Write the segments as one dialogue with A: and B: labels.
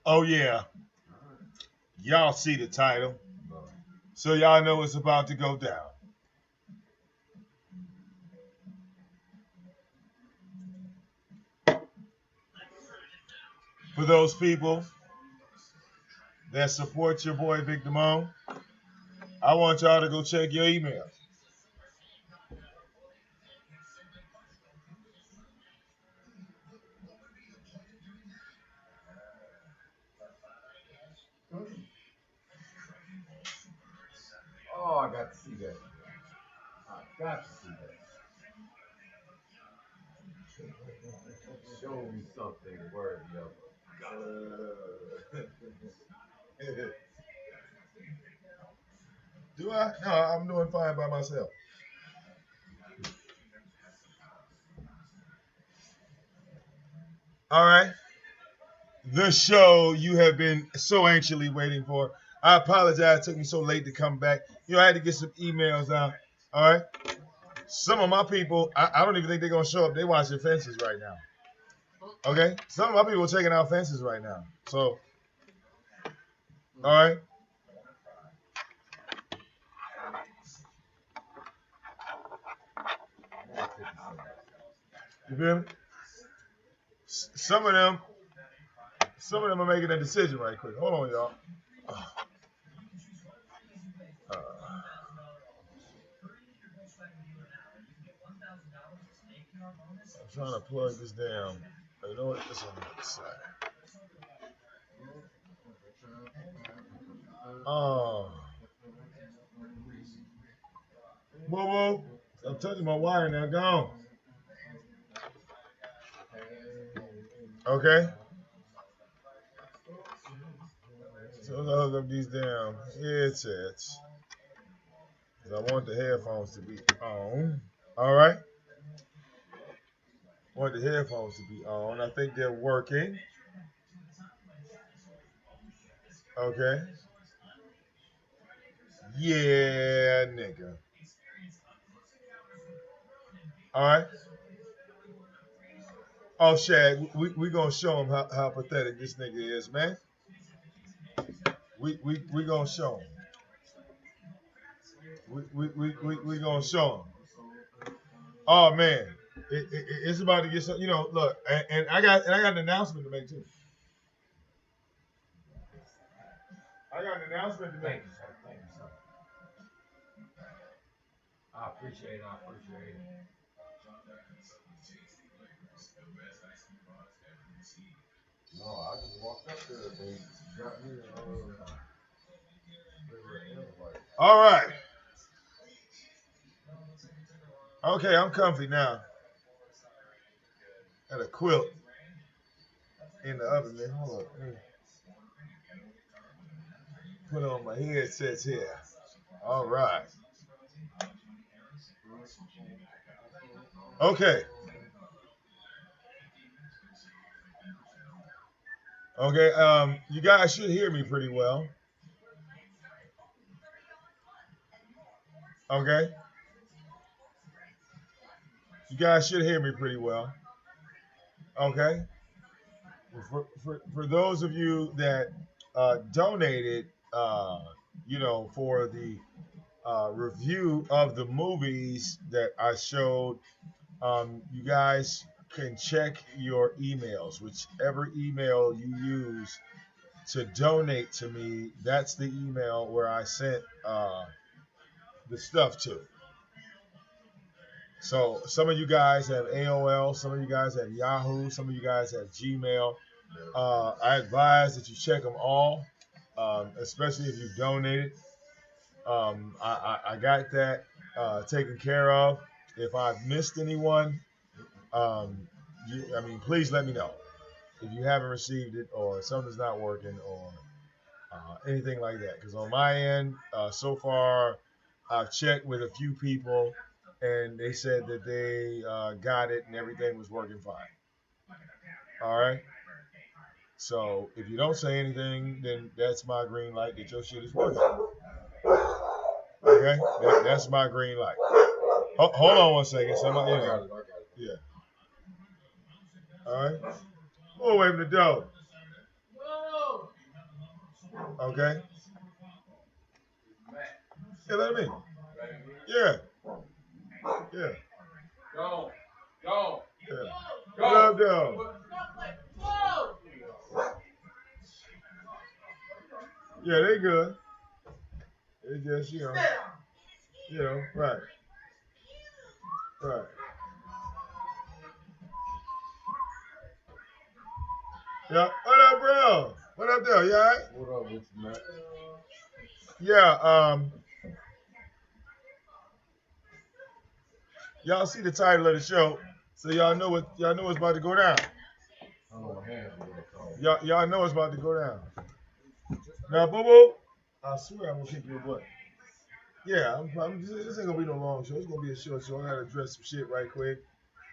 A: Oh yeah, y'all see the title, so y'all know it's about to go down. For those people that support your boy VicDamoane, I want y'all to go check your emails.
B: Oh, I got to see that. I got to see that. Show me something worthy of
A: Do I? No, I'm doing fine by myself. All right. The show you have been so anxiously waiting for. I apologize. It took me so late to come back. I had to get some emails out. All right. Some of my people, I don't even think they're going to show up. They watching fences right now. Okay. Some of my people are checking out fences right now. So, all right. You feel me? Some of them are making a decision right quick. Hold on, y'all. Uh, I'm trying to plug this down. You know what? It's on the other side. Oh. Whoa, whoa. I'm touching my wire now. Gone. Okay. So I'm gonna hook up these damn headsets. Cause I want the headphones to be on. All right. I want the headphones to be on. I think they're working. Okay. Yeah, nigga. All right. Oh, Shag, we gonna show him how pathetic this nigga is, man. We gonna show him. We gonna show him. Oh man, it's about to get some. Look, and I got an announcement to make too. I got an announcement to make.
B: Thank you, sir. Thank you, sir. I appreciate it. I appreciate it. No, I just walked up there and got me
A: All right. Okay, I'm comfy now. Got a quilt in the oven, man. Hold on. Put on my headsets here. All right. Okay. Okay. You guys should hear me pretty well. Okay. You guys should hear me pretty well. Okay. For those of you that donated, for the review of the movies that I showed, you guys can check your emails, whichever email you use to donate to me. That's the email where I sent the stuff to. So some of you guys have AOL, some of you guys have Yahoo, some of you guys have Gmail. I advise that you check them all, especially if you've donated. I got that taken care of. If I've missed anyone, please let me know if you haven't received it or something's not working or anything like that. Because on my end, so far, I've checked with a few people, and they said that they got it and everything was working fine. All right. So if you don't say anything, then that's my green light that your shit is working. Okay, that's my green light. Hold on one second. Somebody, yeah. All right. Who away from the door? Okay. Yeah, let him in. Yeah. Yeah.
B: Go. Go.
A: Yeah. What
B: Go.
A: up, though? Yeah, they good. They just, right, right. Yeah. What up, bro? What up, there? You all right?
B: What up with you, man?
A: Yeah. Y'all see the title of the show, so y'all know what's about to go down.
B: I don't know what hands are going
A: Y'all know what's about to go down. Now, boo boo, I swear I'm gonna kick your butt. Yeah, this ain't gonna be no long show. It's gonna be a short show. I gotta address some shit right quick,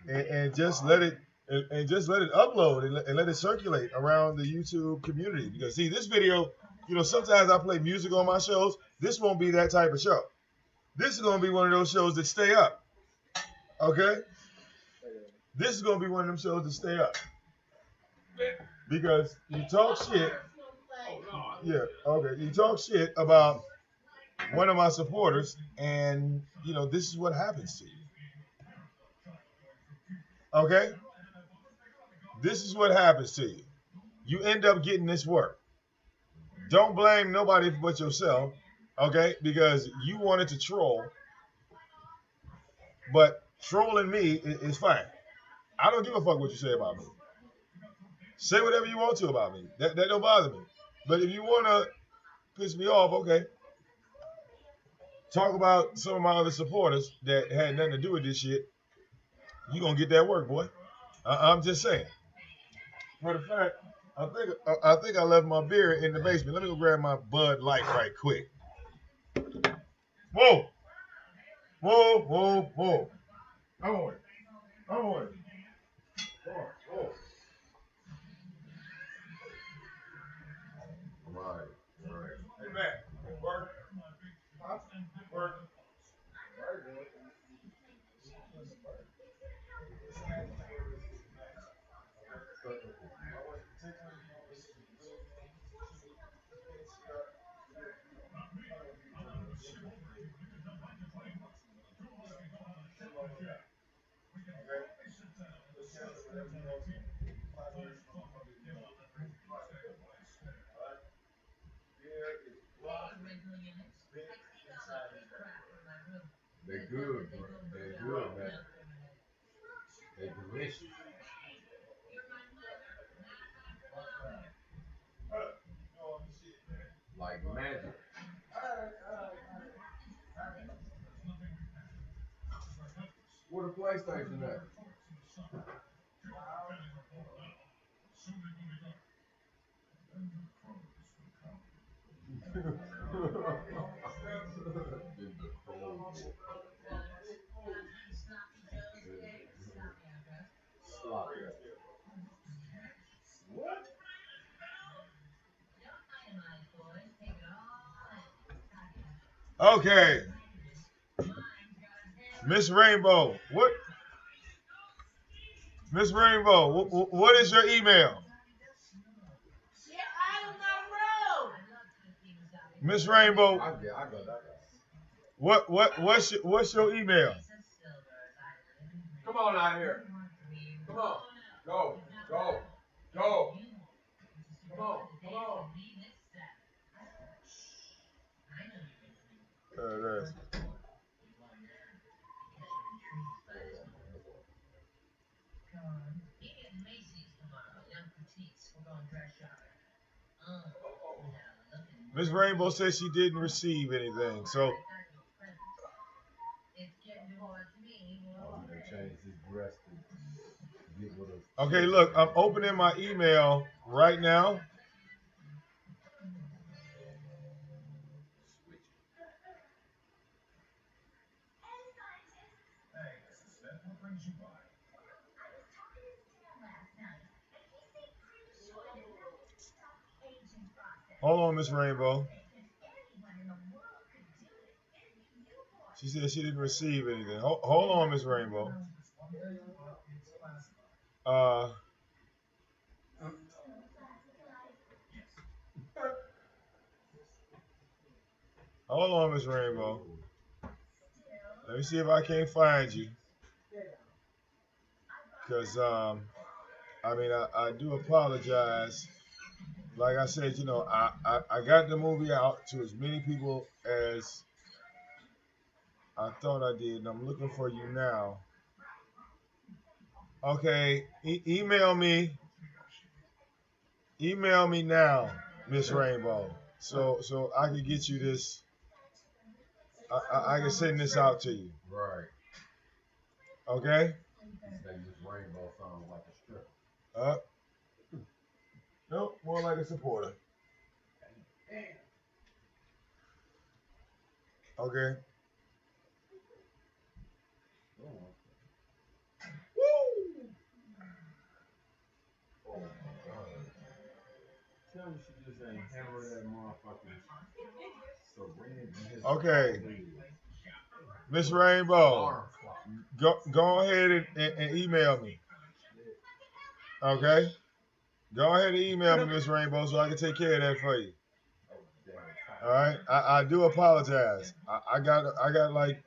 A: and just let it and just let it upload and let it circulate around the YouTube community. Because see, this video, sometimes I play music on my shows. This won't be that type of show. This is gonna be one of those shows that stay up. Okay, this is gonna be one of them shows that stay up because you talk shit. Yeah, okay, you talk shit about one of my supporters, and this is what happens to you. Okay, this is what happens to you. You end up getting this work. Don't blame nobody but yourself, okay? Because you wanted to troll, but trolling me is fine. I don't give a fuck what you say about me. Say whatever you want to about me. That don't bother me. But if you want to piss me off, okay, talk about some of my other supporters that had nothing to do with this shit. You gonna get that work, boy. I'm just saying. For the fact, I think I left my beer in the basement. Let me go grab my Bud Light right quick. Whoa, whoa, whoa, whoa! I'm on it. I'm on it. Whoa, whoa.
B: Right. Right.
A: Hey man, work, work.
B: They good, bro. They good, man. They delicious. Like magic. Where the PlayStation at? In the cold. Sloppy. What?
A: Okay, Miss Rainbow. Miss Rainbow? What is your email? Miss Rainbow.
B: I got that.
A: What's your email?
B: Come on out here. Come on. Go. Go. Go. Come on. Come on.
A: That's Miss Rainbow says she didn't receive anything. So
B: Oh, he done changed his dress to get with us.
A: okay, look, I'm opening my email right now. Hold on, Miss Rainbow. She said she didn't receive anything. Hold on, Miss Rainbow. Uh, Hold on, Miss Rainbow. Let me see if I can't find you. Because, I do apologize. Like I said, I got the movie out to as many people as I thought I did, and I'm looking for you now. Okay, email me now, Miss Rainbow, so I can get you this. I can send this out to you.
B: Right.
A: Okay.
B: Say Miss Rainbow sounds like a stripper.
A: Nope, more like a supporter. Okay.
B: Woo! Oh my God. Tell me she just ain't hammer that motherfucking syringe.
A: Okay. Miss Rainbow, go ahead and email me. Okay. Go ahead and email me, Miss Rainbow, so I can take care of that for you. All right. I do apologize. I got like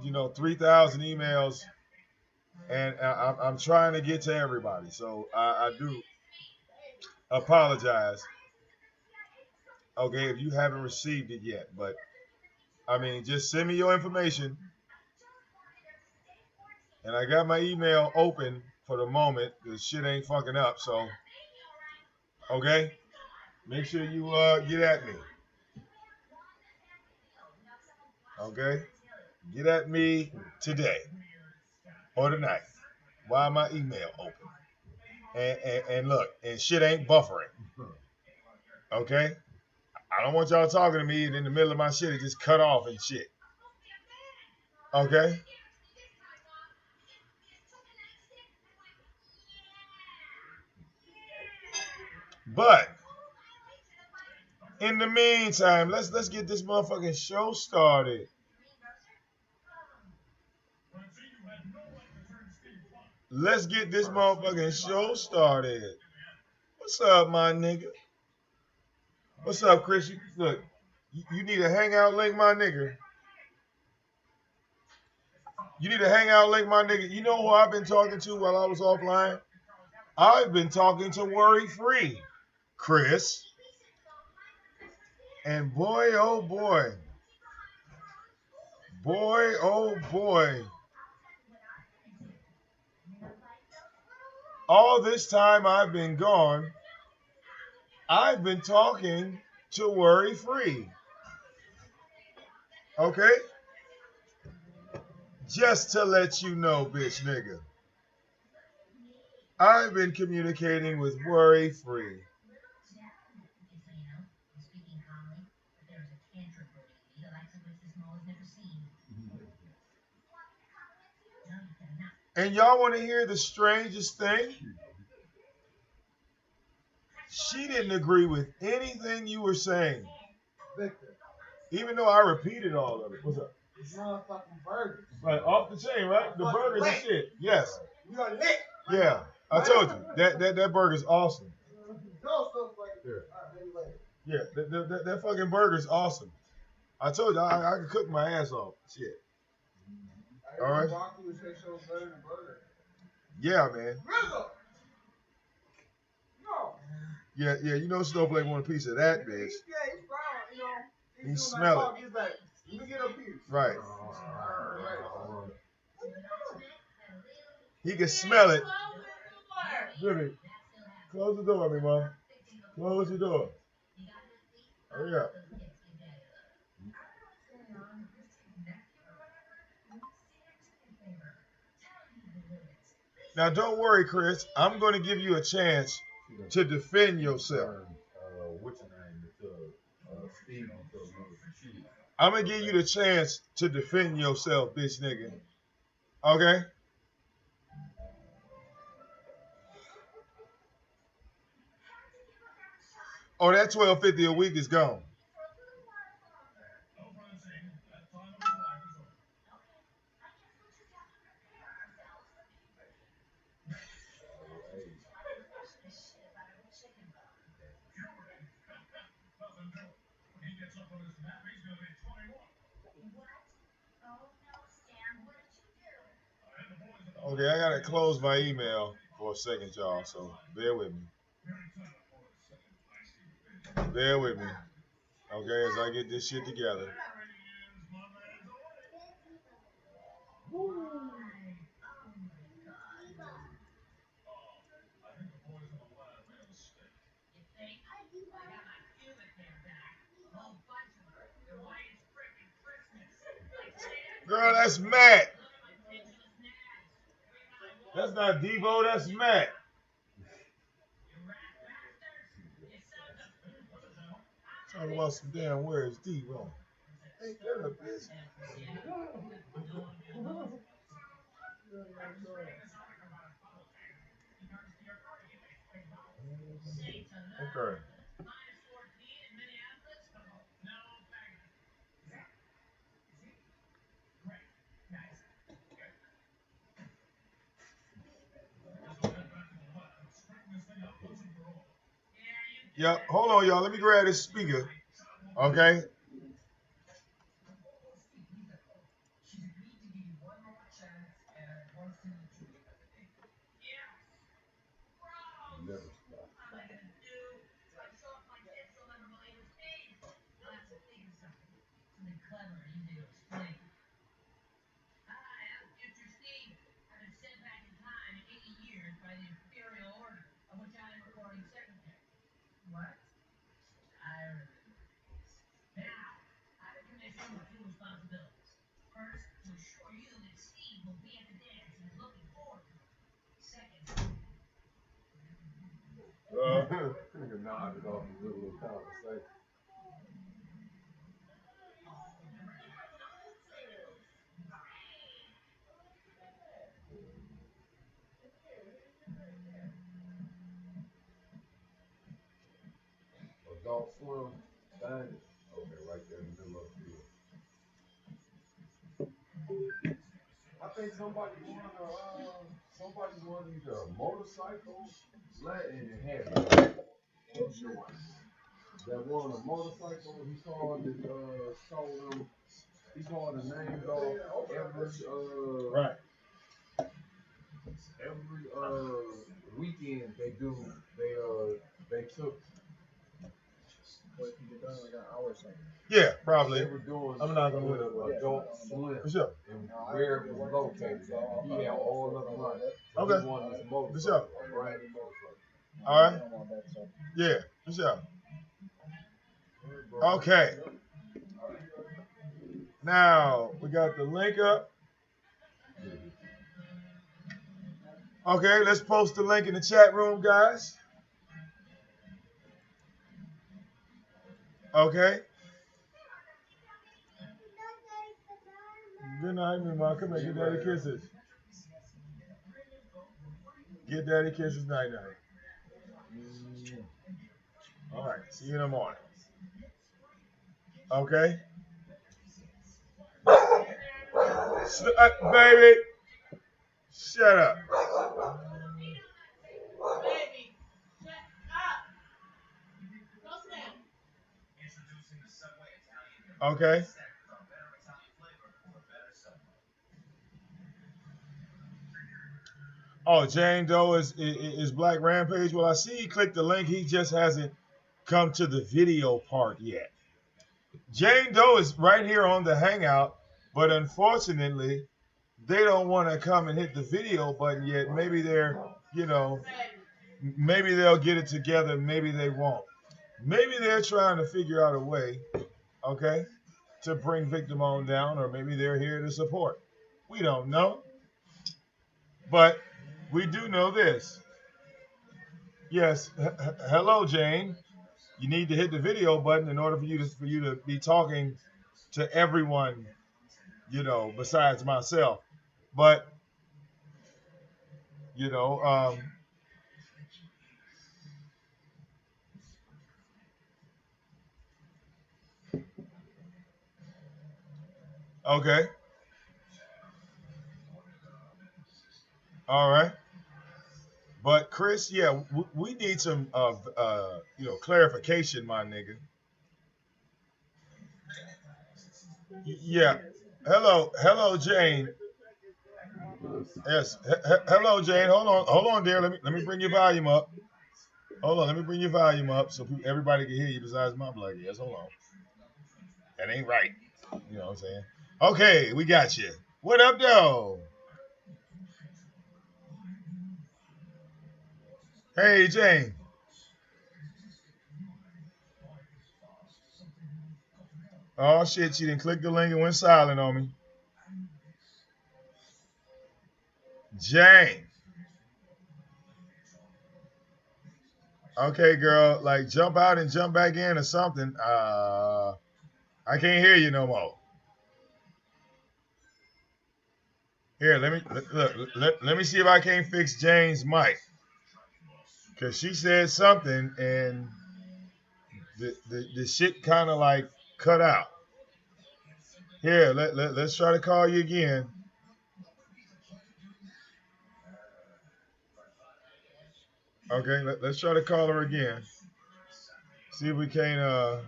A: 3,000 emails, and I'm trying to get to everybody. So I do apologize. Okay, if you haven't received it yet, but just send me your information, and I got my email open for the moment. The shit ain't fucking up, so okay. Make sure you get at me. Okay, get at me today or tonight while my email open. And look, and shit ain't buffering. Okay, I don't want y'all talking to me and in the middle of my shit it just cut off and shit. Okay. But in the meantime, let's get this motherfucking show started. Let's get this motherfucking show started. What's up, my nigga? What's up, Chris? Look, you need a hangout link, my nigga. You need a hangout link, my nigga. You know who I've been talking to while I was offline? I've been talking to Worry Free, Chris. And boy, oh boy. Boy, oh boy. All this time I've been gone, I've been talking to Worry Free. Okay? Just to let you know, bitch nigga. I've been communicating with Worry Free. And y'all want to hear the strangest thing? She didn't agree with anything you were saying. Victor. Even though I repeated all of it. What's up? It's motherfucking burgers. Right, off the chain, right? The burgers and shit. Yes. You are lit. Yeah. I told you. That burger's awesome. Yeah, that fucking burger's awesome. I told you I could cook my ass off. Shit. All right. Yeah, man. Yeah, you know Snowflake want a piece of that, bitch. He smell it. Right. He can smell it. Jimmy, close the door, me, Mom. Close the door. Hurry up. Now, don't worry, Chris. I'm going to give you a chance to defend yourself. I'm going to give you the chance to defend yourself, bitch nigga. Okay? Oh, that $12.50 a week is gone. Okay, I gotta close my email for a second, y'all. So bear with me. Bear with me. Okay, as I get this shit together. Girl, that's Matt. That's not Devo, that's Matt. Talking about some damn words, Devo. Ain't that a bitch? Okay. Yep. Hold on, y'all. Let me grab this speaker. Okay.
B: Nodded off in the middle of the conversation. Adult Swim, thing. Okay, right there in the middle of the field. I think somebody won either a motorcycle, Latin and heavy. That won a motorcycle. He called it. Told him. He called the names off
A: Right.
B: every weekend they do. They took. What you done like an hour or something?
A: Yeah, probably.
B: They were doing.
A: I'm not gonna
B: with an Adult Swim.
A: For sure.
B: And where it was located. He had all of the money.
A: Okay.
B: He won this motorcycle.
A: For sure.
B: A brand new motorcycle.
A: All right. Yeah, for sure. Okay. Now we got the link up. Okay, let's post the link in the chat room, guys. Okay. Good night, Mima. Come here, get daddy kisses. Get daddy kisses night night. All right, see you in the morning. Okay. Baby, shut up. Okay. Oh, Jane Doe is Black Rampage. Well, I see he clicked the link. He just hasn't come to the video part yet. Jane Doe is right here on the Hangout, but unfortunately, they don't want to come and hit the video button yet. Maybe they're, maybe they'll get it together. Maybe they won't. Maybe they're trying to figure out a way, okay, to bring VicDamoane down, or maybe they're here to support. We don't know. But we do know this. Yes, hello, Jane. You need to hit the video button in order for you to be talking to everyone, besides myself. But okay, all right. But Chris, yeah, we need some clarification, my nigga. Yeah. Hello, Jane. Yes. Hello, Jane. Hold on, dear. Let me bring your volume up. Hold on, let me bring your volume up so everybody can hear you besides my black ass. Hold on. That ain't right. You know what I'm saying? Okay, we got you. What up, though? Hey, Jane. Oh shit, she didn't click the link and went silent on me. Jane. Okay, girl, like jump out and jump back in or something. I can't hear you no more. Here, let me see if I can't fix Jane's mic. Cause she said something and the shit kind of like cut out. Here, let's try to call you again. Okay, let's try to call her again. See if we can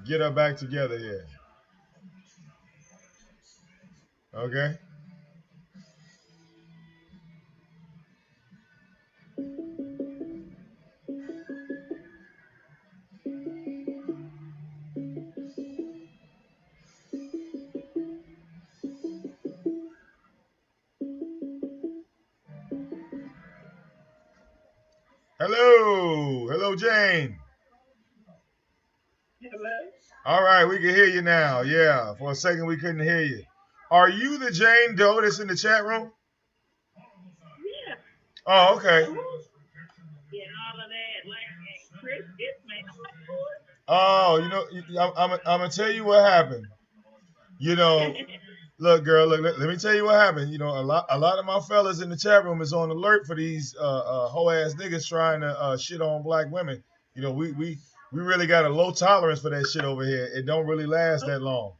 A: get her back together here. Okay. Hello, Jane.
C: Hello?
A: All right, we can hear you now. Yeah, for a second we couldn't hear you. Are you the Jane Doe that's in the chat room?
C: Yeah.
A: Oh, okay.
C: Yeah, all of that. Like, and Chris, this man, I'm like,
A: Oh, I'm gonna tell you what happened. You know,
C: who?
A: look, girl, look, let me tell you what happened. You know, a lot of my fellas in the chat room is on alert for these hoe ass niggas trying to shit on black women. You know, we really got a low tolerance for that shit over here. It don't really last that long.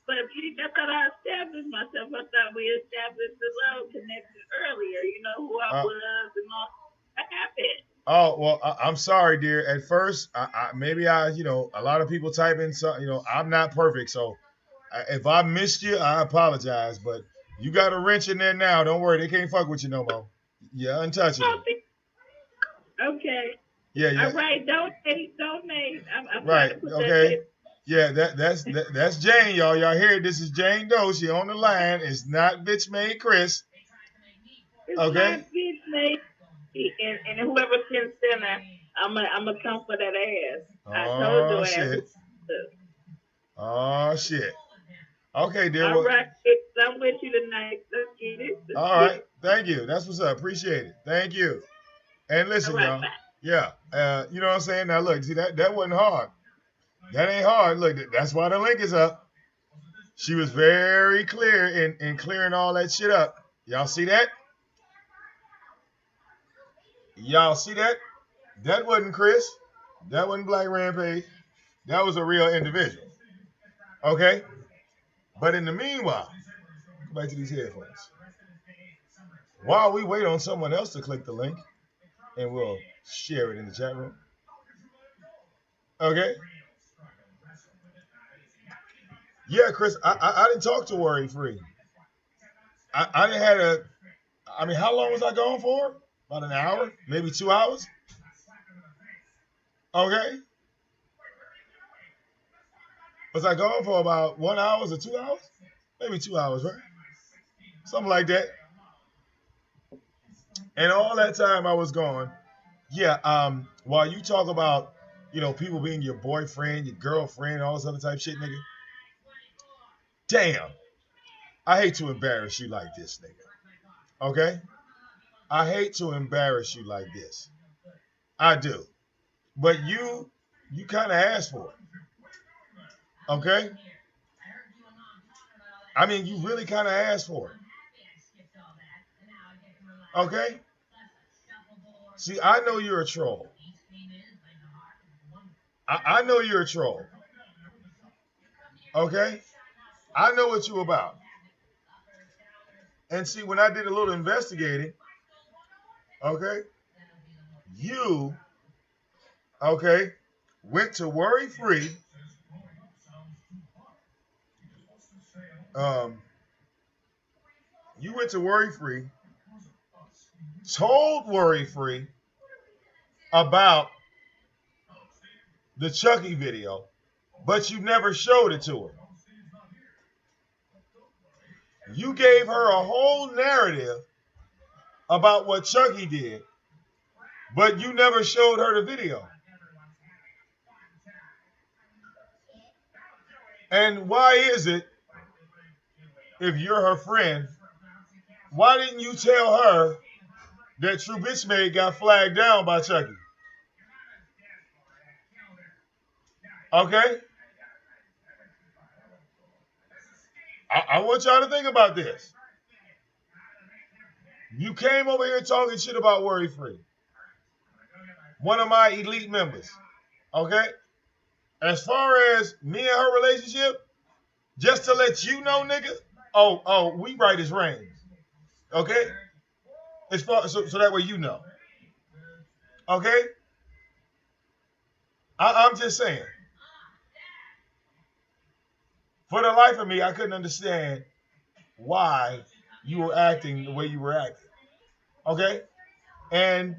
C: But I thought I established myself. I thought we established the love connection earlier. You know who I
A: Uh,
C: was and all that happened.
A: oh well, I'm sorry, dear. At first, maybe a lot of people type in some. I'm not perfect, so if I missed you, I apologize. But you got a wrench in there now. Don't worry, they can't fuck with you no more. You're untouchable.
C: Okay.
A: Yeah,
C: All
A: yeah.
C: right. Donate. Donate. I'm trying
A: Right.
C: to put that
A: Okay.
C: paper.
A: Yeah, that's Jane, y'all. Y'all hear it? This is Jane Doe. She on the line. It's not bitch made Chris.
C: It's
A: Okay.
C: not big, mate. And whoever can send that, I'm a come for that ass. I told
A: Oh
C: your ass.
A: shit. Oh shit. Okay, dear.
C: All
A: Well,
C: right. I'm with you tonight. Let's get it. Let's
A: all
C: get
A: right.
C: it.
A: Thank you. That's what's up. Appreciate it. Thank you. And
C: All
A: listen,
C: right.
A: y'all.
C: Bye.
A: Yeah. You know what I'm saying? Now look, see that wasn't hard. That ain't hard. Look, that's why the link is up. She was very clear in clearing all that shit up. Y'all see that? Y'all see that? That wasn't Chris. That wasn't Black Rampage. That was a real individual. Okay? But in the meanwhile, go back to these headphones. While we wait on someone else to click the link, and we'll share it in the chat room. Okay? Yeah, Chris, I didn't talk to Worry Free. I didn't had a. I mean, how long was I gone for? About an hour, maybe 2 hours. Okay, was I gone for about 1 hour or 2 hours? Maybe 2 hours, right? Something like that. And all that time I was gone, yeah. While you talk about, people being your boyfriend, your girlfriend, all this other type shit, nigga. Damn, I hate to embarrass you like this, nigga. Okay, I hate to embarrass you like this. I do, but you kind of asked for it. Okay, I mean, you really kind of asked for it. Okay, see, I know you're a troll. I know you're a troll. Okay, I know what you about. And see, when I did a little investigating, okay, you, okay, went to Worry Free Um, you went to Worry Free, told Worry Free about the Chucky video, but you never showed it to her. You gave her a whole narrative about what Chucky did, but you never showed her the video. And why is it, if you're her friend, why didn't you tell her that True Bitchmade got flagged down by Chucky? Okay? I want y'all to think about this. You came over here talking shit about Worry Free, one of my elite members. Okay? As far as me and her relationship, just to let you know, nigga, we right as rain. Okay? As far so that way you know. Okay? I'm just saying. For the life of me, I couldn't understand why you were acting the way you were acting. Okay? And,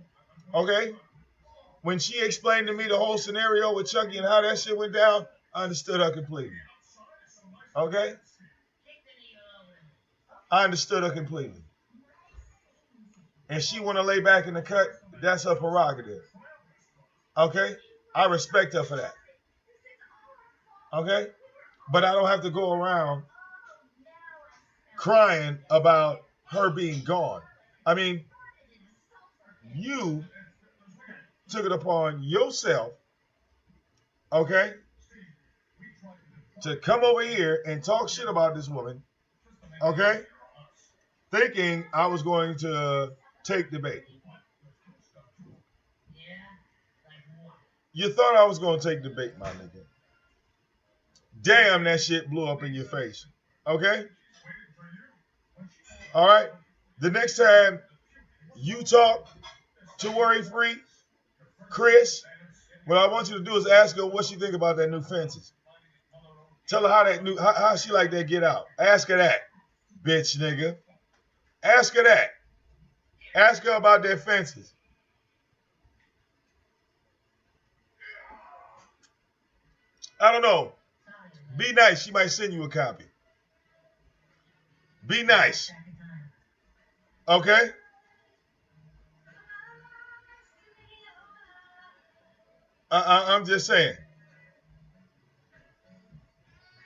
A: okay, when she explained to me the whole scenario with Chucky and how that shit went down, I understood her completely. Okay? I understood her completely. And she want to lay back in the cut, that's her prerogative. Okay? I respect her for that. Okay? But I don't have to go around crying about her being gone. I mean, you took it upon yourself, okay, to come over here and talk shit about this woman, okay, thinking I was going to take the bait. You thought I was going to take the bait, my nigga. Damn, that shit blew up in your face. Okay? All right? The next time you talk to Worry Free, Chris, what I want you to do is ask her what she think about that new fences. Tell her how she like that get out. Ask her that, bitch nigga. Ask her that. Ask her about their fences. I don't know. Be nice. She might send you a copy. Be nice. Okay? I'm just saying.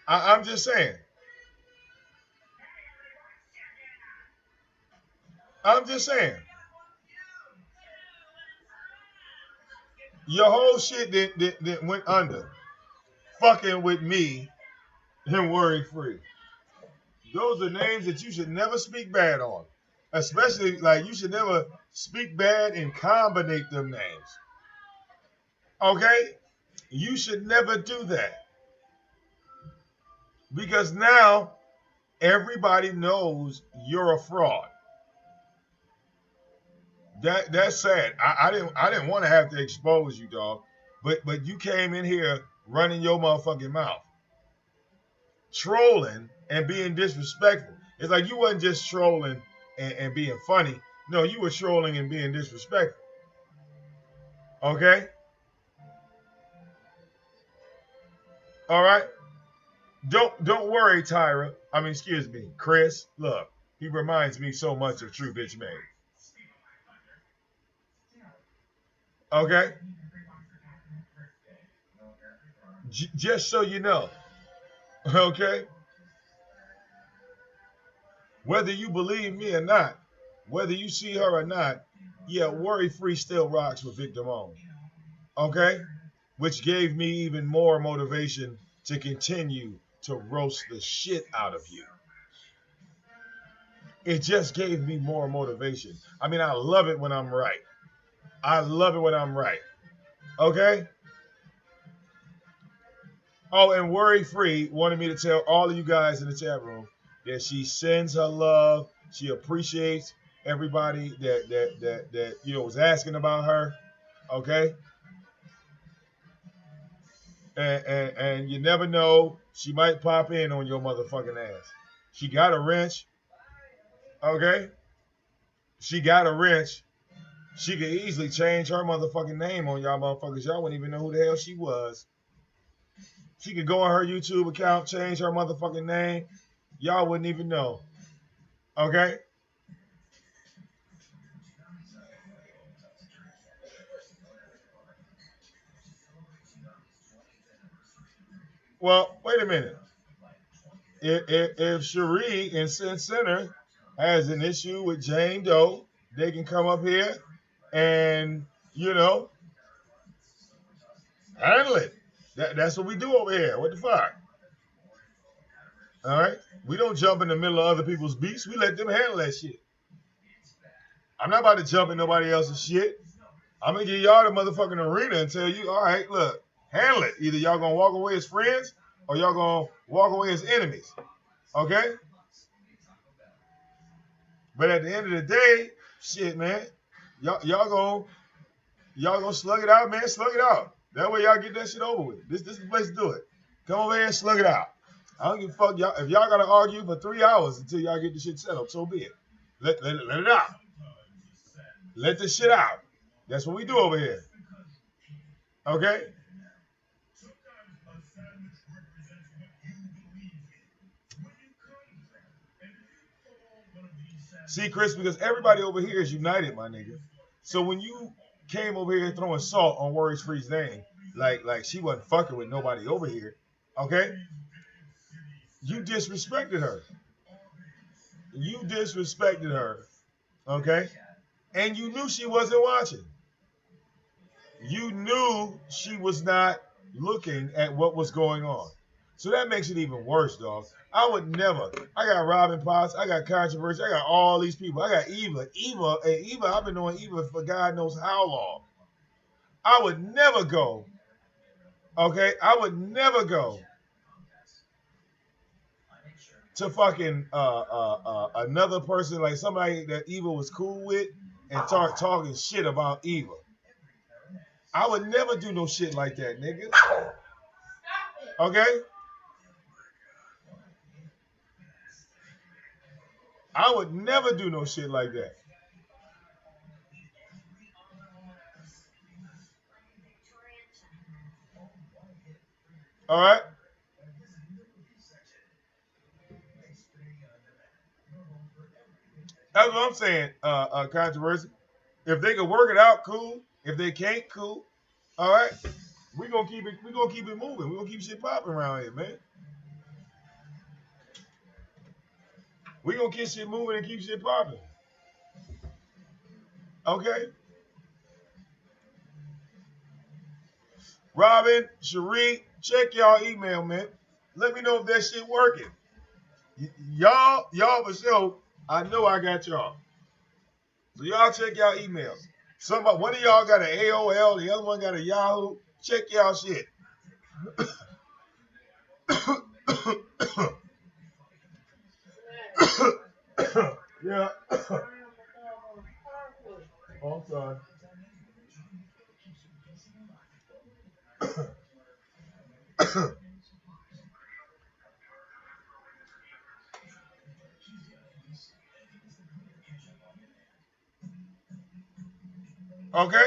A: I'm just saying. I'm just saying. Your whole shit that went under. Fucking with me and Worry Free. Those are names that you should never speak bad on. Especially, like, you should never speak bad and combinate them names. Okay? You should never do that. Because now everybody knows you're a fraud. That's sad. I didn't want to have to expose you, dog. But you came in here running your motherfucking mouth, trolling and being disrespectful. It's like you wasn't just trolling and being funny. No, you were trolling and being disrespectful. Okay? All right? Don't worry, Tyra. I mean, excuse me, Chris. Look, he reminds me so much of True Bitchmade. Okay? Just so you know. Okay? Whether you believe me or not, whether you see her or not, yeah, Worry Free still rocks with VicDamoane. Okay? Which gave me even more motivation to continue to roast the shit out of you. It just gave me more motivation. I mean, I love it when I'm right. I love it when I'm right. Okay? Oh, and Worry Free wanted me to tell all of you guys in the chat room that she sends her love. She appreciates everybody that was asking about her. Okay? And you never know, she might pop in on your motherfucking ass. She got a wrench. Okay? She got a wrench. She could easily change her motherfucking name on y'all motherfuckers. Y'all wouldn't even know who the hell she was. She could go on her YouTube account, change her motherfucking name. Y'all wouldn't even know. Okay? Well, wait a minute. If Cherie in Sin Center has an issue with Jane Doe, they can come up here and, handle it. That's what we do over here. What the fuck? All right? We don't jump in the middle of other people's beefs. We let them handle that shit. I'm not about to jump in nobody else's shit. I'm going to give y'all the motherfucking arena and tell you, all right, look, handle it. Either y'all going to walk away as friends or y'all going to walk away as enemies. Okay? But at the end of the day, shit, man, y'all gonna slug it out, man. Slug it out. That way y'all get that shit over with. This is the place to do it. Come over here and slug it out. I don't give a fuck, y'all. If y'all gotta argue for 3 hours until y'all get the shit settled, so be it. Let it out. Let the shit out. That's what we do over here. Okay? See, Chris, because everybody over here is united, my nigga. So when you came over here throwing salt on Worries Free's name, like she wasn't fucking with nobody over here, okay? You disrespected her. You disrespected her, okay? And you knew she wasn't watching. You knew she was not looking at what was going on. So that makes it even worse, dog. I would never. I got Robin Potts. I got Controversy. I got all these people. I got Eva. Eva, I've been knowing Eva for God knows how long. I would never go. Okay? I would never go to fucking another person, like somebody that Eva was cool with, and start talking shit about Eva. I would never do no shit like that, nigga. Okay? I would never do no shit like that. All right? That's what I'm saying, Controversy. If they can work it out, cool. If they can't, cool. All right? We're gonna keep it moving. We're gonna keep shit popping around here, man. We're gonna keep shit moving and keep shit popping. Okay? Robin, Cherie, check y'all email, man. Let me know if that shit working. Y'all for sure, I know I got y'all. So y'all check y'all emails. One of y'all got an AOL, the other one got a Yahoo. Check y'all shit. Yeah. Oh, I'm sorry. Okay?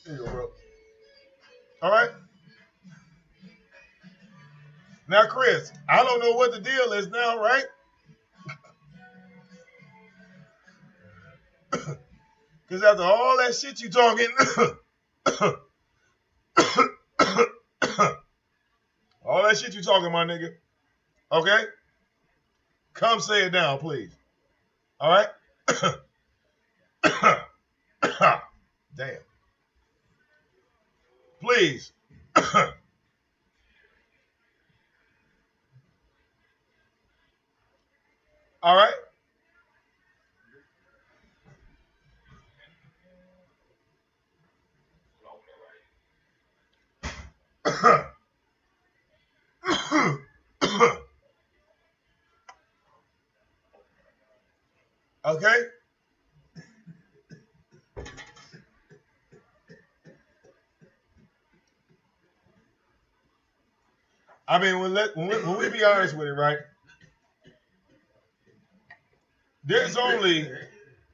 A: Here you go, bro. All right? Now, Chris, I don't know what the deal is now, right? Because after all that shit you talking, all that shit you talking, my nigga, okay? Come say it down, please. All right? Damn. Please. All right? Okay? I mean, when we be honest with it, right? There's only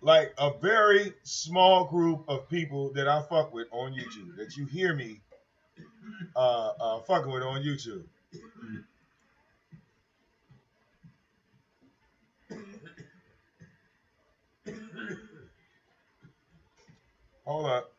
A: like a very small group of people that I fuck with on YouTube that you hear me fucking with on YouTube. Hold up.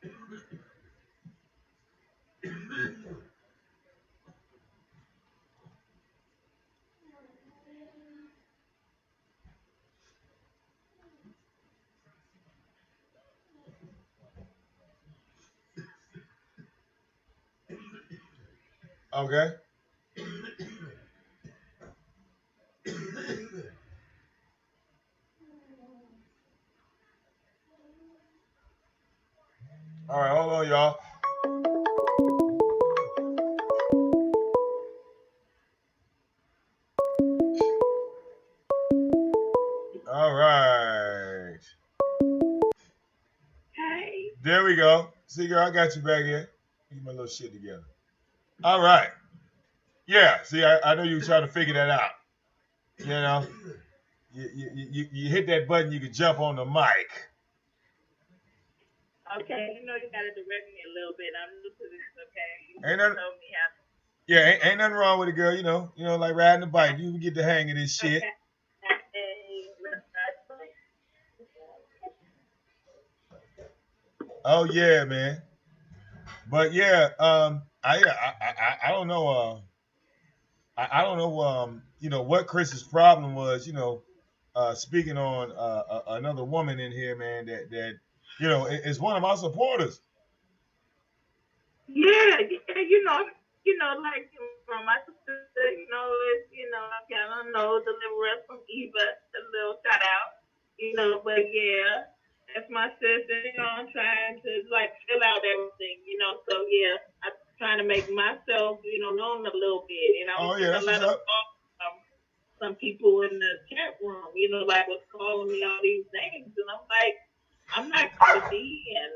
A: Okay. All right, hold on, y'all. All right.
C: Hey.
A: There we go. See, girl, I got you back here. Get my little shit together. All right. Yeah. See, I know you were trying to figure that out. You know, you hit that button, you can jump on the mic.
C: Okay, you know you gotta direct me a little bit. I'm new to this, okay? You
A: Ain't
C: just
A: nothing,
C: told me how.
A: yeah, ain't nothing wrong with it, girl. Like riding a bike. You can get the hang of this shit.
C: Okay. Hey, let's start.
A: Oh yeah, man. But yeah, I don't know. I don't know. What Chris's problem was. Speaking on another woman in here, man. That is one of my supporters.
C: Yeah, yeah, like from my sister, it's I kind of know deliver us from Eva, a little shout out, but yeah, that's my sister. I'm trying to like fill out everything, so yeah, I'm trying to make myself, known a little bit, and I'm
A: Oh yeah,
C: getting a
A: that's what's
C: lot of
A: up.
C: some people in the chat room, like was calling me all these names, and I'm like, I'm not Cardi, and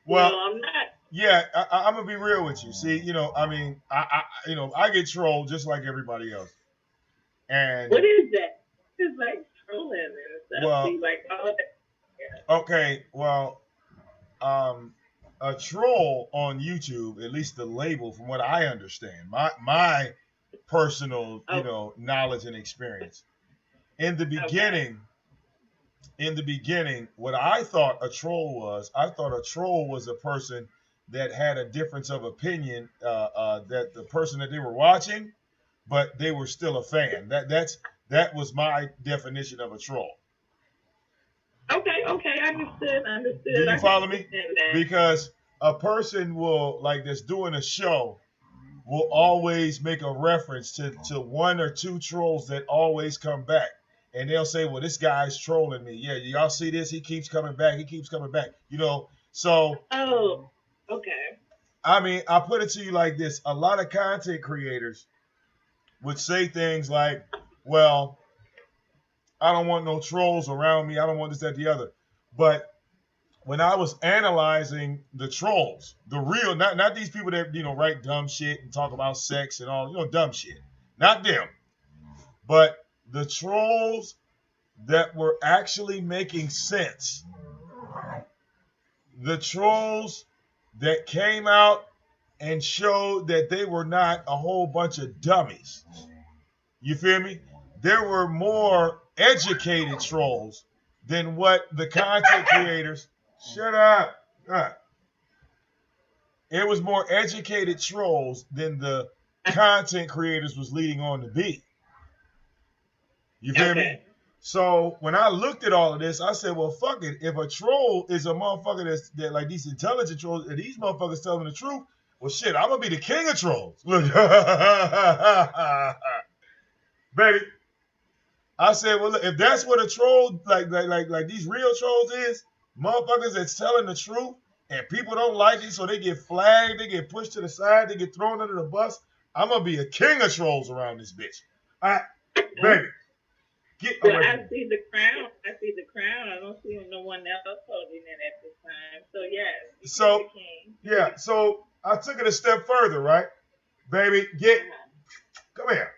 A: Well,
C: I'm not.
A: yeah, I'm gonna be real with you. See, I mean, I get trolled just like everybody else,
C: What
A: and
C: is that? It's like trolling and stuff.
A: well,
C: See, like all that. Yeah.
A: okay, well, um, a troll on YouTube, at least the label, from what I understand, my personal,
C: Oh,
A: knowledge and experience. In the
C: okay.
A: beginning, what I thought a troll was, I thought a troll was a person that had a difference of opinion that the person that they were watching, but they were still a fan. That was my definition of a troll.
C: Okay, okay.
A: Do
C: Understood.
A: you
C: I can
A: follow me?
C: understand that.
A: Because a person will like that's doing a show will always make a reference to one or two trolls that always come back. And they'll say, well, this guy's trolling me. Yeah, y'all see this? He keeps coming back. He keeps coming back. So
C: Oh, okay.
A: I mean, I put it to you like this. A lot of content creators would say things like, well, I don't want no trolls around me. I don't want this, that, the other. But when I was analyzing the trolls, the real, not these people that write dumb shit and talk about sex and all, dumb shit, not them, but the trolls that were actually making sense, the trolls that came out and showed that they were not a whole bunch of dummies. You feel me? There were more educated trolls than what the content creators. Shut up. It was more educated trolls than the content creators was leading on to be. You feel me?
C: Okay.
A: So when I looked at all of this, I said, well, fuck it. If a troll is a motherfucker that like these intelligent trolls, and these motherfuckers telling the truth, well, shit, I'm gonna be the king of trolls. Look, baby. I said, well, look, if that's what a troll like these real trolls is, motherfuckers that's telling the truth, and people don't like it, so they get flagged, they get pushed to the side, they get thrown under the bus. I'm gonna be a king of trolls around this bitch. All right, baby, get
C: Well,
A: away from
C: I
A: me.
C: see the crown. I see the crown. I don't see no one else holding it at this time. So yes, you can be
A: So
C: the king.
A: yeah, so I took it a step further, right, baby? Get
C: Uh-huh.
A: Come here.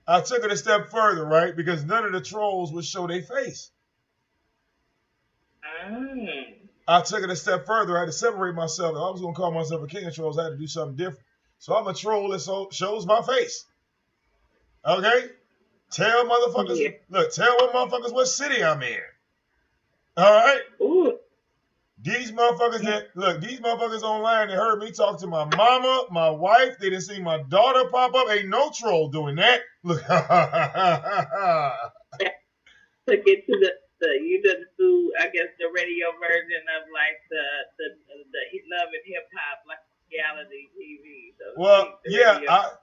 A: I took it a step further, right? Because none of the trolls would show their face. I took it a step further. I had to separate myself. If I was going to call myself a king of trolls, I had to do something different. So I'm a troll that shows my face. Okay? Tell motherfuckers,
C: Yeah.
A: look, tell what motherfuckers what city I'm in. All right?
C: Ooh.
A: These motherfuckers online, they heard me talk to my mama, my wife. They didn't see my daughter pop up. Ain't no troll doing that. Look.
C: To get to the you done do I guess the radio version of like the love and hip hop like reality TV. So
A: Well,
C: the
A: yeah,
C: radio.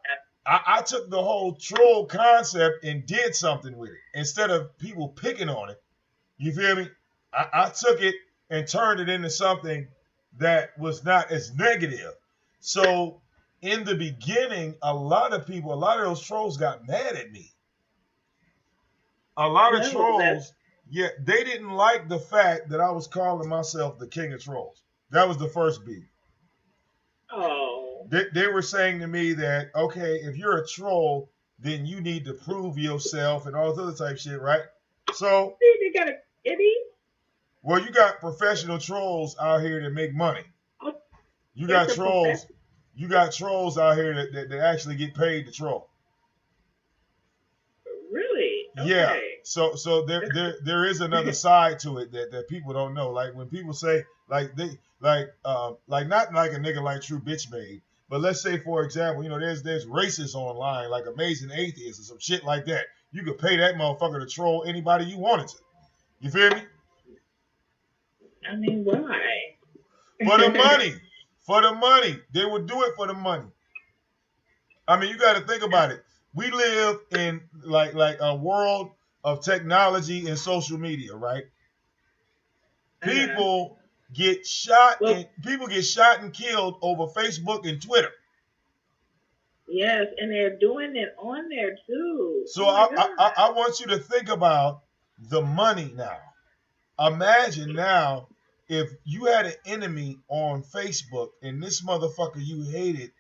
A: I took the whole troll concept and did something with it. Instead of people picking on it, you feel me? I took it and turned it into something that was not as negative. So in the beginning, a lot of those trolls got mad at me. A lot of trolls, yeah, they didn't like the fact that I was calling myself the king of trolls. That was the first beef.
C: Oh.
A: They were saying to me that, okay, if you're a troll, then you need to prove yourself and all this other type shit, right? So,
C: See, they got a kitty.
A: well, you got professional trolls out here that make money.
C: Oh,
A: You got
C: that's a
A: trolls. You got trolls out here that actually get paid to troll.
C: Really? Okay.
A: Yeah. So there is another side to it that people don't know. Like when people say like they like not like a nigga like True Bitch Made, but let's say for example, there's racists online like Amazing Atheists or some shit like that. You could pay that motherfucker to troll anybody you wanted to. You feel me?
C: I mean, why?
A: For the money. For the money. They would do it for the money. I mean, you got to think about it. We live in like a world of technology and social media, right? People get shot and killed over Facebook and Twitter.
C: Yes, and they're doing it on there too.
A: So I want you to think about the money now. Imagine now if you had an enemy on Facebook and this motherfucker you hated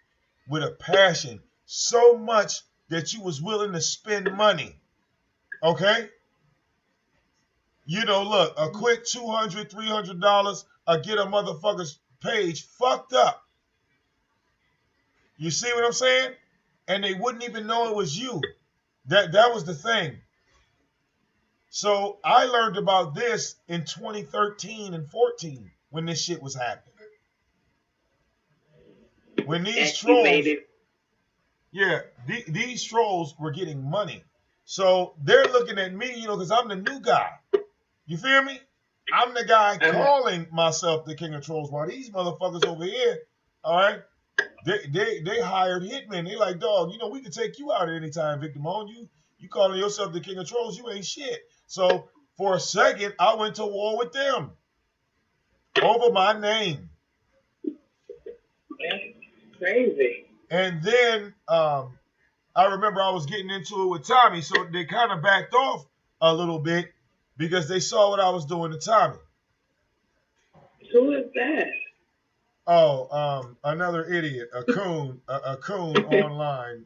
A: with a passion so much that you was willing to spend money. Okay? Look, a quick $200, $300, get a motherfucker's page fucked up. You see what I'm saying? And they wouldn't even know it was you. That was the thing. So I learned about this in 2013 and 14 when this shit was happening. When these trolls, yeah, these trolls were getting money. So they're looking at me, because I'm the new guy. You feel me? I'm the guy calling myself the king of trolls, while these motherfuckers over here, all right, they hired hitmen. They like, dog, we can take you out at any time, VicDamoane. You calling yourself the king of trolls, you ain't shit. So for a second, I went to war with them over my name.
C: That's crazy.
A: And then I remember I was getting into it with Tommy, so they kind of backed off a little bit because they saw what I was doing to Tommy.
C: Who is that?
A: Oh, another idiot, a coon online.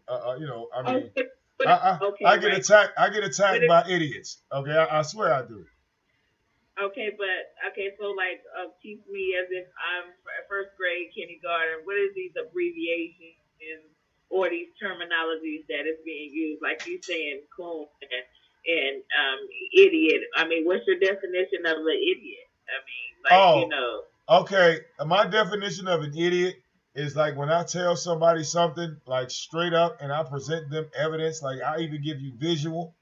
A: I get attacked. I get attacked by idiots. Okay, I swear I do.
C: Okay, so like, teach me as if I'm first grade kindergarten. What is these abbreviations or these terminologies that is being used? Like you saying coon and idiot. I mean, what's your definition of an idiot? I mean,
A: Okay. My definition of an idiot is like when I tell somebody something like straight up and I present them evidence, like I even give you visual,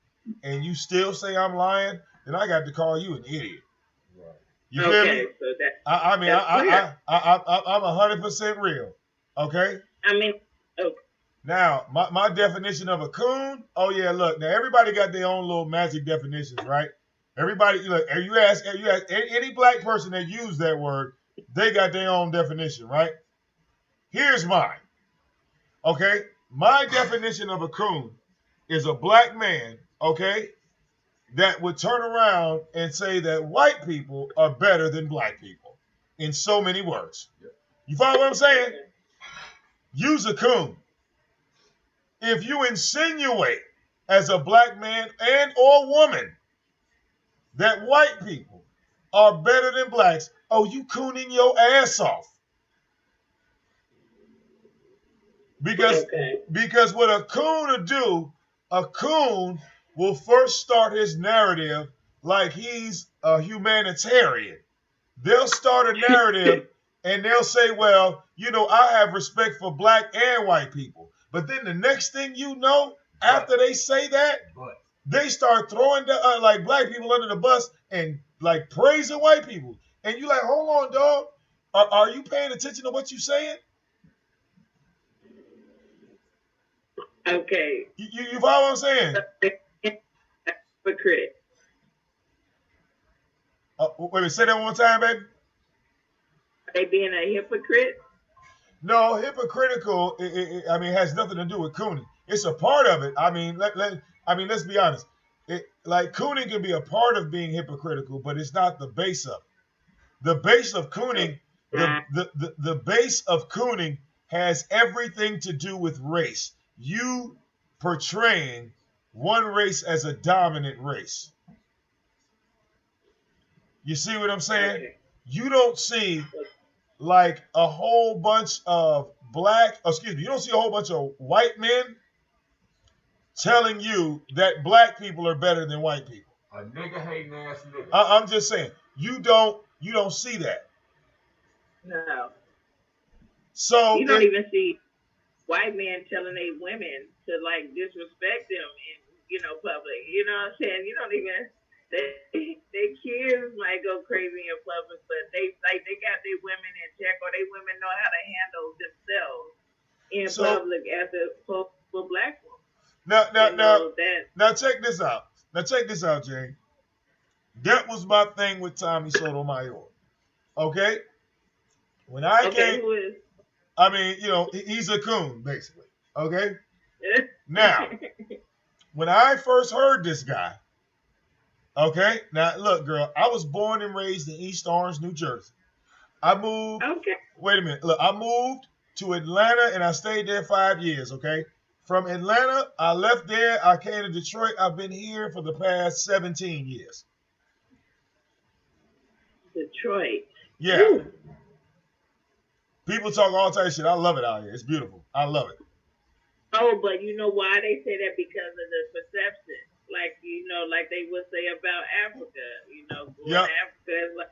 A: and you still say I'm lying, then I got to call you an idiot. Right. You feel me?
C: So
A: I'm 100% real. Okay.
C: I mean, okay.
A: Now, my definition of a coon. Oh yeah, look. Now everybody got their own little magic definitions, right? Everybody, look. You ask any black person that used that word, they got their own definition, right? Here's mine. Okay, my definition of a coon is a black man, okay, that would turn around and say that white people are better than black people in so many words. You follow what I'm saying? Use a coon. If you insinuate as a black man and or woman that white people are better than blacks, oh, you cooning your ass off. Because
C: Okay.
A: because what a coon will do, a coon will first start his narrative like he's a humanitarian. They'll start a narrative and they'll say, well, I have respect for black and white people. But then the next thing you know, after they say that, they start throwing like black people under the bus and like praising white people. And you like, hold on, dog. Are you paying attention to what you're saying?
C: Okay.
A: You follow what I'm saying?
C: Hypocrite.
A: Wait a minute, say that one time, baby.
C: They being a hypocrite?
A: No, hypocritical. I mean, has nothing to do with cooning. It's a part of it. I mean, let's be honest. Like cooning can be a part of being hypocritical, but it's not the base of it. The base of cooning, the base of cooning has everything to do with race. You portraying one race as a dominant race. You see what I'm saying?
C: Okay.
A: You don't see like a whole bunch of you don't see a whole bunch of white men telling you that black people are better than white people.
B: A nigga hating ass nigga.
A: I'm just saying, you don't see that.
C: No.
A: So
C: you don't even see white men telling their women to like disrespect them in public. You know what I'm saying? You don't even their kids might go crazy in public, but they got their women in check, or they women know how to handle themselves in public as opposed to black women.
A: Now check this out. Jane. That was my thing with Tommy Sotomayor. Okay? When I came,
C: who is?
A: I mean, he's a coon, basically. Okay? Now, when I first heard this guy, okay, now look, girl, I was born and raised in East Orange, New Jersey. I moved.
C: Okay.
A: Wait a minute. Look, I moved to Atlanta and I stayed there 5 years, okay? From Atlanta, I left there. I came to Detroit. I've been here for the past 17 years.
C: Detroit.
A: Yeah. Ooh. People talk all type of shit. I love it out here. It's beautiful. I love it.
C: Oh, but you know why they say that? Because of the perception. Like, like they would say about Africa. Yep. Africa is like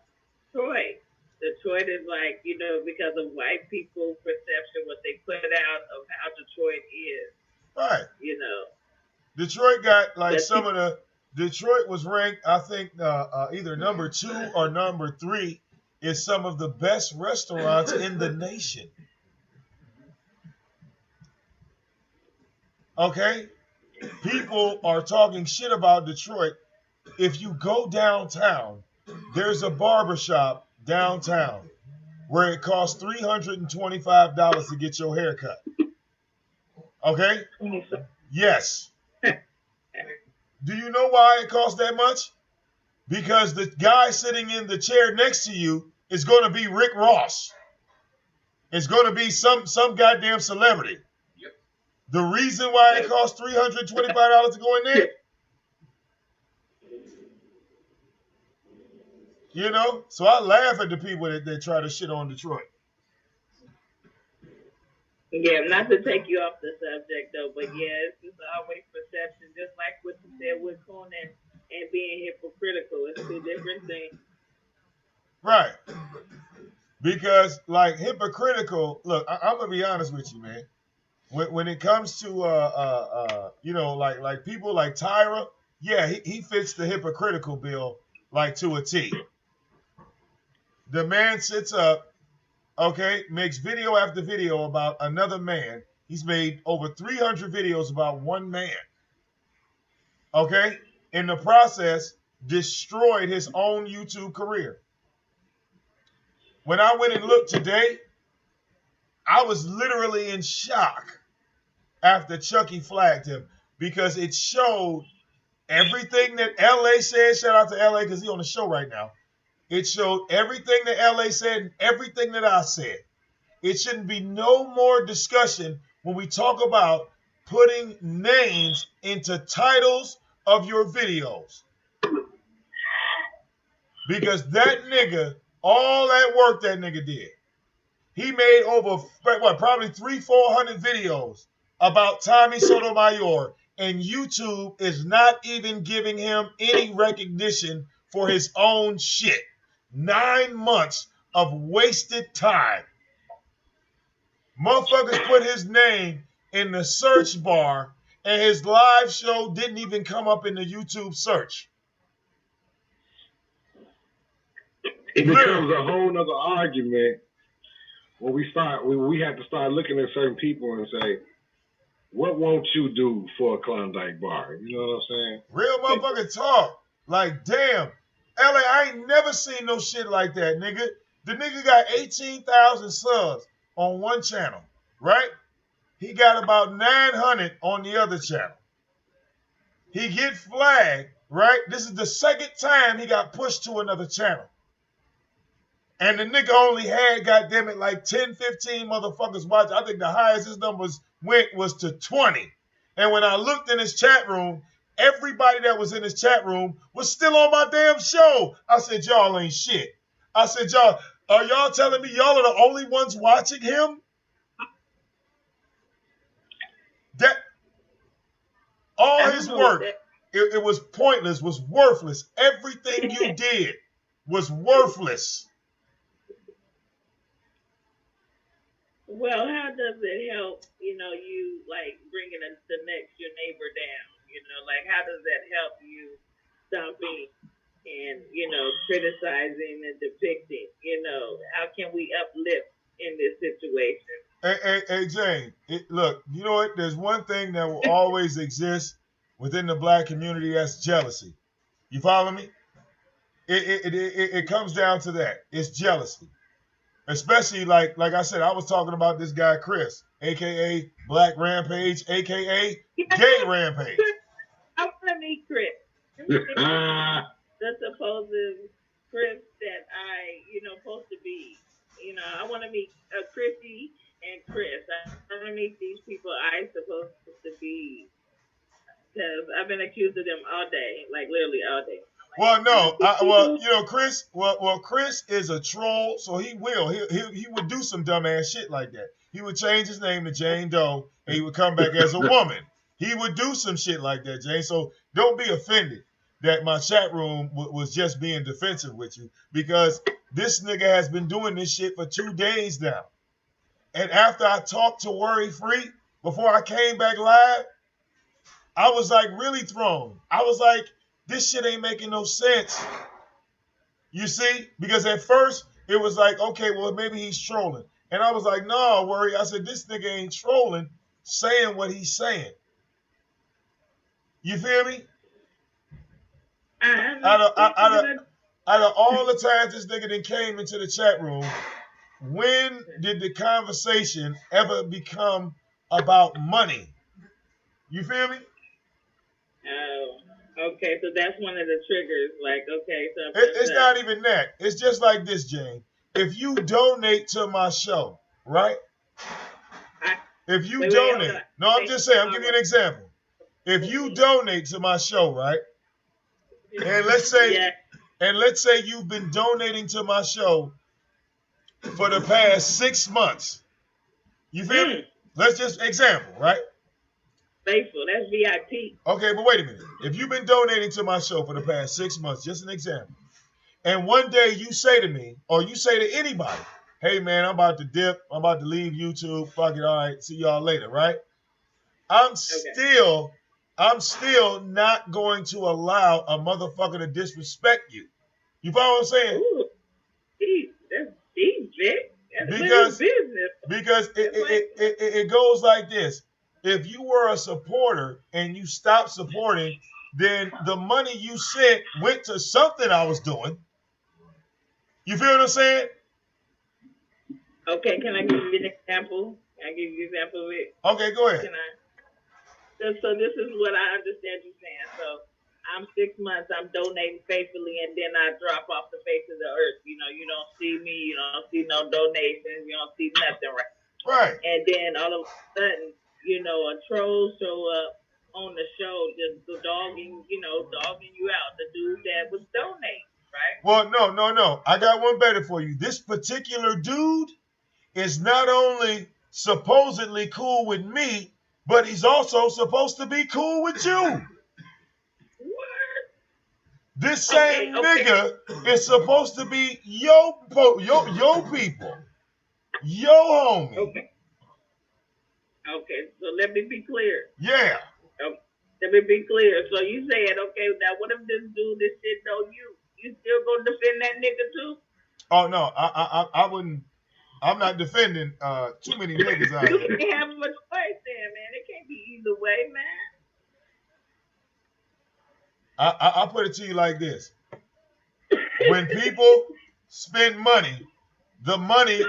C: Detroit. Detroit is like, because of white people's perception, what they put out of how Detroit is.
A: Right. Detroit got like Detroit was ranked, I think, either number 2 or number 3 is some of the best restaurants in the nation. Okay? People are talking shit about Detroit. If you go downtown, there's a barbershop downtown where it costs $325 to get your hair cut. Okay? Yes. Do you know why it costs that much? Because the guy sitting in the chair next to you is going to be Rick Ross. It's going to be some goddamn celebrity. Yep. The reason why it costs $325 to go in there, so I laugh at the people that try to shit on Detroit.
C: Yeah, not to take you off the subject though, but yeah, it's just always perception, just like what you said with Conan and being hypocritical. It's two different things.
A: Right. Because like hypocritical, look, I'm gonna be honest with you, man. When it comes to like people like Tyra, yeah, he fits the hypocritical bill like to a T. The man sits up, okay, makes video after video about another man. He's made over 300 videos about one man. Okay? In the process, destroyed his own YouTube career. When I went and looked today, I was literally in shock after Chucky flagged him because it showed everything that LA said. Shout out to LA because he's on the show right now. It showed everything that LA said and everything that I said. It shouldn't be no more discussion when we talk about putting names into titles of your videos. Because that nigga, all that work that nigga did, he made over probably 300-400 videos about Tommy Sotomayor, and YouTube is not even giving him any recognition for his own shit. 9 months of wasted time. Motherfuckers put his name in the search bar, and his live show didn't even come up in the YouTube search.
D: It becomes a whole nother argument when we have to start looking at certain people and say, what won't you do for a Klondike bar? You know what I'm saying?
A: Real motherfucking talk. Like, damn. LA, I ain't never seen no shit like that, nigga. The nigga got 18,000 subs on one channel, right? He got about 900 on the other channel. He get flagged, right? This is the second time he got pushed to another channel. And the nigga only had, goddammit, like 10, 15 motherfuckers watching. I think the highest his numbers went was to 20. And when I looked in his chat room, everybody that was in his chat room was still on my damn show. I said, y'all ain't shit. I said, y'all, are y'all telling me y'all are the only ones watching him? That all his work, it was pointless, was worthless. Everything you did was worthless.
C: Well, how does it help, you like bringing the next your neighbor down? Like how does that help you stopping and, criticizing and depicting? How can we uplift in this situation?
A: Hey Jane, look, you know what? There's one thing that will always exist within the black community, that's jealousy. You follow me? It comes down to that. It's jealousy. Especially like I said, I was talking about this guy Chris, aka Black Rampage, aka Gay Rampage.
C: I want to meet Chris. The supposed Chris that I, supposed to be. I want to meet Chrissy and Chris. I want to meet these people I supposed to be, because I've been accused of them all day, like literally all day.
A: Well, no, Chris. Well, Chris is a troll, so he would do some dumbass shit like that. He would change his name to Jane Doe, and he would come back as a woman. He would do some shit like that, Jane. So don't be offended that my chat room was just being defensive with you, because this nigga has been doing this shit for 2 days now. And after I talked to Worry Free before I came back live, I was like really thrown. I was like, this shit ain't making no sense. You see? Because at first it was like, okay, well, maybe he's trolling. And I was like, no, Worry. I said, this nigga ain't trolling, saying what he's saying. You feel me? Out of all the times this nigga then came into the chat room, when did the conversation ever become about money? You feel me?
C: Oh, okay. So that's one of the triggers. Like, okay, so
A: it's not even that. It's just like this, Jane. If you donate to my show, right? If you donate, no, I'm just saying, I'm giving you an example. If you donate to my show, right? And let's say you've been donating to my show for the past 6 months. You feel me? Let's just example, right?
C: Faithful, that's VIP.
A: Okay, but wait a minute. If you've been donating to my show for the past 6 months, just an example, and one day you say to me, or you say to anybody, hey man, I'm about to dip, I'm about to leave YouTube, fuck it, all right, see y'all later, right? I'm still not going to allow a motherfucker to disrespect you. You follow what I'm saying?
C: Ooh, that's deep, Vic. That's
A: because it goes like this. If you were a supporter and you stopped supporting, then the money you sent went to something I was doing. You feel what I'm saying?
C: Okay, can I give you an example? Can I give you an example of it?
A: Okay, go ahead.
C: So this is what I understand you saying. So I'm 6 months, I'm donating faithfully, and then I drop off the face of the earth. You don't see me, you don't see no donations, you don't see nothing, right?
A: Right.
C: And then all of a sudden, a troll show up on the show, just dogging you out. The dude that was donating, right?
A: Well, no. I got one better for you. This particular dude is not only supposedly cool with me, but he's also supposed to be cool with you.
C: What?
A: This same nigga is supposed to be yo people, yo homie.
C: Okay, so let me be clear.
A: Yeah.
C: Let me be clear. So you saying, okay, now what if this dude is shitting on you? You still gonna defend that nigga too?
A: Oh no, I wouldn't. I'm not defending too many niggas out
C: You
A: here.
C: can't have much choice there, man. It can't be either way, man.
A: I put it to you like this: when people spend money, the money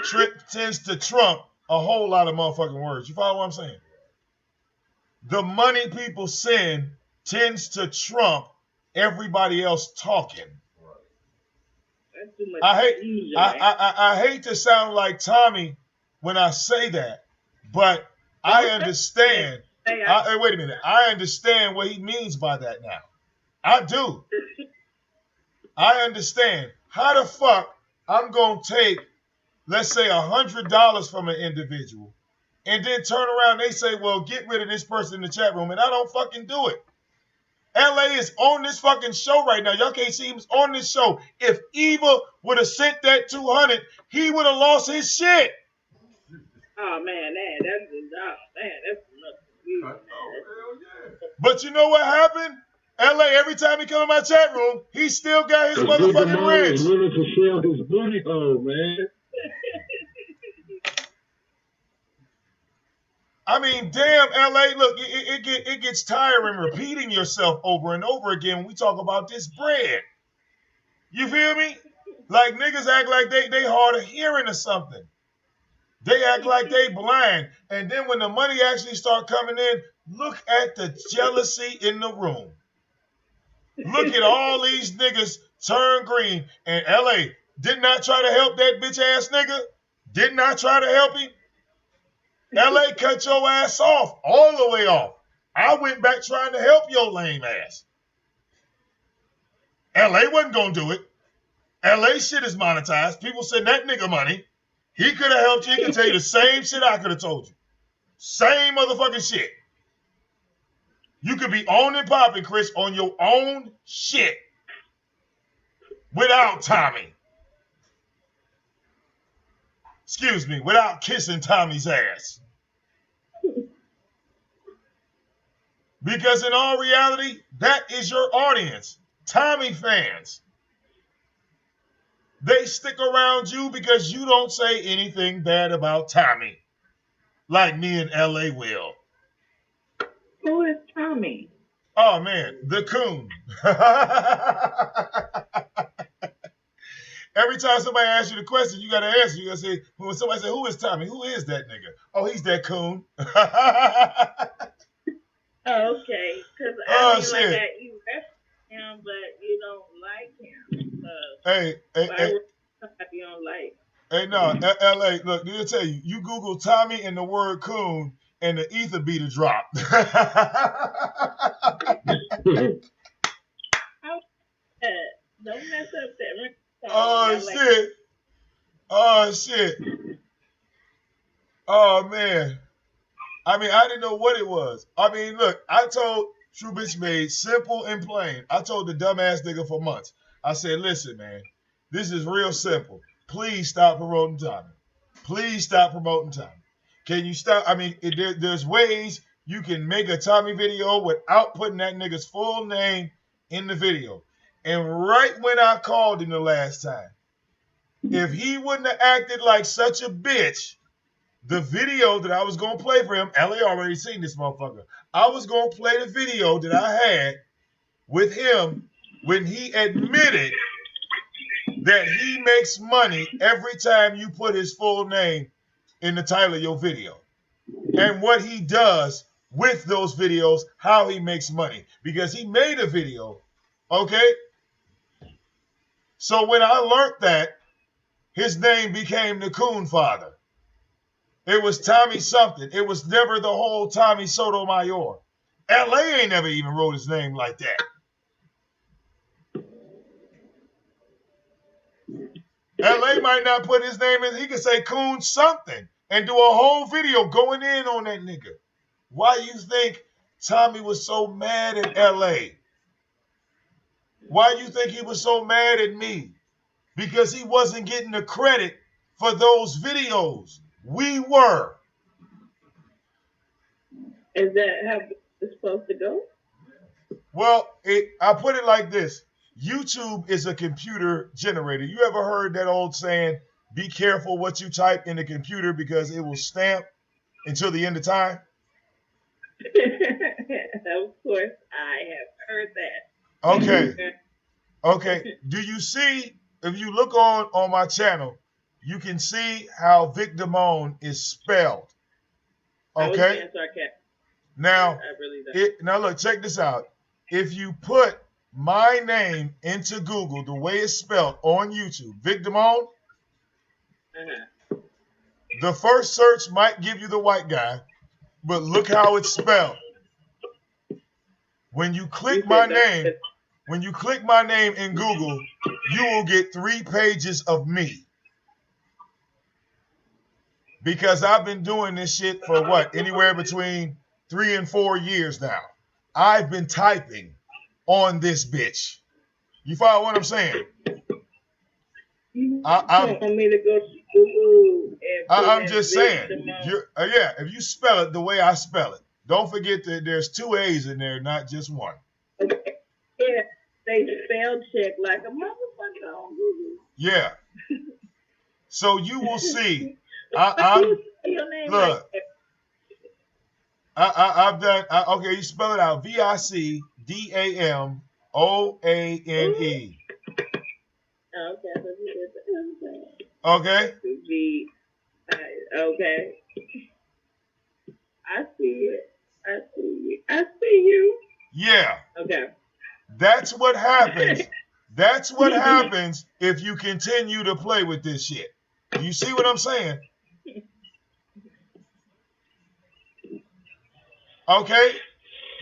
A: tends to trump a whole lot of motherfucking words. You follow what I'm saying? The money people send tends to trump everybody else talking.
C: That's too much
A: I hate to sound like Tommy when I say that, but I understand. Wait a minute. I understand what he means by that now. I do. I understand. How the fuck I'm going to take, let's say, $100 from an individual and then turn around and they say, well, get rid of this person in the chat room, and I don't fucking do it. LA is on this fucking show right now. Y'all can't see him on this show. If Eva would have sent that 200, he would have lost his shit.
C: Oh man, that's enough.
A: But you know what happened? LA, every time he come in my chat room, he still got his motherfucking wrench.
D: He's willing to sell his booty hole, man.
A: I mean, damn, LA, look, it gets tiring repeating yourself over and over again when we talk about this bread. You feel me? Like niggas act like they hard of hearing or something. They act like they blind. And then when the money actually start coming in, look at the jealousy in the room. Look at all these niggas turn green. And LA did not try to help that bitch ass nigga. Did not try to help him. LA cut your ass off, all the way off. I went back trying to help your lame ass. LA wasn't going to do it. LA shit is monetized. People send that nigga money. He could have helped you. He could tell you the same shit I could have told you. Same motherfucking shit. You could be on and popping, Chris, on your own shit. Without Tommy. Excuse me, without kissing Tommy's ass. Because in all reality, that is your audience. Tommy fans. They stick around you because you don't say anything bad about Tommy. Like me and LA will.
C: Who is Tommy?
A: Oh man, the coon. Every time somebody asks you the question, you gotta answer. You gotta say, when somebody say, who is Tommy? Who is that nigga? Oh, he's that coon.
C: Oh, okay. Because
A: shit.
C: like that, you rest him, but you don't like him.
A: Hey,
C: somebody you don't like.
A: Hey, no, LA, look, let me tell you, you Google Tommy and the word coon, and the ether beater dropped.
C: Don't mess up that.
A: Oh, shit. Oh, shit. Oh, man. I mean, I didn't know what it was. I mean, look, I told True Bitch Made simple and plain. I told the dumbass nigga for months. I said, listen, man, this is real simple. Please stop promoting Tommy. Please stop promoting Tommy. Can you stop? I mean, there's ways you can make a Tommy video without putting that nigga's full name in the video. And right when I called him the last time, if he wouldn't have acted like such a bitch, the video that I was going to play for him, LA already seen this motherfucker. I was going to play the video that I had with him when he admitted that he makes money every time you put his full name in the title of your video. And what he does with those videos, how he makes money. Because he made a video, okay? So when I learned that, his name became the Coon Father. It was Tommy something. It was never the whole Tommy Sotomayor. LA ain't never even wrote his name like that. LA might not put his name in. He could say Coon something and do a whole video going in on that nigga. Why you think Tommy was so mad at LA? Why you think he was so mad at me? Because he wasn't getting the credit for those videos. We were.
C: Is that how it's supposed to go?
A: Well, I put it like this. YouTube is a computer generator. You ever heard that old saying, be careful what you type in the computer because it will stamp until the end of time?
C: Of course, I have heard that.
A: Okay. Okay. Do you see, if you look on my channel, you can see how VicDamoane is spelled.
C: I was
A: Okay?
C: being sarcastic.
A: Now,
C: I really don't.
A: now look, check this out. If you put my name into Google the way it's spelled on YouTube, VicDamoane, the first search might give you the white guy, but look how it's spelled. When you click my name, in Google, you will get 3 pages of me. Because I've been doing this shit for what? Anywhere between 3 and 4 years now. I've been typing on this bitch. You follow what I'm saying?
C: You want me to go to Google and
A: I'm just saying.
C: VicDamoane?
A: If you spell it the way I spell it, don't forget that there's 2 A's in there, not just one.
C: Okay. Yeah, they spell check like a motherfucker on Google.
A: Yeah. So you will see.
C: Your name
A: Look.
C: like
A: I've done. Okay, you spell it out. VicDamoane. Okay.
C: Okay. I see it. I see you.
A: Yeah.
C: Okay.
A: That's what happens. That's what happens if you continue to play with this shit. You see what I'm saying? Okay?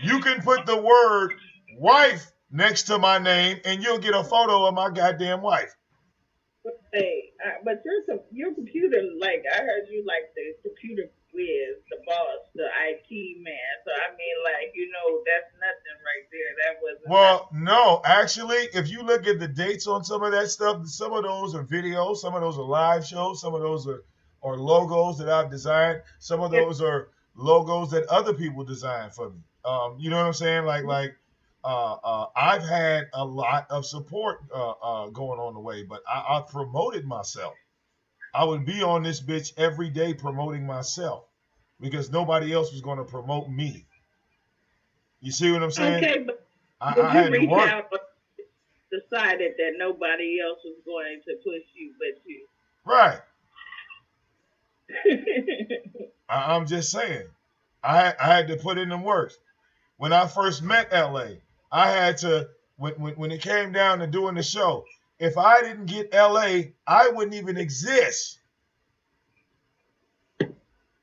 A: You can put the word wife next to my name and you'll get a photo of my goddamn wife.
C: Hey, but your computer, like, I heard you like the computer whiz, the boss, the IT man. So, I mean, like, that's nothing right there. That wasn't.
A: Well, no, actually, if you look at the dates on some of that stuff, some of those are videos, some of those are live shows, some of those are logos that I've designed, some of those are logos that other people designed for me. You know what I'm saying? I've had a lot of support going on the way, but I promoted myself. I would be on this bitch every day promoting myself because nobody else was going to promote me. You see what I'm saying?
C: Okay, but
A: I had to work.
C: Out, decided that nobody else was going to push you but you.
A: Right. I'm just saying. I had to put in them works. When I first met LA, I had to, when it came down to doing the show, if I didn't get LA, I wouldn't even exist.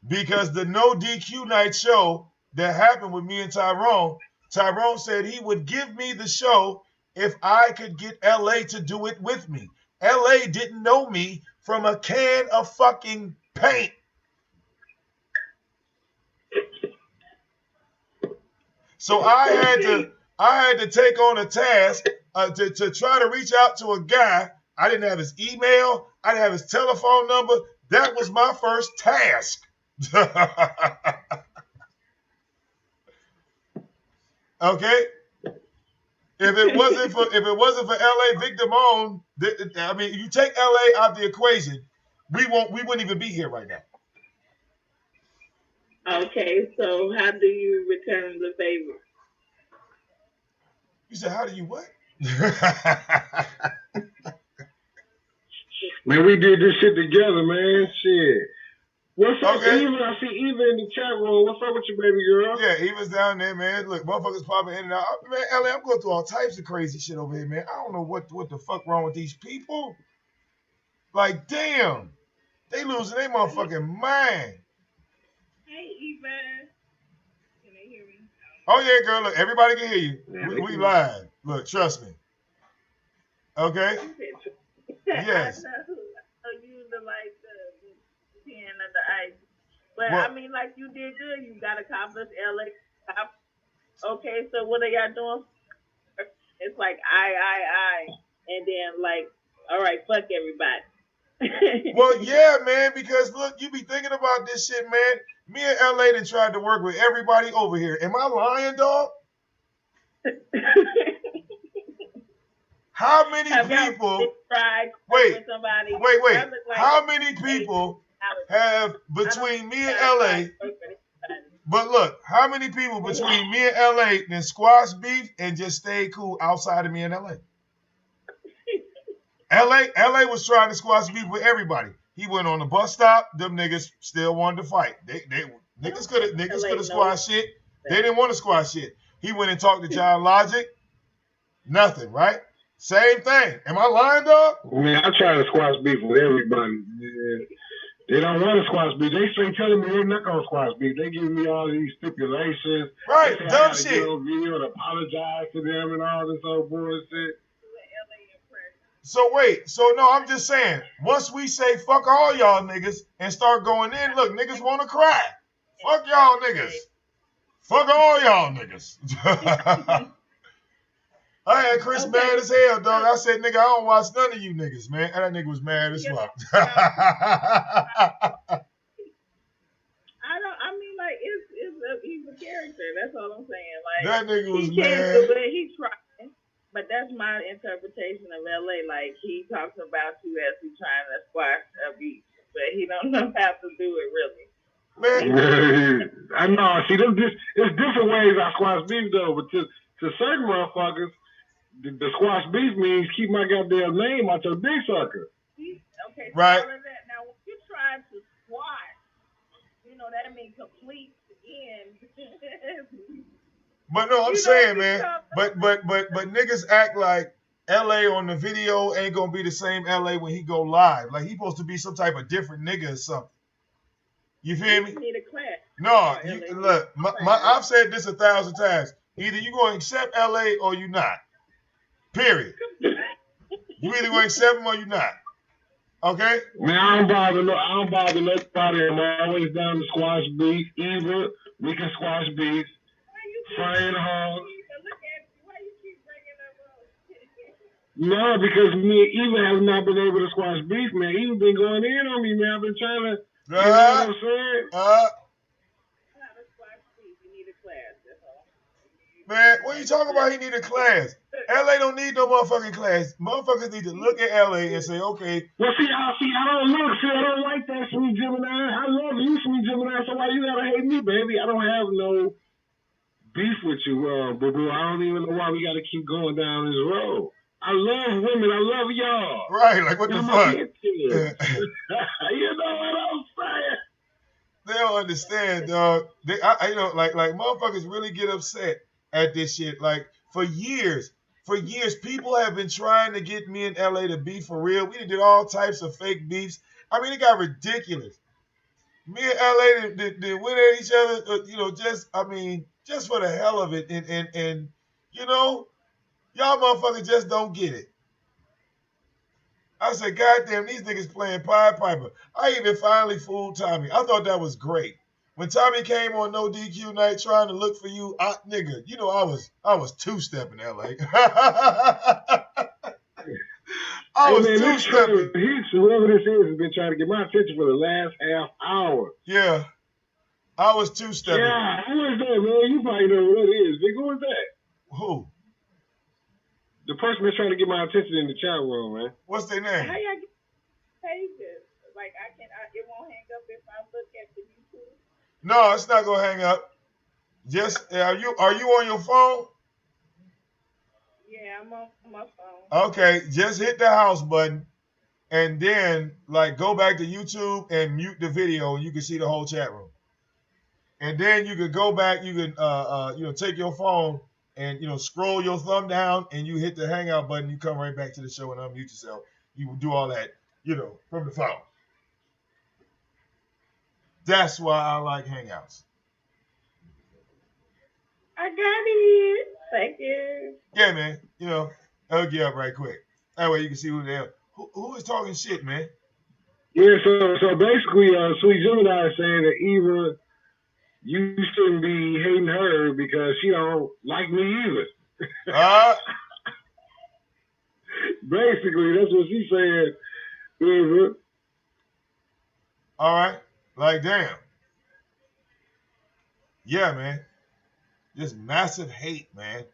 A: Because the No DQ night show that happened with me and Tyrone said he would give me the show if I could get LA to do it with me. LA didn't know me from a can of fucking paint. So I had to take on a task to try to reach out to a guy. I didn't have his email. I didn't have his telephone number. That was my first task. Okay. If it wasn't for LA VicDamoane, I mean, you take LA out the equation, we wouldn't even be here right now.
C: Okay, so how do you return the favor?
A: You said, how do you what?
D: Man, we did this shit together, man. Shit. What's up,
A: Okay.
D: Eva? I see Eva in the chat room. What's up with you, baby girl?
A: Yeah, Eva's down there, man. Look, motherfuckers popping in and out. Man, LA, I'm going through all types of crazy shit over here, man. I don't know what the fuck wrong with these people. Like, damn. They losing their motherfucking mind.
C: Hey, Eva. Can they hear me?
A: Oh yeah, girl. Look, everybody can hear you.
D: Yeah,
A: We live. Look, trust me. Okay.
C: You said, I
A: Yes.
C: know you the like the pen of the ice. But I
A: Well,
C: mean, like you did good. You got accomplished LA. Okay, so what are y'all doing? It's like I, and then like, all right, fuck everybody.
A: well, yeah, man. Because look, you be thinking about this shit, man. Me and LA done tried to work with everybody over here. Am I lying, dog? How many
C: Have y'all
A: people?
C: tried
A: Wait,
C: with somebody?
A: wait.
C: Y'all look like
A: How many people have
C: I don't
A: between me and
C: try to
A: LA?
C: work with anybody.
A: But look, how many people between me and LA then squash beef and just stay cool outside of me and LA? LA was trying to squash beef with everybody. He went on the bus stop. Them niggas still wanted to fight. They niggas could have squashed shit. They didn't want to squash shit. He went and talked to John Logic. Nothing, right? Same thing. Am I lying, dog?
D: Man, I try to squash beef with everybody. Yeah. They don't want to squash beef. They straight telling me they're not gonna squash beef. They giving me all these stipulations.
A: Right,
D: They say I
A: dumb
D: gotta
A: shit.
D: get on video and apologize to them and all this old bullshit.
A: So wait, so no, I'm just saying, once we say fuck all y'all niggas and start going in, look, niggas want to cry. Fuck y'all niggas. Fuck all y'all niggas. I had Chris mad as hell, dog. I said, nigga, I don't watch none of you niggas, man. And that nigga was mad as fuck.
C: I mean, like he's a character. That's all I'm saying. Like
A: that nigga was
C: he can't
A: mad.
C: do it. He trying, but that's my interpretation of LA. Like he talks about you as he trying to squash a beef, but he don't know how to do it really.
A: Man,
D: I know. See, it's different ways I squash beef though, but to certain motherfuckers, the squash beef means keep my goddamn name out your dick sucker.
C: Okay, so
A: right.
C: all of that. Now, when you try to squash, you know that means complete end.
A: But no, I'm saying, man. But niggas act like LA on the video ain't gonna be the same LA when he go live. Like he supposed to be some type of different nigga or something. You feel me?
C: Need a class.
A: No, look, I've said this 1,000 times. Either you gonna accept LA or you not. Period. You either gonna accept him or you not. Okay?
D: Man, I don't bother nobody. I'm always down to squash beef. Either we can squash beef. Frying hogs. No, because me and Eva have not been able to squash beef, man. Eva been going in on me, man. I've been trying to, you know what I'm saying?
A: Man, what you talking about? He need a class. LA don't need no motherfucking class. Motherfuckers need to look at LA and say, okay.
D: Well, I don't look. See, I don't like that, sweet Gemini. I love you, sweet Gemini. So why you gotta hate me, baby? I don't have no beef with you, boo boo. I don't even know why we gotta keep going down this road. I love women. I love y'all.
A: Right, like what the fuck?
D: You know what I'm saying?
A: They don't understand, dog. You know, like motherfuckers really get upset at this shit. Like for years, people have been trying to get me in LA to be for real. We did all types of fake beefs. I mean, it got ridiculous. Me and LA did went at each other, you know, just for the hell of it. And you know, y'all motherfuckers just don't get it. I said, goddamn, these niggas playing Pied Piper. I even finally fooled Tommy. I thought that was great. When Tommy came on No DQ night trying to look for you, nigga, you know I was two-stepping LA. I was two-stepping.
D: Whoever this is has been trying to get my attention for the last half hour.
A: Yeah. I was two-stepping.
D: Yeah, who is that, man? You probably know who that is. Big, who is that?
A: Who?
D: The person that's trying to get my attention in the chat room, man.
A: What's their name?
C: How y'all get pages? Like it won't hang up if I look at the YouTube.
A: No, it's not gonna hang up. Just are you on your phone?
C: Yeah, I'm on my phone.
A: Okay, just hit the house button, and then like go back to YouTube and mute the video, and you can see the whole chat room. And then you could go back. You can take your phone and scroll your thumb down, and you hit the hangout button. You come right back to the show and unmute yourself. You will do all that from the phone. That's why I like Hangouts.
C: I got it. Thank you.
A: Yeah, man. I'll get up right quick. That way you can see who the hell who is talking shit, man.
D: Yeah, so basically, Sweet Gemini is saying that Eva, you shouldn't be hating her because she don't like me either.
A: Uh,
D: Basically, that's what she's saying, Eva.
A: all right. Like, damn. Yeah, man. Just massive hate, man.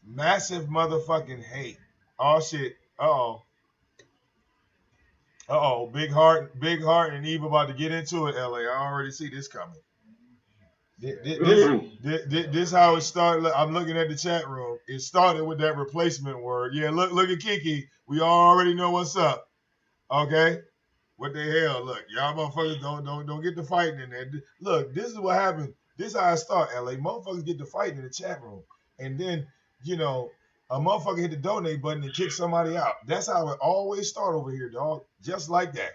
A: Massive motherfucking hate. Oh shit. Uh-oh. Uh-oh. Big Heart and Eve about to get into it, LA. I already see this coming. This how it started. I'm looking at the chat room. It started with that replacement word. Yeah, look at Kiki. We already know what's up. Okay? What the hell? Look, y'all motherfuckers don't get to fighting in there. Look, this is what happened. This is how I start, LA. Motherfuckers get to fighting in the chat room. And then, a motherfucker hit the donate button and kick somebody out. That's how it always start over here, dog. Just like that.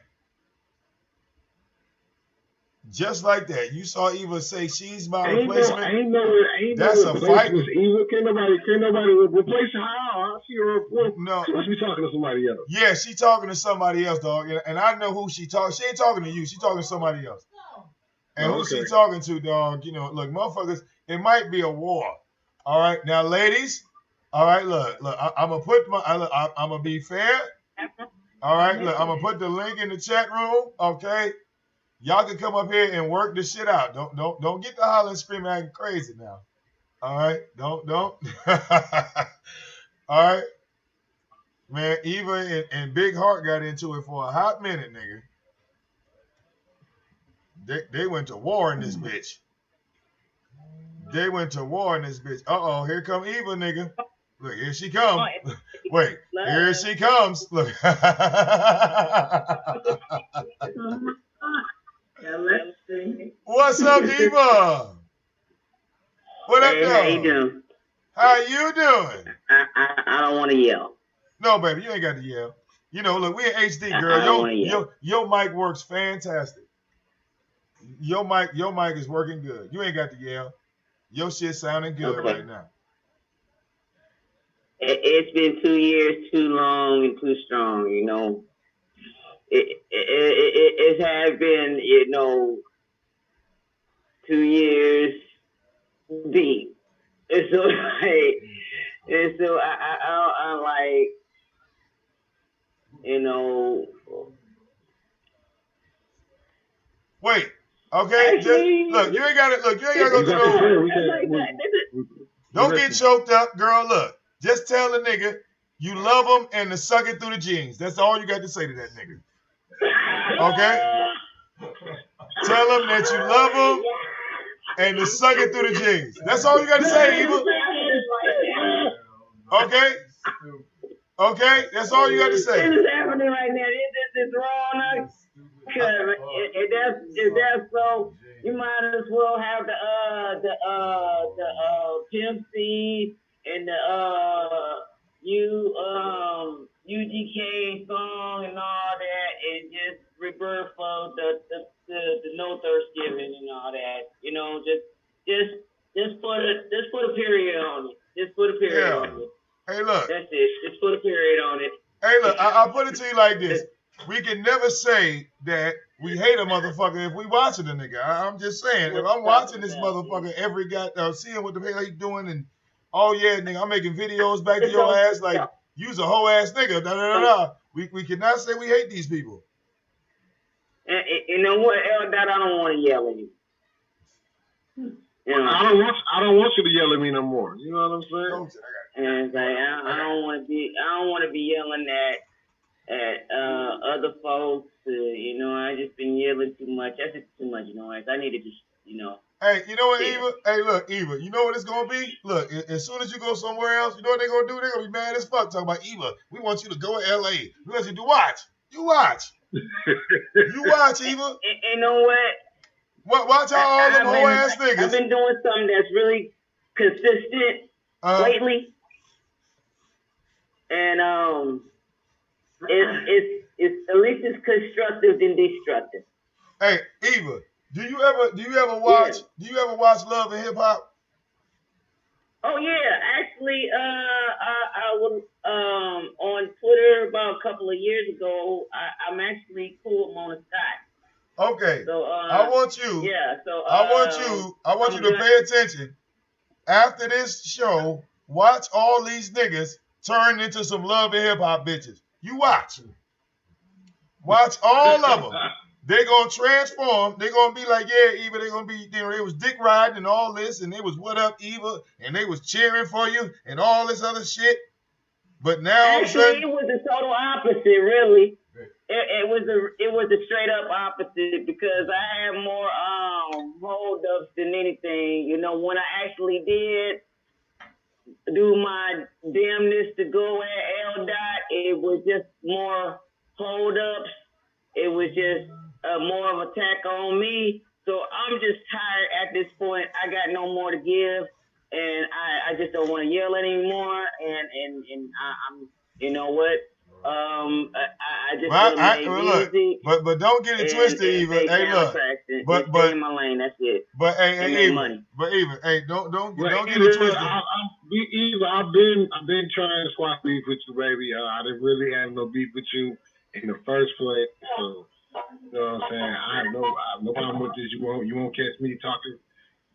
A: Just like that. You saw Eva say she's my replacement.
D: Ain't no
A: That's a fight.
D: Eva. Can't nobody replace her. How? She
A: No.
D: She must be talking to somebody else.
A: Yeah, she talking to somebody else, dog. And I know who she talking. She ain't talking to you. She talking to somebody else. And who she talking to, dog? Look, motherfuckers, it might be a war. All right. Now, ladies, all right, look, I'm going to put I'm going to be fair. All right, look, I'm going to put the link in the chat room, okay? Y'all can come up here and work this shit out. Don't get the hollering, screaming, acting crazy now. All right? Don't. All right? Man, Eva and Big Heart got into it for a hot minute, nigga. They went to war in this bitch. They went to war in this bitch. Uh-oh, here come Eva, nigga. Look, here she comes. Wait, here she comes. Look. What's up, Eva? What up,
E: Hey, how you doing?
A: How you doing?
E: I don't want to yell.
A: No, baby, you ain't got to yell. Look, we in HD, girl. Your mic works fantastic. Your mic is working good. You ain't got to yell. Your shit sounding good right now.
E: It's been 2 years too long and too strong, It has been, 2 years deep. And so, I like,
A: Wait. Okay.
E: Actually,
A: look, you ain't got to go through Don't get choked up, girl. Look, just tell the nigga you love him and to suck it through the jeans. That's all you got to say to that nigga. Okay? Tell him that you love him and to suck it through the jeans. That's all you got to say, Eva. Okay? Okay? That's all you got to say.
E: This is happening right now. This is wrong. If that's so, you might as well have the Pimp C and the UGK song and all that, and just rebirth of the No Thanksgiving and all that. Just put a period on it. Just put a period on it.
A: Hey, look.
E: That's it. Just put a period on it.
A: Hey, look. I'll put it to you like this. We can never say that we hate a motherfucker if we watching a nigga. I'm just saying, if I'm watching this motherfucker every goddamn, seeing what the hell he doing, and oh yeah, nigga, I'm making videos back to your ass like you's a whole ass nigga. Da da da da. We cannot say we hate these people.
E: And you know what, Dad? I don't want to yell at you.
D: I don't want you to yell at me no more. You know what I'm saying?
E: And I don't want to be yelling at other folks. I just been yelling too much. That's just too much noise. I need to just,
A: Hey, you know what, Eva? Hey, look, Eva, you know what it's going to be? Look, as soon as you go somewhere else, you know what they're going to do? They're going to be mad as fuck talking about, Eva, we want you to go to L.A. We want you to watch. You watch. You watch, Eva.
E: You know what?
A: Watch how all them whole ass niggas.
E: I've been doing something that's really consistent lately. And it's at least it's constructive than destructive.
A: Hey, Eva, do you ever watch Love and Hip Hop?
E: Oh yeah, actually, I was on Twitter about a couple of years ago. I'm actually cool with Mona Scott.
A: Okay.
E: So
A: I want you
E: yeah, so
A: I want you
E: I'm
A: to
E: good.
A: pay attention. After this show, watch all these niggas turn into some Love and Hip Hop bitches. You watch. Watch all of them. They're gonna transform. They're gonna be like, yeah, Eva. They're gonna be, it was dick riding and all this, and it was what up, Eva, and they was cheering for you and all this other shit. But now all of a
E: Actually,
A: sudden,
E: it was the total opposite, really. It was a straight up opposite because I had more hold ups than anything. You know, when I actually did do my damnness to go at L dot, it was just more hold ups. It was just more of attack on me. So I'm just tired at this point. I got no more to give, and I just don't want to yell anymore. I'm, you know what? I just want to make music.
A: But don't get it twisted, Eva. Hey, look.
E: But stay in my lane. That's it.
A: But hey,
E: and
A: Eva.
E: Money.
A: But Eva, hey, don't
D: Well,
A: get it twisted.
D: Eva, I've been trying to swap beef with you, baby. I didn't really have no beef with you in the first place. So you know what I'm saying? I have no problem with this. You won't catch me talking.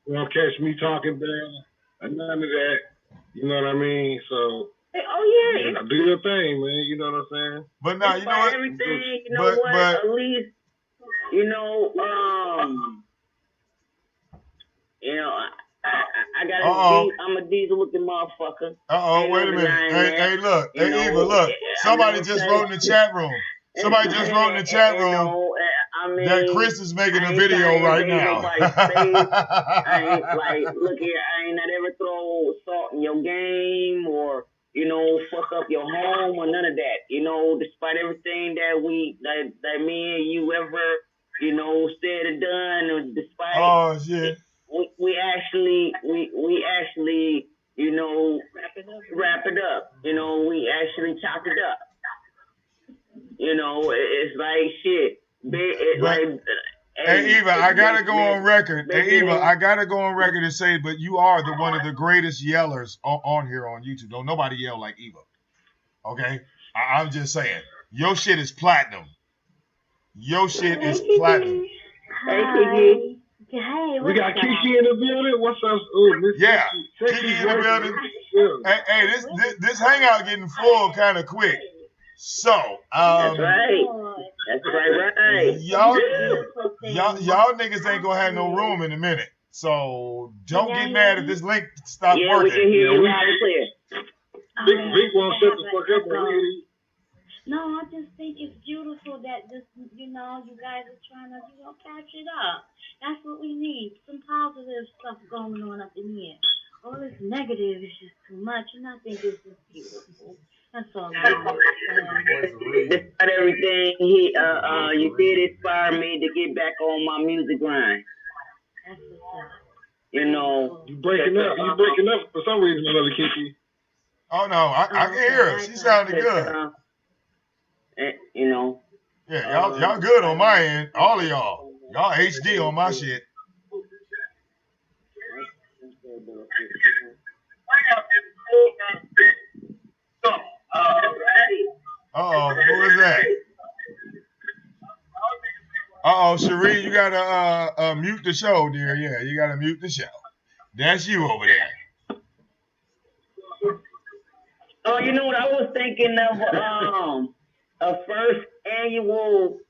D: You won't catch me talking bad. None of that. You know what I mean? So.
E: Oh yeah.
D: Do your thing, man. You know what I'm saying?
A: But now you know what?
E: Everything. You know what? At least you know. You know. I got I'm a diesel looking motherfucker.
A: Wait a minute. Hey, look. Hey, Eva, look. Somebody just wrote in the chat room. Somebody just wrote in the chat room that Chris is making a video right now.
E: I ain't like, look here, I ain't not ever throw salt in your game or, you know, fuck up your home or none of that. You know, despite everything that me and you ever, you know, said and done, or despite
A: oh shit.
E: We actually, you know, wrap it up. You know, we actually chop it up. You know, it's like shit.
A: Hey Eva, I gotta go on record. Hey Eva, I gotta go on record and say, but you are one of the greatest yellers on here on YouTube. Don't nobody yell like Eva. Okay, I'm just saying, your shit is platinum. Your shit is platinum.
E: Hey,
D: hey, we got Kiki in the building. What's up? Oh, Miss
A: yeah, Kiki in the building. Hey, this hangout getting full kind of quick. So,
E: that's right. That's right.
A: Y'all niggas ain't gonna have no room in a minute. So don't get mad if this link stops working.
E: We can hear you loud and clear.
D: Vic won't shut the fuck up.
F: No, I just think it's beautiful that this, you know, you guys are trying to, you know, catch it up. That's what we need. Some positive stuff going on up in here. All this negative is just too much, and I think it's just beautiful. That's all.
E: Despite everything, you did inspire me to get back on my music grind.
F: That's what's up.
E: You know,
D: you breaking up. You breaking up for some reason, another Kiki.
A: Oh no, I can hear her. She sounded good.
E: You know.
A: Yeah, y'all good on my end. All of y'all. Y'all HD on my shit. Who is that? Cherie, you gotta mute the show, dear. Yeah, you gotta mute the show. That's you over there.
E: Oh, you know what? I was thinking of a first annual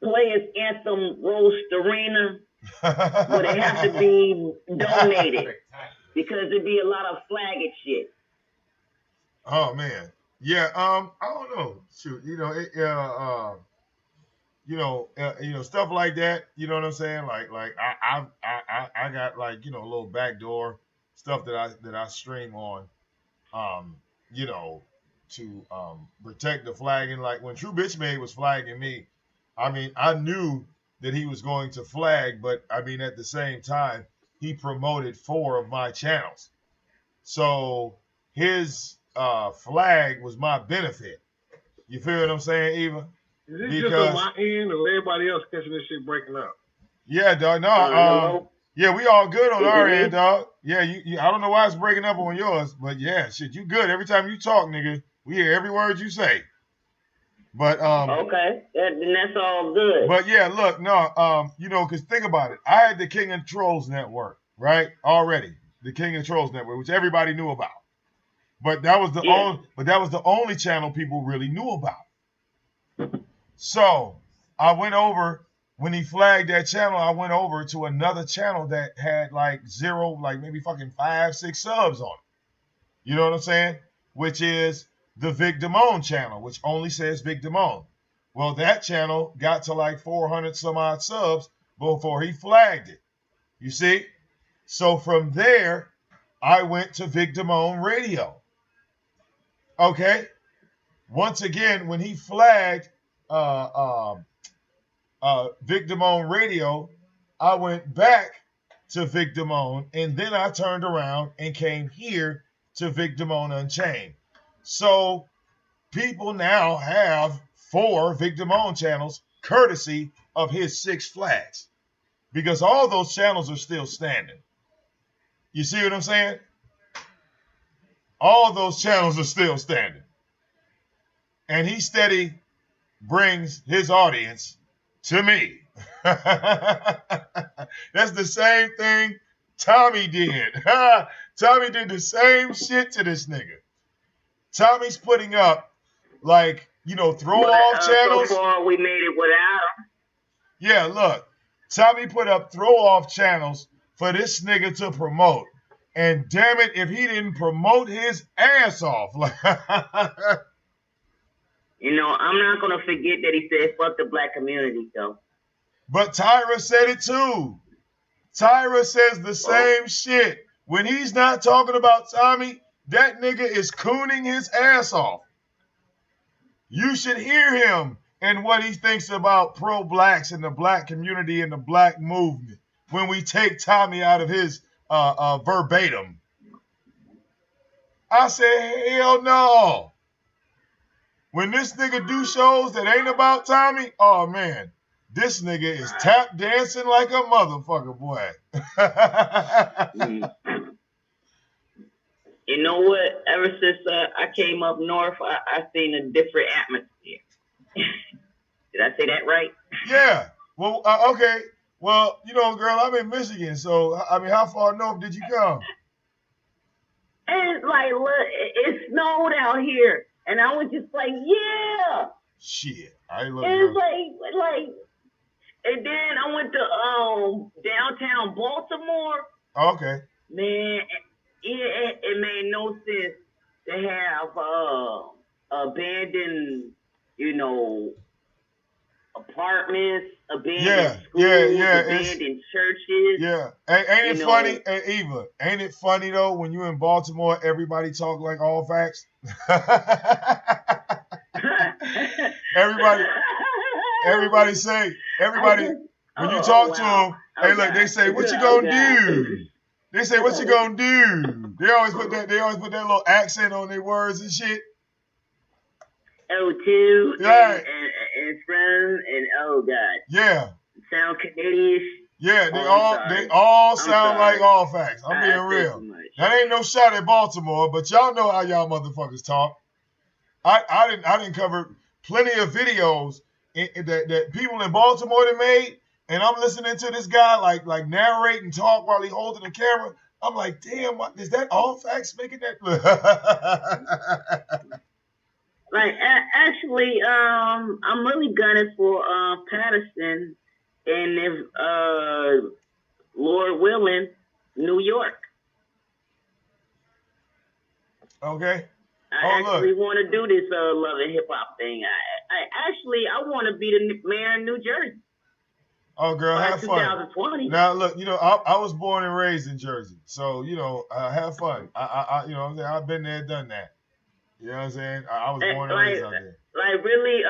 E: Players Anthem roast arena, but it has to be donated because it'd be a lot of flagging shit.
A: Oh man, yeah. I don't know. Shoot, you know, stuff like that. You know what I'm saying? Like I got like, you know, a little backdoor stuff that I stream on. You know, to protect the flagging. Like when True Bitch Made was flagging me, I mean, I knew that he was going to flag, but I mean, at the same time, he promoted 4 of my channels. So his flag was my benefit. You feel what I'm saying, Eva?
D: Is it just on my end or everybody else catching this shit breaking up?
A: Yeah, dog. No,
E: Hello?
A: yeah, we all good on
E: Is
A: our
E: it
A: end,
E: me?
A: dog. Yeah, you I don't know why it's breaking up on yours, but yeah, shit, you good every time you talk, nigga. We hear every word you say. But
E: Okay. Then that's all good.
A: but yeah, look, no, cause think about it. I had the King of Trolls network, right? Already. The King of Trolls network, which everybody knew about. But
E: Yeah.
A: that was the only channel people really knew about. So I went over when he flagged that channel. I went over to another channel that had like zero, like maybe fucking 5, 6 subs on it. You know what I'm saying? Which is the VicDamoane channel, which only says VicDamoane. Well, that channel got to like 400 some odd subs before he flagged it. You see? So from there, I went to VicDamoane Radio. Okay. Once again, when he flagged uh, VicDamoane Radio, I went back to VicDamoane, and then I turned around and came here to VicDamoane Unchained. So people now have 4 VicDamoane channels, courtesy of his 6 flags, because all those channels are still standing. You see what I'm saying? All those channels are still standing, and he steady brings his audience to me. That's the same thing Tommy did. Tommy did the same shit to this nigga. Tommy's putting up like, throw
E: But
A: off
E: so
A: channels.
E: far we made it without him.
A: Yeah, look. Tommy put up throw off channels for this nigga to promote. And damn it, if he didn't promote his ass off.
E: I'm not gonna forget that he said fuck the black community though.
A: But Tyra said it too. Tyra says the
E: Well,
A: same shit. When he's not talking about Tommy, that nigga is cooning his ass off. You should hear him and what he thinks about pro-blacks and the black community and the black movement when we take Tommy out of his verbatim. I said, hell no. When this nigga do shows that ain't about Tommy, oh man, this nigga is tap dancing like a motherfucker, boy.
E: you know what? Ever since I came up north, I seen a different atmosphere. Did I say that right?
A: Yeah. Well, okay. Well, girl, I'm in Michigan, so I mean, how far north did you come?
E: And it's like, look, it snowed out here, and I was just like, yeah.
A: Shit. I look,
E: And
A: girl.
E: it's like, and then I went to downtown Baltimore.
A: Okay.
E: Man, it made no sense to have abandoned, apartments, abandoned schools, abandoned churches.
A: Yeah. Ain't it funny, hey, Eva? Ain't it funny though when you in Baltimore, everybody talk like all facts? everybody say, when you talk to them, hey, look, they say, what you gonna do? They say, what you gonna do? They always put that little accent on their words and shit.
E: O2
A: Right.
E: and from and oh god.
A: Yeah.
E: Sound Canadian.
A: Yeah, they all sound like all facts. I'm being real. That ain't no shot at Baltimore, but y'all know how y'all motherfuckers talk. I didn't cover plenty of videos that people in Baltimore that made, and I'm listening to this guy like narrate and talk while he holding the camera. I'm like, damn, what is that all facts making that?
E: Like actually, I'm really gunning for Patterson, and if Lord willing, New York.
A: Okay.
E: I actually want to do this love and hip hop thing. I want to be the mayor of New Jersey.
A: Oh, girl, have
E: 2020.
A: Fun. Now, look, I was born and raised in Jersey, so have fun. I've been there, done that. You know what I'm saying? I was born and raised out there.
E: Like really,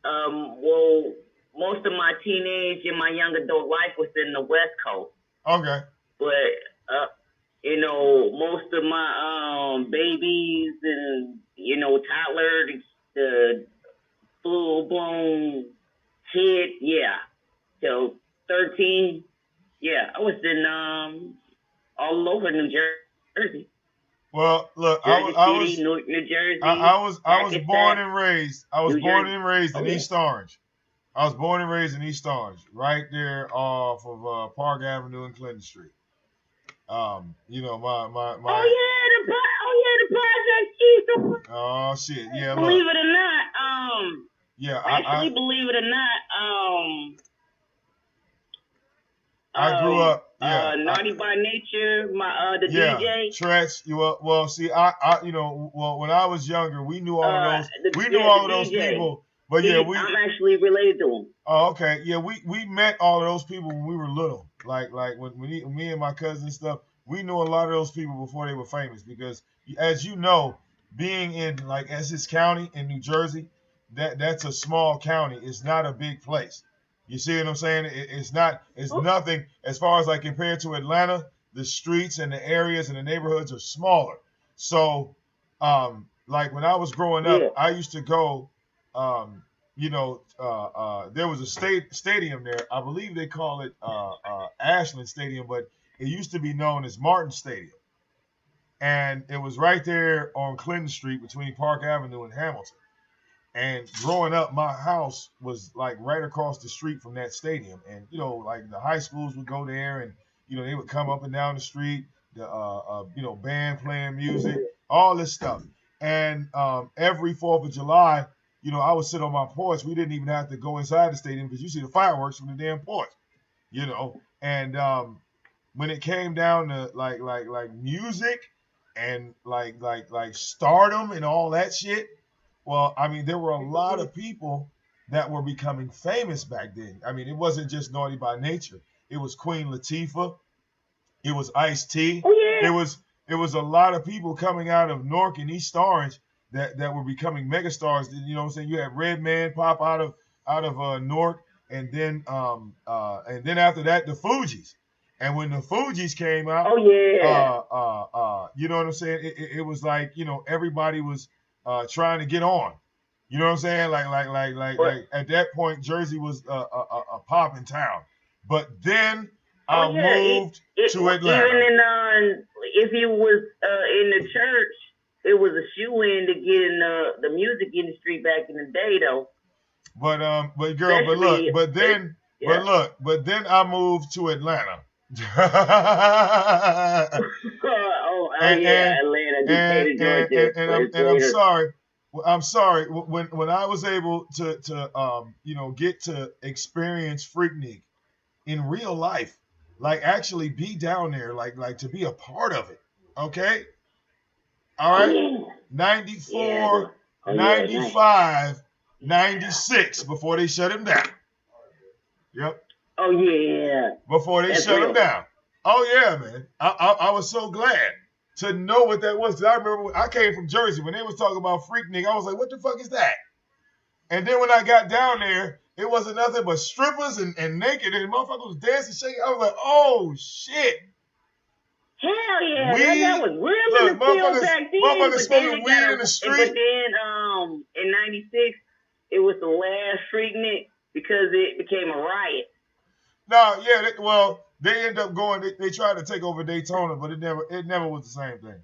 E: well, most of my teenage and my young adult life was in the West Coast.
A: Okay.
E: But most of my babies and toddler, the full blown kid, yeah, till 13, yeah, I was in all over New Jersey,
A: Well, look,
E: Jersey City, New Jersey,
A: I was born
E: Hackensack,
A: and raised. I was
E: New
A: born
E: Jersey.
A: and raised
E: Oh
A: in
E: yeah.
A: East Orange. I was born and raised in East Orange, right there off of Park Avenue and Clinton Street. You know, my
E: The project East.
A: oh shit, yeah, look,
E: Believe it or not,
A: yeah,
E: actually, believe it or not,
A: I grew up,
E: Naughty by Nature, the
A: yeah,
E: DJ,
A: Tretch. Well, see, you know, well, when I was younger, we knew all of those,
E: the DJ.
A: people, but yeah,
E: I'm actually related to him.
A: oh, okay, yeah, we met all of those people when we were little, like when me and my cousin and stuff, we knew a lot of those people before they were famous because, as you know, being in like Essex County in New Jersey, that's a small county. It's not a big place. You see what I'm saying? It's nothing as far as like compared to Atlanta. The streets and the areas and the neighborhoods are smaller. So, like when I was growing up, I used to go. You know, there was a stadium there. I believe they call it Ashland Stadium, but it used to be known as Martin Stadium, and it was right there on Clinton Street between Park Avenue and Hamilton. And growing up, my house was like right across the street from that stadium. And, you know, like the high schools would go there and, you know, they would come up and down the street, the, you know, band playing music, all this stuff. And every 4th of July, you know, I would sit on my porch. We didn't even have to go inside the stadium because you see the fireworks from the damn porch, you know. And when it came down to like music and like stardom and all that shit, well, I mean, there were a lot of people that were becoming famous back then. I mean, it wasn't just Naughty by Nature. It was Queen Latifah. It was Ice-T.
E: Oh yeah.
A: It was a lot of people coming out of Newark and East Orange that were becoming megastars. You know what I'm saying? You had Redman pop out of Newark, and then after that the Fugees. And when the Fugees came out,
E: oh yeah,
A: you know what I'm saying? It was like, you know, everybody was trying to get on. You know what I'm saying? Like at that point, Jersey was a popping town. But then I moved to Atlanta.
E: Even in if you was in the church, it was a shoe in to get in the music industry back in the day, though.
A: But girl,
E: Especially,
A: but then I moved to Atlanta.
E: Atlanta.
A: And I'm sorry. I'm sorry. When I was able to you know, get to experience Freaknik in real life, like actually be down there, like to be a part of it. Okay. All right. 94, 95, 96 before they shut him down. Yep.
E: Oh yeah.
A: Before they shut him down. Oh yeah, man. I was so glad to know what that was. I remember when I came from Jersey when they was talking about Freaknik. I was like, what the fuck is that? And then when I got down there, it wasn't nothing but strippers and naked, and motherfuckers was dancing, shaking. I was like, oh shit.
E: Hell yeah, that was real in the field back then.
A: Motherfuckers smoking weed in the street.
E: But then in '96, it was the last Freaknik because it became a riot.
A: No, yeah, they end up going. They tried to take over Daytona, but it never was the same thing.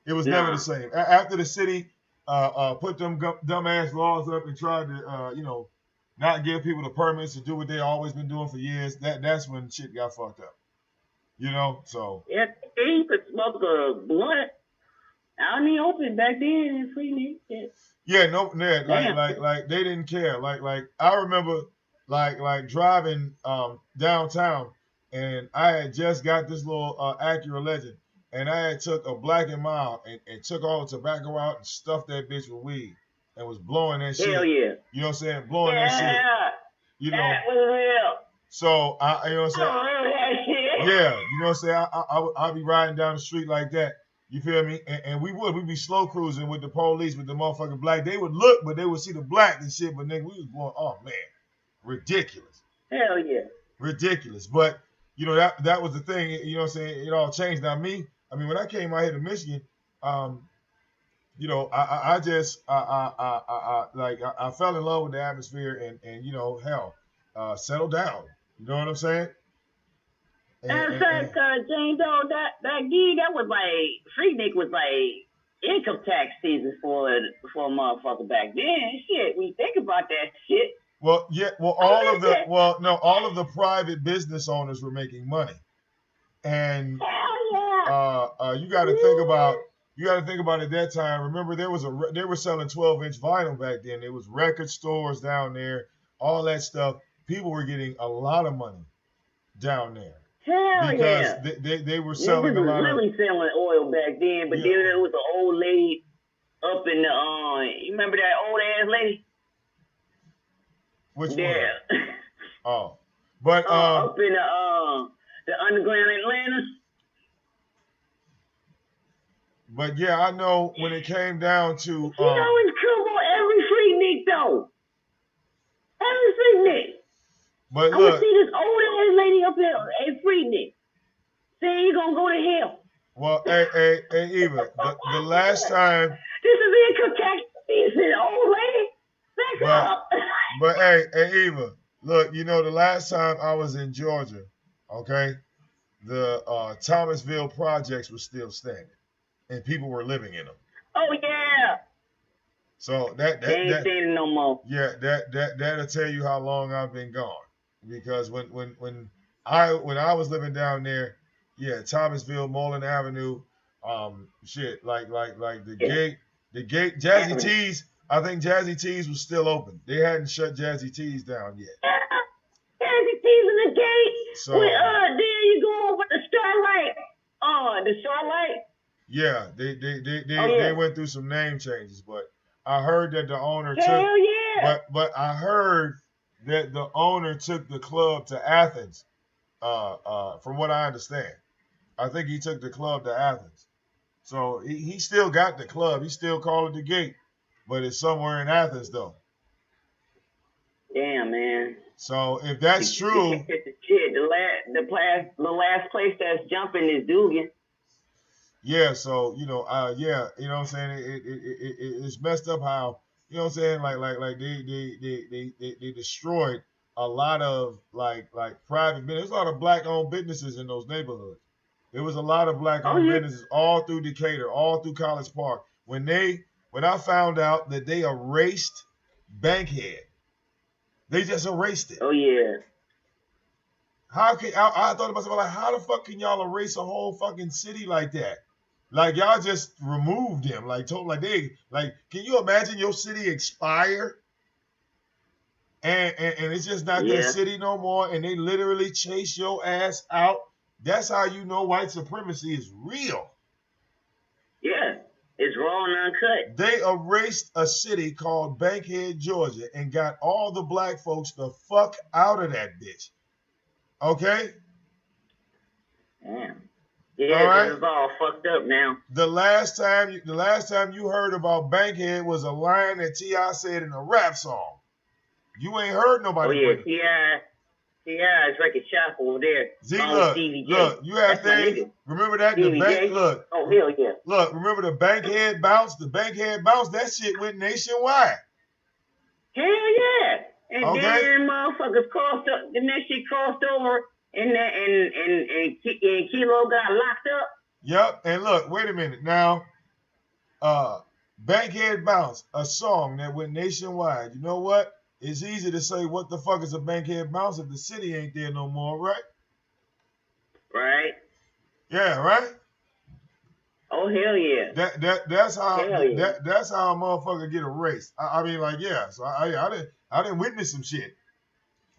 A: It was never the same. After the city put them dumbass laws up and tried to you know, not give people the permits to do what they always been doing for years, that's when shit got fucked up. You know, so
E: yeah, you could smoke a blunt out in the open back then in Freaknik.
A: Yeah, like they didn't care. Like I remember like driving downtown, and I had just got this little Acura Legend, and I had took a Black and Mild and took all the tobacco out and stuffed that bitch with weed and was blowing that shit.
E: Hell yeah.
A: You know what I'm saying? Blowing that shit. You know.
E: That was real.
A: So you know what I'm saying? Yeah, you know what I'm saying? I'll be riding down the street like that. You feel me? And we'd be slow cruising with the police, with the motherfucking black. They would look, but they would see the black and shit. But nigga, we was going, oh man, ridiculous.
E: Hell yeah.
A: Ridiculous. But you know that was the thing. You know what I'm saying? It all changed. Now me, I mean, when I came out here to Michigan, you know, I just I fell in love with the atmosphere and hell, settle down. You know what I'm saying?
E: Matter of
A: And
E: fact, James, though, that gig, that was like, Freaknik was like income tax season for a motherfucker back then. Shit, when you think about that shit.
A: well, yeah, well,
E: I missed it.
A: all of the private business owners were making money, and
E: Hell yeah.
A: you got to think about at that time. Remember, they were selling 12-inch vinyl back then. There was record stores down there, all that stuff. People were getting a lot of money down there
E: Hell
A: because
E: yeah.
A: they were
E: Niggas
A: selling a
E: was
A: lot of
E: really selling oil back then, but
A: yeah.
E: then there was an old lady up in the you remember that old ass lady?
A: Which one?
E: Yeah.
A: Oh, but
E: Up in the underground Atlanta.
A: but yeah, I know when it came down to
E: You know it's come on every Freaknik though. Every Freaknik.
A: but
E: I would
A: look,
E: see this old ass lady up there at Freaknik saying you gonna go to hell.
A: well, hey, Eva, the last time,
E: This is income tax season, old lady. Back
A: but
E: up.
A: but hey, Eva, look, you know the last time I was in Georgia, okay, the Thomasville projects were still standing, and people were living in them.
E: Oh yeah.
A: So
E: They ain't standing no more.
A: yeah, that'll tell you how long I've been gone. Because when I was living down there, yeah, Thomasville, Moreland Avenue, shit, like
E: Yeah.
A: the gate, Jazzy T's. I think Jazzy T's was still open. They hadn't shut Jazzy T's down yet.
E: Jazzy T's in the gate.
A: So
E: There you go with the Starlight. The Starlight.
A: yeah, they went through some name changes, but I heard that the owner took.
E: Hell yeah.
A: But I heard that the owner took the club to Athens. From what I understand, I think he took the club to Athens. So he still got the club. He still called it the Gate, but it's somewhere in Athens though.
E: Damn, man.
A: So if that's true,
E: Shit, the last place that's jumping is Dugan.
A: yeah. So yeah, you know what I'm saying. It's messed up how what I'm saying. Like they destroyed a lot of like private business. There's a lot of black owned businesses in those neighborhoods. There was a lot of black owned businesses all through Decatur, all through College Park. When I found out that they erased Bankhead, they just erased it.
E: Oh yeah.
A: How can I thought to myself like, how the fuck can y'all erase a whole fucking city like that? Like y'all just removed them, can you imagine your city expire and it's just not that city no more, and they literally chase your ass out? That's how you know white supremacy is real.
E: Yeah, it's raw and uncut.
A: They erased a city called Bankhead, Georgia, and got all the black folks the fuck out of that bitch. Okay?
E: Damn. Yeah, right? It's all fucked up now.
A: The last time you heard about Bankhead was a line that T.I. said in a rap song. You ain't heard nobody.
E: Oh yeah, T.I. is Record Shop over there.
A: Look, you have things. Remember that the bank. Look.
E: Oh hell yeah.
A: Look, remember the Bankhead bounce? The Bankhead bounce. That shit went nationwide.
E: Hell yeah. And then motherfuckers crossed up. Then that shit crossed over. And Kilo got locked up.
A: Yep. And look, wait a minute. Now, Bankhead Bounce, a song that went nationwide. You know what? It's easy to say what the fuck is a Bankhead Bounce if the city ain't there no more, right?
E: Right.
A: Yeah, right?
E: Oh hell yeah.
A: That's how that's how a motherfucker get erased. I mean, like, yeah. So I didn't witness some shit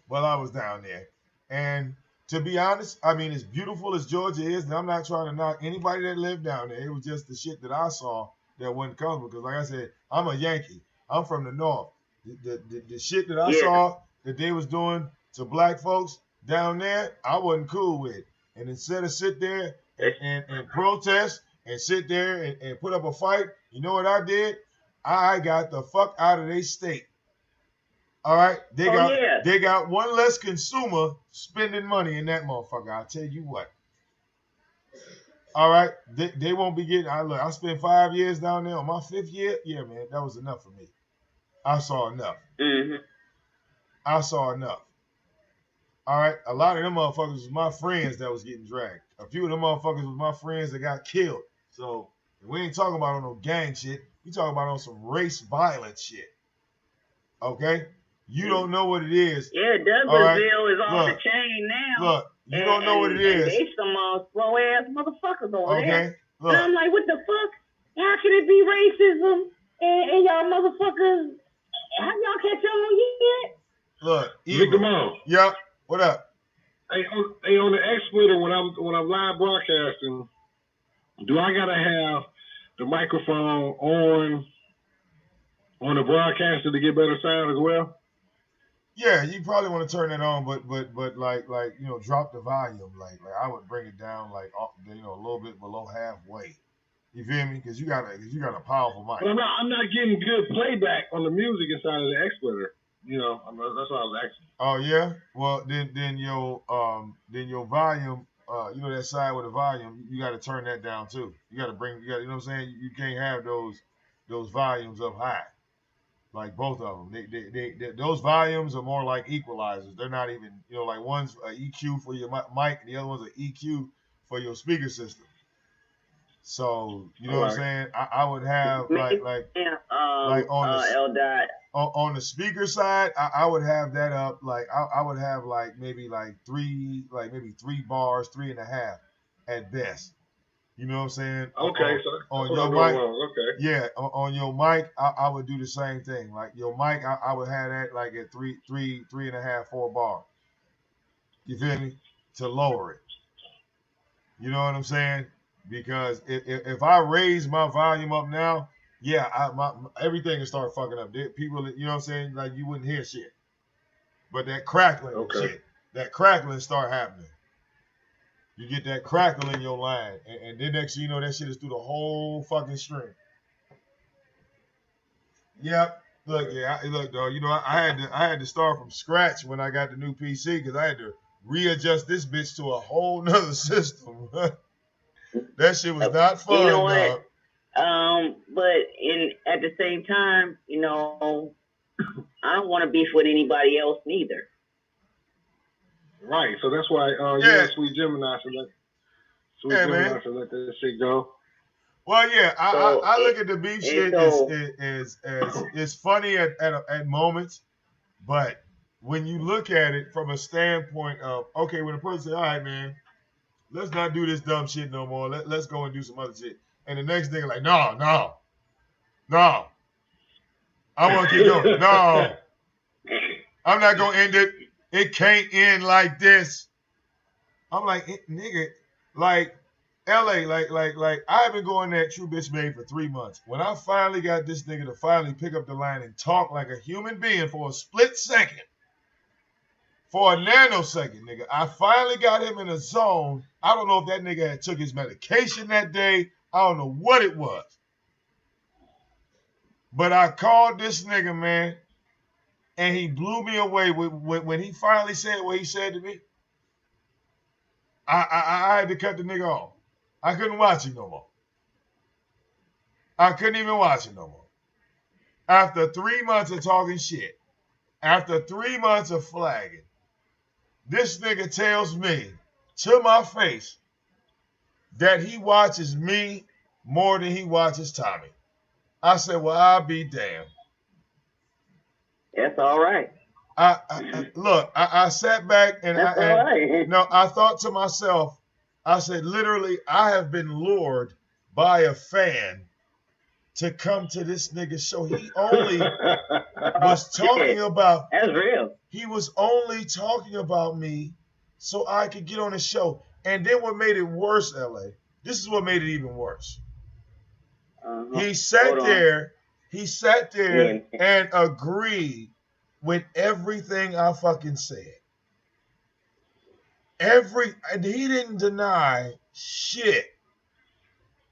A: while I was down there. And to be honest, I mean, as beautiful as Georgia is, and I'm not trying to knock anybody that lived down there. It was just the shit that I saw that wasn't comfortable. Because, like I said, I'm a Yankee. I'm from the North. The shit that I saw that they was doing to black folks down there, I wasn't cool with. And instead of sit there and protest and sit there and put up a fight, you know what I did? I got the fuck out of their state. All right, they got one less consumer spending money in that motherfucker. I'll tell you what. All right, they won't be getting. I spent 5 years down there. On my 5th year, yeah, man, that was enough for me. I saw enough.
E: Mm-hmm.
A: I saw enough. All right, a lot of them motherfuckers was my friends that was getting dragged. A few of them motherfuckers was my friends that got killed. So we ain't talking about on no gang shit. We talking about on some race violence shit. Okay, you don't know what it is.
E: Yeah, Douglasville is off the chain now.
A: Look, you don't know what it is.
E: They some slow ass motherfuckers over there.
A: Okay, look.
E: And I'm like, what the fuck? How can it be racism? And y'all motherfuckers, have y'all catch on yet?
A: Look,
D: VicDamoane.
A: Yep. What up?
D: Hey, on the X-Splitter, when I'm live broadcasting, do I gotta have the microphone on the broadcaster to get better sound as well?
A: Yeah, you probably want to turn it on, but like drop the volume. Like I would bring it down like a little bit below halfway. You feel me? Because you got a powerful mic.
D: But I'm not getting good playback on the music inside of the X-Splitter. That's what I was asking.
A: Oh yeah. Well then your volume, that side with the volume, you got to turn that down too. You got to you know what I'm saying? You can't have those volumes up high. Like both of them, they those volumes are more like equalizers. They're not even, like one's an EQ for your mic, and the other one's an EQ for your speaker system. So you know what I'm saying? I would have like on the speaker side, I would have that up like I would have maybe 3 bars, 3.5 at best. You know what I'm saying?
D: Okay,
A: on your mic, okay. Yeah, on your mic, I would do the same thing. Like your mic, I would have that like at 3.5, 4 bars. You feel me? To lower it. You know what I'm saying? Because if I raise my volume up now, yeah, everything will start fucking up. People, you know what I'm saying? Like you wouldn't hear shit. But that crackling shit, that crackling start happening. You get that crackle in your line, and then next thing you know, that shit is through the whole fucking string. Yep. Look, look, dog. I had to start from scratch when I got the new PC because I had to readjust this bitch to a whole nother system. That shit was not fun,
E: you know what?
A: dog.
E: But at the same time, I don't want to beef with anybody else neither.
D: Right, so that's why Sweet Gemini should let that shit go.
A: Well, yeah, I look at the beef shit as it's funny at moments, but when you look at it from a standpoint of, okay, when a person says, all right, man, let's not do this dumb shit no more. Let's go and do some other shit. And the next thing like, no. I want to keep going. No. I'm not going to end it. It can't end like this. I'm like, nigga, like LA, like I've been going there True Bitch Made for 3 months. When I finally got this nigga to finally pick up the line and talk like a human being for a split second, for a nanosecond, nigga, I finally got him in a zone. I don't know if that nigga had took his medication that day. I don't know what it was. But I called this nigga, man, and he blew me away when he finally said what he said to me. I had to cut the nigga off. I couldn't watch him no more. I couldn't even watch him no more. After 3 months of talking shit, after 3 months of flagging, this nigga tells me to my face that he watches me more than he watches Tommy. I said, well, I'll be damned.
E: That's all right.
A: I sat back and I thought to myself, I said, literally, I have been lured by a fan to come to this nigga's show. He only was talking about.
E: That's real.
A: He was only talking about me so I could get on the show. And then what made it worse, LA? This is what made it even worse. He sat there and agreed with everything I fucking said. And he didn't deny shit.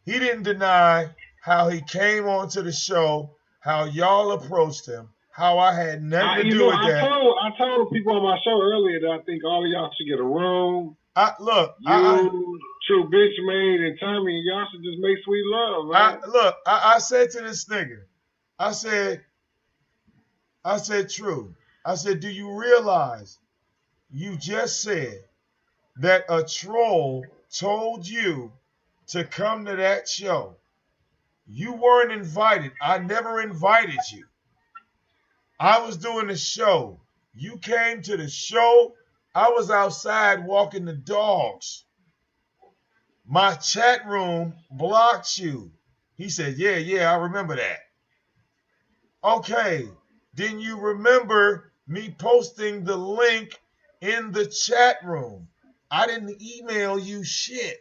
A: He didn't deny how he came onto the show, how y'all approached him, how I had nothing to do with that.
D: I told people on my show earlier that I think all of y'all should get a room. True Bitch Made and Tommy, and y'all should just make sweet love, man.
A: I said to this nigga, I said, True. I said, do you realize you just said that a troll told you to come to that show? You weren't invited. I never invited you. I was doing the show. You came to the show. I was outside walking the dogs. My chat room blocked you. He said, yeah, I remember that. Okay, then you remember me posting the link in the chat room. I didn't email you shit.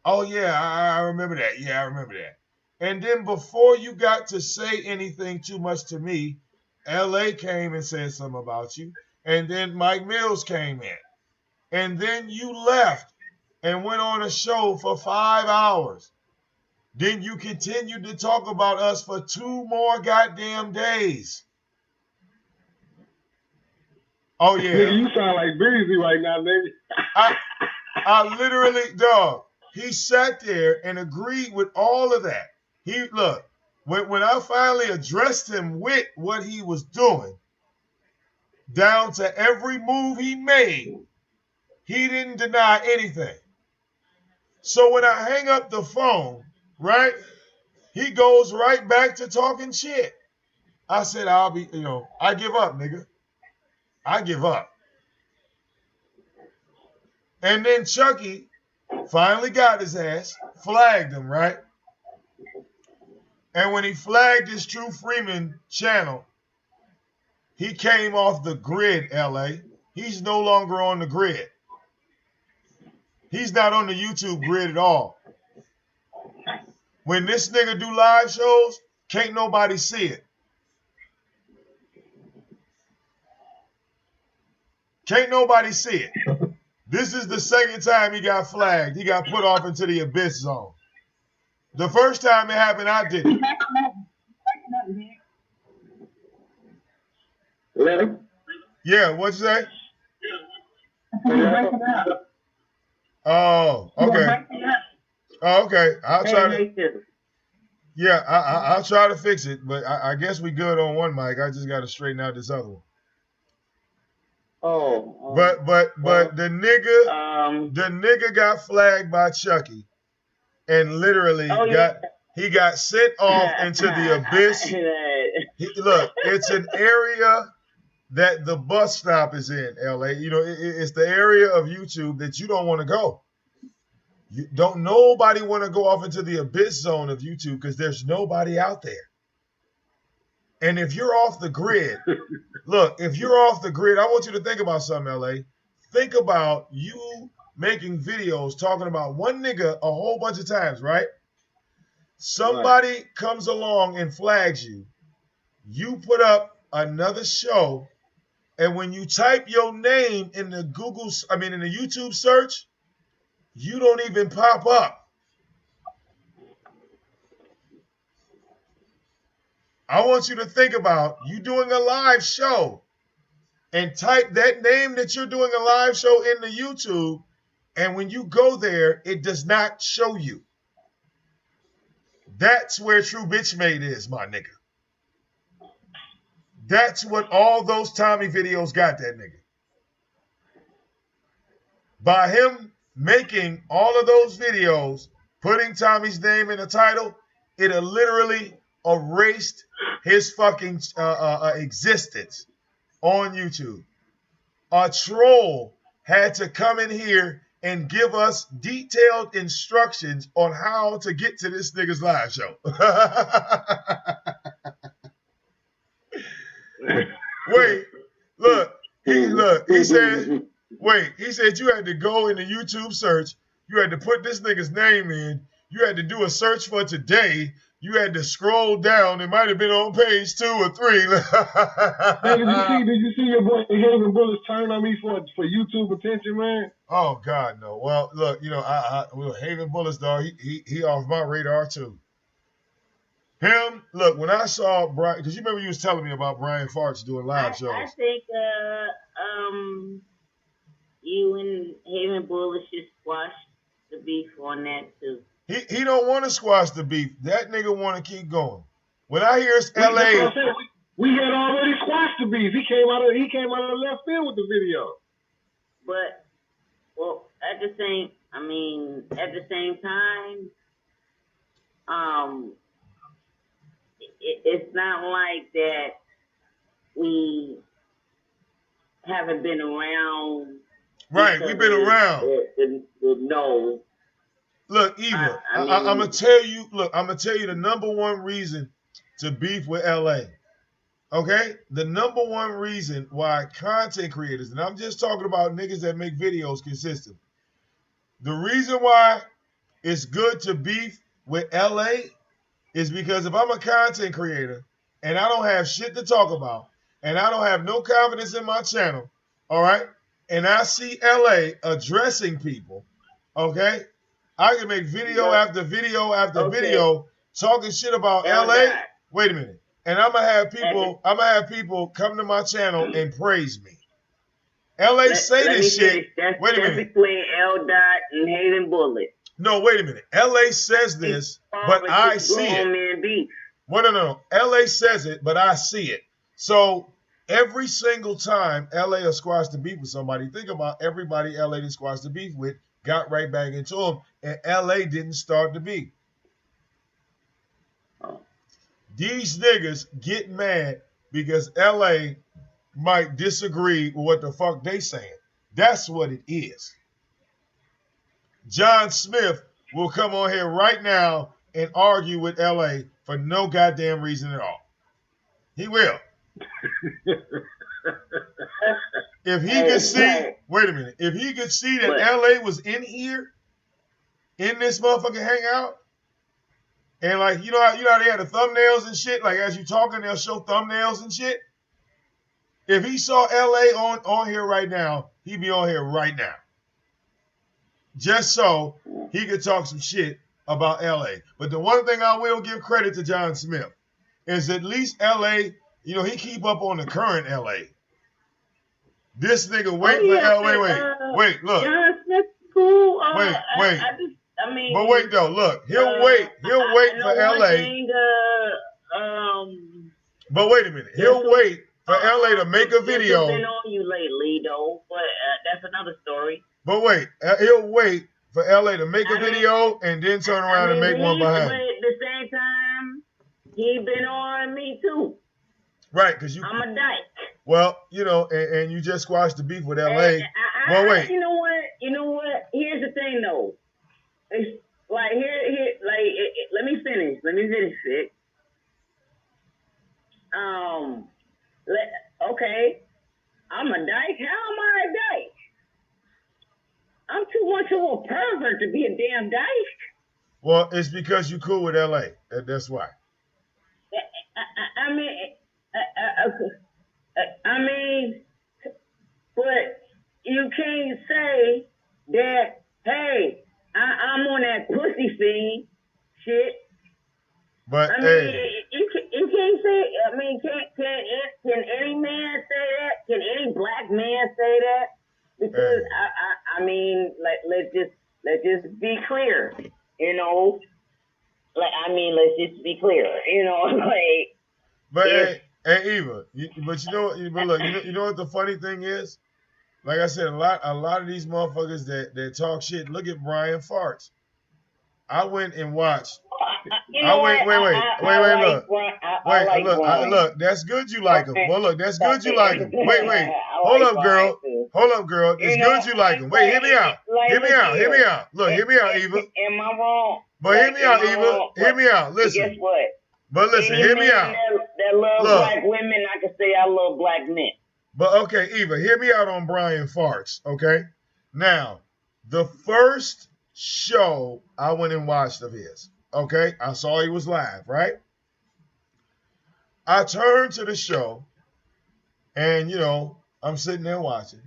A: Oh, yeah, I remember that. Yeah, I remember that. And then before you got to say anything too much to me, LA came and said something about you. And then Mike Mills came in. And then you left and went on a show for 5 hours. Then you continued to talk about us for 2 more goddamn days. Oh, yeah.
D: Nigga, you sound like Breezy right now, nigga.
A: I literally, dog, he sat there and agreed with all of that. Look, when I finally addressed him with what he was doing, down to every move he made, he didn't deny anything. So when I hang up the phone, right, he goes right back to talking shit. I said, I give up, nigga. I give up. And then Chucky finally got his ass, flagged him, right? And when he flagged his True Freeman channel, he came off the grid, LA. He's no longer on the grid. He's not on the YouTube grid at all. When this nigga do live shows, can't nobody see it. Can't nobody see it. This is the second time he got flagged. He got put off into the abyss zone. The first time it happened, I did it.
D: Hello?
A: Yeah, what'd you say? Oh, okay. Oh, okay. I'll try to. Yeah, I'll try to fix it, but I guess we good on one mic. I just got to straighten out this other one. But the nigga got flagged by Chucky, and literally got sent off into the abyss. Look, it's an area that the bus stop is in, LA. You know, it's the area of YouTube that you don't want to go. Nobody want to go off into the abyss zone of YouTube because there's nobody out there. And if you're off the grid, look, if you're off the grid, I want you to think about something, LA. Think about you making videos talking about one nigga a whole bunch of times, right? Somebody comes along and flags you. You put up another show, and when you type your name in the in the YouTube search, you don't even pop up. I want you to think about you doing a live show and type that name that you're doing a live show in the YouTube, and when you go there, it does not show you. That's where True Bitch Made is, my nigga. That's what all those Tommy videos got that nigga. By him making all of those videos, putting Tommy's name in the title, it literally erased his fucking existence on YouTube. A troll had to come in here and give us detailed instructions on how to get to this nigga's live show. Wait, he said you had to go in the YouTube search, you had to put this nigga's name in, you had to do a search for today, you had to scroll down, it might have been on page 2 or 3.
D: Hey, did you see your boy Haven Bullets turn on me for YouTube attention, man?
A: Oh God, no. Well, look, Haven Bullets, dog, he off my radar too. Him, look, when I saw Brian, because you remember you was telling me about Brian Farts doing live shows.
E: I think you and Haven Bullets should squash the beef on that too.
A: He don't want to squash the beef. That nigga want to keep going. When I hear it's
D: That's what
A: LA,
D: I'm saying. We had already squashed the beef. He came out of the left field with the video.
E: But well, at the same time, it's not like that we haven't been around.
A: right? We've been around.
E: No.
A: Look, Eva, I'm gonna tell you. Look, I'm gonna tell you the number one reason to beef with LA. Okay, the number one reason why content creators, and I'm just talking about niggas that make videos consistently. The reason why it's good to beef with LA is because if I'm a content creator and I don't have shit to talk about and I don't have no confidence in my channel, all right, and I see LA addressing people, okay, I can make video after video after video talking shit about LA. Wait a minute. And I'm gonna have people come to my channel and praise me. LA say this shit. Wait a minute.
E: That's between L. Dot and Hayden Bullet.
A: No, wait a minute. LA says this, but I see it. No. LA says it, but I see it. So every single time LA will squash the beef with somebody, think about everybody LA that squashed the beef with got right back into them, and LA didn't start the beef. These niggas get mad because LA might disagree with what the fuck they saying. That's what it is. John Smith will come on here right now and argue with LA for no goddamn reason at all. He will. If he could see, wait a minute, if he could see that LA was in here, in this motherfucking hangout, and like, you know how they had the thumbnails and shit, like as you talking, they'll show thumbnails and shit. If he saw LA on here right now, he'd be on here right now. Just so he could talk some shit about LA. But the one thing I will give credit to John Smith is at least LA, he keep up on the current LA. This nigga wait for LA. Wait, look.
E: John Smith cool.
A: Wait. But wait though, look, he'll wait for LA. But wait a minute, he'll wait for LA to make a video.
E: Been on you lately though, but that's another story.
A: But wait, he'll wait for LA to make a video and then turn around and make one behind.
E: But at the same time, he been on me too.
A: Right, because I'm
E: a dyke.
A: Well, and you just squashed the beef with LA. Well, wait.
E: You know what? Here's the thing though. It's like let me finish it. Okay, I'm a dyke. How am I a dyke? I'm too much of a pervert to be a damn dyke.
A: Well, it's because you cool with LA. That's why.
E: I mean, but you can't say that. Hey, I'm on that pussy fiend shit.
A: But
E: you can't say. I mean, can any man say that? Can any black man say that? Because I mean, let's just be clear. Let's just be clear.
A: But hey, Eva, but look, you know what the funny thing is? Like I said, a lot of these motherfuckers that talk shit. Look at Brian Farts. I went and watched. Look. That's good you like him. Well, look, that's good you like him. Wait. Hold up, girl. It's good you like him. Wait, hear me out. Look, hear me out, Eva.
E: Am I wrong?
A: But hear me out, Eva. Hear me out. Listen.
E: Guess what?
A: But listen, hear me out.
E: That love black women, I can say I love black men.
A: But okay, Eva, hear me out on Brian Farts, okay? Now, the first show I went and watched of his, okay? I saw he was live, right? I turned to the show, and, I'm sitting there watching.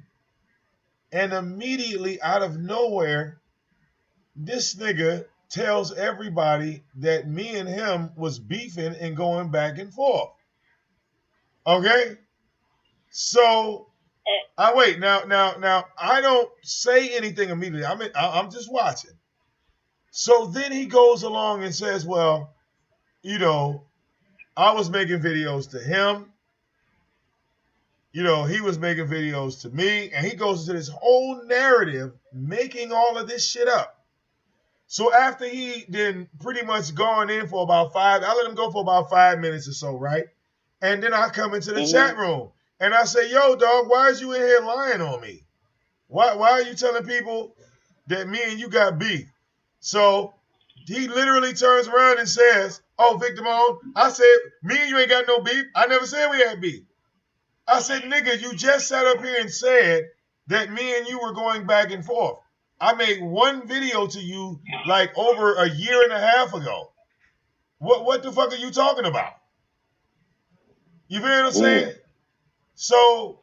A: And immediately, out of nowhere, this nigga tells everybody that me and him was beefing and going back and forth. Okay? So I wait. Now I don't say anything immediately. I'm just watching. So then he goes along and says, well, you know, I was making videos to him. You know, he was making videos to me. And he goes into this whole narrative making all of this shit up. So after he then pretty much gone in for about I let him go for about 5 minutes or so, right? And then I come into the chat room and I say, yo, dog, why is you in here lying on me? Why are you telling people that me and you got beef? So he literally turns around and says, oh, VicDamoane, I said, me and you ain't got no beef. I never said we had beef. I said, nigga, you just sat up here and said that me and you were going back and forth. I made one video to you like over a year and a half ago. What the fuck are you talking about? You feel what I'm saying? So,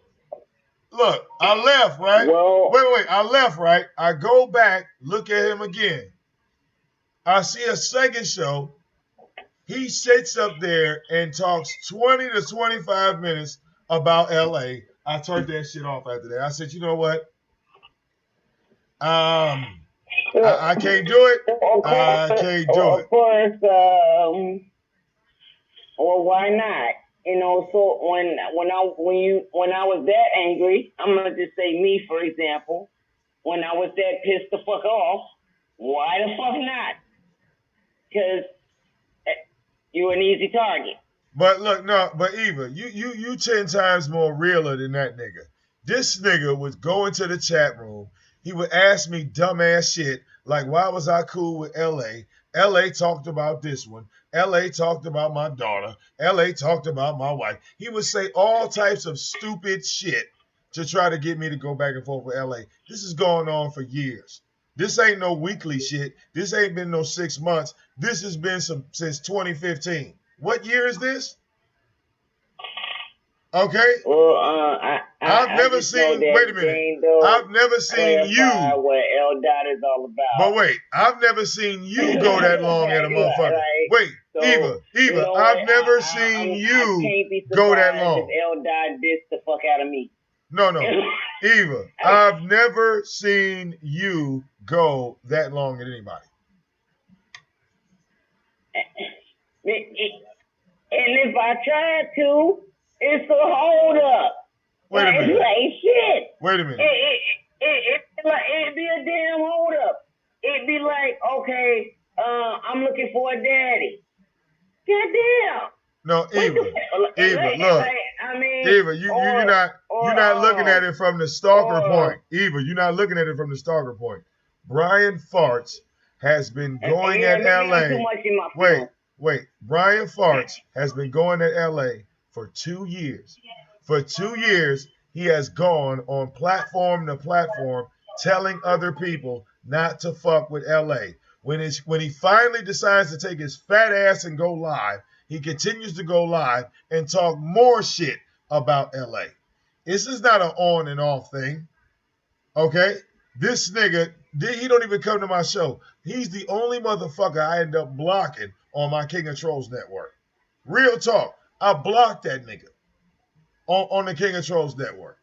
A: look, I left, right?
E: Well,
A: wait, I left, right? I go back, look at him again. I see a second show. He sits up there and talks 20 to 25 minutes about LA. I turned that shit off after that. I said, you know what? I can't do it. I can't do it.
E: Of course, well, why not? You know, so when I was that angry, I'm gonna just say me for example, when I was that pissed the fuck off, why the fuck not? Because you're an easy target.
A: But look, no, but Eva, you 10 times more realer than that nigga. This nigga would go into the chat room. He would ask me dumbass shit like, why was I cool with LA? LA talked about this one. LA talked about my daughter. LA talked about my wife. He would say all types of stupid shit to try to get me to go back and forth with LA. This is going on for years. This ain't no weekly shit. This ain't been no 6 months. This has been since 2015. What year is this? Okay.
E: Well,
A: I've never seen. Wait a minute. I've never seen you.
E: What L dot is all about.
A: But wait, I've never seen you go that long at a motherfucker.
E: Like,
A: wait,
E: so,
A: Eva,
E: you know
A: I've never seen you go that long.
E: If L dot dissed the fuck out of me.
A: No, Eva, I've never seen you go that long at anybody.
E: And if I tried to, it's a hold up.
A: Wait a minute.
E: It ain't shit.
A: Wait a minute.
E: It'd be a damn hold up. It'd be like, okay, I'm looking for a daddy. Goddamn.
A: No, Eva, look.
E: I mean,
A: Eva, you're not looking at it from the stalker point. Eva, you're not looking at it from the stalker point. Brian Farts has been going at LA. Wait. Brian Farts has been going at LA for 2 years. For 2 years, he has gone on platform to platform telling other people not to fuck with LA. When he finally decides to take his fat ass and go live, he continues to go live and talk more shit about LA. This is not an on and off thing. Okay? This nigga, he don't even come to my show. He's the only motherfucker I end up blocking on my King of Trolls network. Real talk. I blocked that nigga on the King of Trolls network.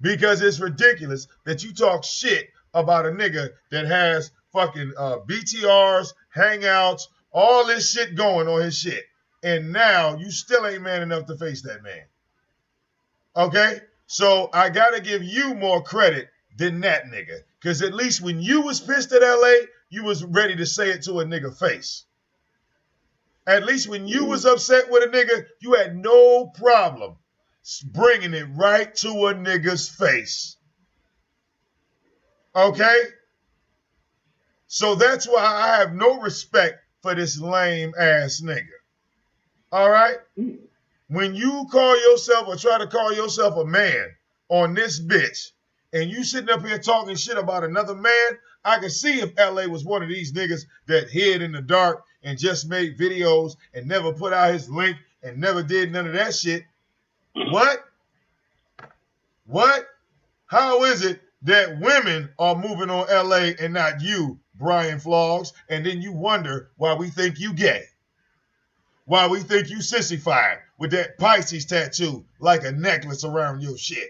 A: Because it's ridiculous that you talk shit about a nigga that has fucking BTRs, hangouts, all this shit going on his shit. And now you still ain't man enough to face that man. Okay? So I gotta give you more credit than that nigga. Because at least when you was pissed at LA, you was ready to say it to a nigga face. At least when you was upset with a nigga, you had no problem bringing it right to a nigga's face. Okay? So that's why I have no respect for this lame ass nigga. All right? When you call yourself or try to call yourself a man on this bitch, and you sitting up here talking shit about another man, I can see if LA was one of these niggas that hid in the dark and just made videos and never put out his link and never did none of that shit. What? How is it that women are moving on LA and not you, Brian Flogs, and then you wonder why we think you gay? Why we think you sissified with that Pisces tattoo like a necklace around your shit?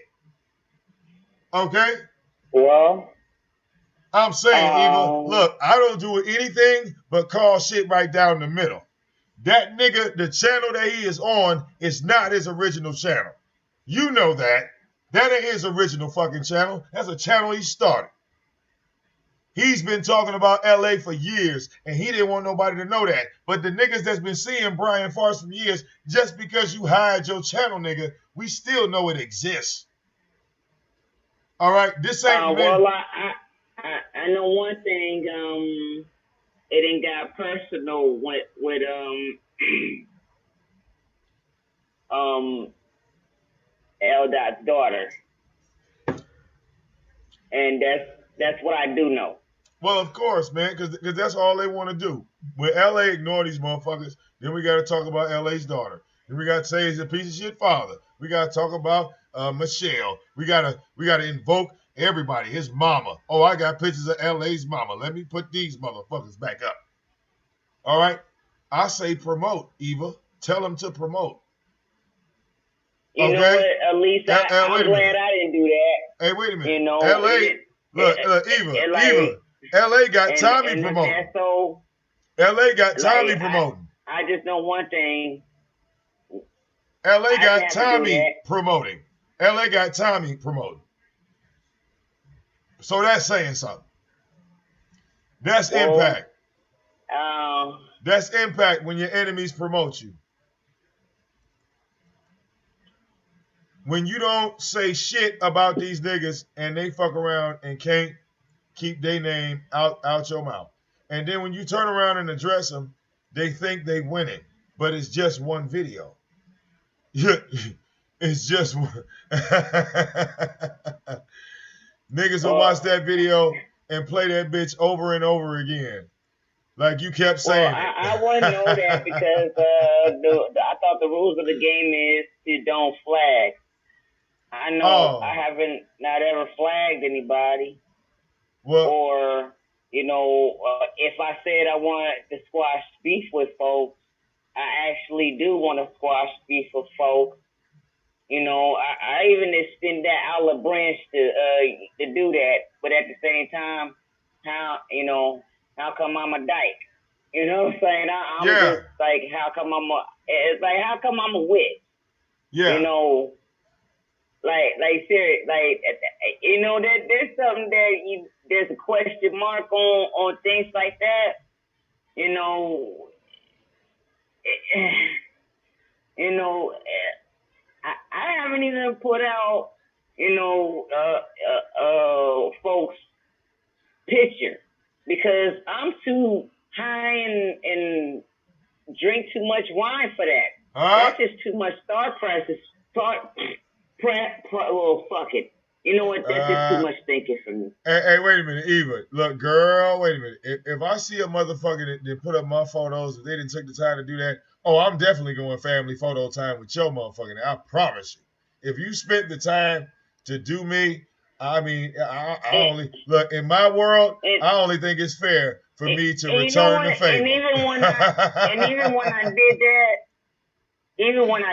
A: Okay?
E: Well,
A: I'm saying, Eva,
E: Um,
A: look, I don't do anything but call shit right down the middle. That nigga, the channel that he is on is not his original channel. You know that. That ain't his original fucking channel. That's a channel he started. He's been talking about LA for years, and he didn't want nobody to know that. But the niggas that's been seeing Brian Farce for years, just because you hide your channel, nigga, we still know it exists. All right, this ain't
E: well,
A: man.
E: I know one thing. It ain't got personal with L. Dot's daughter, and that's what I do know.
A: Well, of course, man, because that's all they want to do. When LA ignore these motherfuckers, then we got to talk about LA's daughter. Then we got to say he's a piece of shit father. We got to talk about Michelle. We gotta invoke everybody. His mama. Oh, I got pictures of LA's mama. Let me put these motherfuckers back up. All right. I say promote, Eva. Tell them to promote.
E: You know
A: Okay.
E: what? At least I'm glad I didn't do that.
A: Hey, wait a minute.
E: You know,
A: LA. Look, Eva. LA got Tommy promoting. LA got Tommy promoting.
E: I just know one thing.
A: LA got Tommy promoting. LA got Tommy promoting. So that's saying something. That's impact. That's impact when your enemies promote you. When you don't say shit about these niggas and they fuck around and can't keep their name out your mouth. And then when you turn around and address them, they think they winning. But it's just one video. It's just one. Niggas will watch that video and play that bitch over and over again. Like you kept saying.
E: I wouldn't know that because I thought the rules of the game is you don't flag. I know I haven't not ever flagged anybody.
A: Well,
E: or, you know, if I said I want to squash beef with folks, I actually do want to squash beef with folks. You know, I even extend that olive branch to do that, but at the same time, how come I'm a dyke? You know what I'm saying? I'm just like, how come I'm a witch?
A: Yeah.
E: You know, like serious, like, you know, there's something that there's a question mark on things like that. You know, I haven't even put out, folks' picture because I'm too high and drink too much wine for that. That's just too much thought process. Well, fuck it. You know what? That's just too much thinking for me.
A: Hey, wait a minute, Eva. Look, girl, wait a minute. If I see a motherfucker that put up my photos, if they didn't take the time to do that, I'm definitely going family photo time with your motherfucker. I promise you. If you spent the time to do me, I mean, I only look in my world. I only think it's fair for me to return the favor.
E: And even when I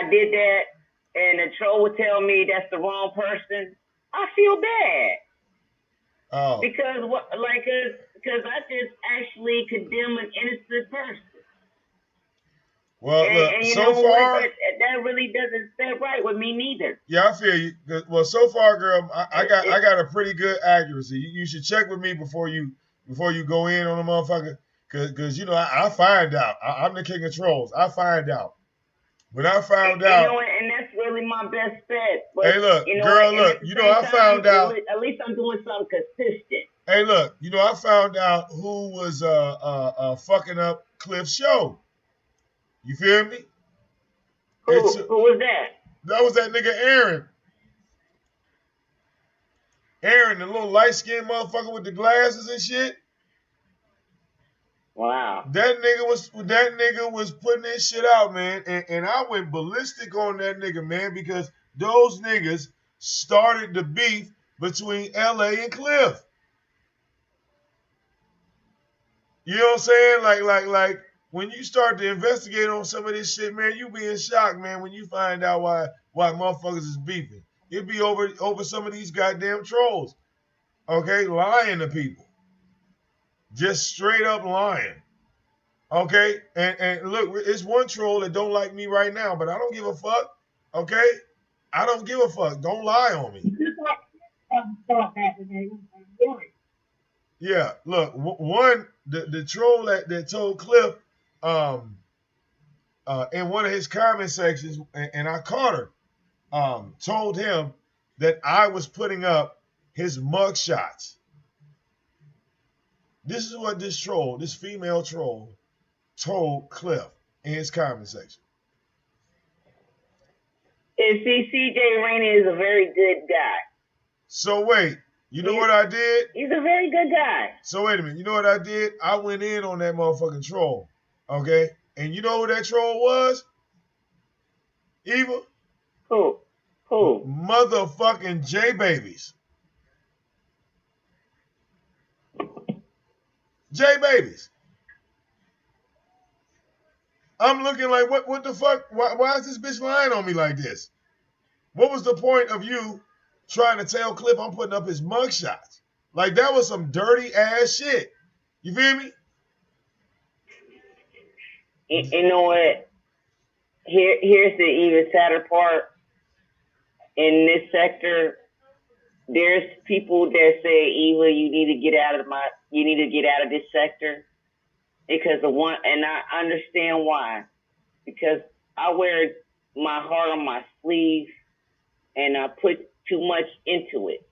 E: did that, and the troll would tell me that's the wrong person, I feel bad.
A: Oh.
E: Because I just actually condemn an innocent person.
A: Well,
E: and you
A: so
E: know
A: far
E: what? That really doesn't sit right with me neither.
A: Yeah, I feel you. Well, so far, girl, I got a pretty good accuracy. You should check with me before you go in on a motherfucker, cause you know I find out. I'm the king of trolls. I find out. When I found out,
E: you know, and that's really my best bet. But,
A: hey, look,
E: you know,
A: girl, look, you know, I found out.
E: At least I'm doing something consistent.
A: Hey, look, you know, I found out who was fucking up Cliff's show. You feel me?
E: Who was that?
A: That was that nigga Aaron. Aaron, the little light-skinned motherfucker with the glasses and shit.
E: Wow.
A: That nigga was putting this shit out, man. And I went ballistic on that nigga, man, because those niggas started the beef between LA and Cliff. You know what I'm saying? Like when you start to investigate on some of this shit, man, you be in shock, man, when you find out why motherfuckers is beefing. It be over some of these goddamn trolls. Okay, lying to people. just straight up lying. Okay, and look, it's one troll that don't like me right now, but I don't give a fuck. Okay, I don't give a fuck. Don't lie on me. Yeah, look, one the troll that told Cliff, um, in one of his comment sections, and I caught her, told him that I was putting up his mug shots. This is what this female troll, told Cliff in his comment section.
E: And see, CJ Rainey is a very good guy.
A: So wait, you know what I did?
E: He's a very good guy.
A: So wait a minute, you know what I did? I went in on that motherfucking troll, okay? And you know who that troll was? Eva?
E: Who?
A: Motherfucking J Babies. J Babies. I'm looking like, what the fuck? Why is this bitch lying on me like this? What was the point of you trying to tell Cliff I'm putting up his mugshots? Like, that was some dirty ass shit. You feel me?
E: You know what? Here's the even sadder part. In this sector, there's people that say, Eva, you need to get out of this sector. Because and I understand why. Because I wear my heart on my sleeve and I put too much into it.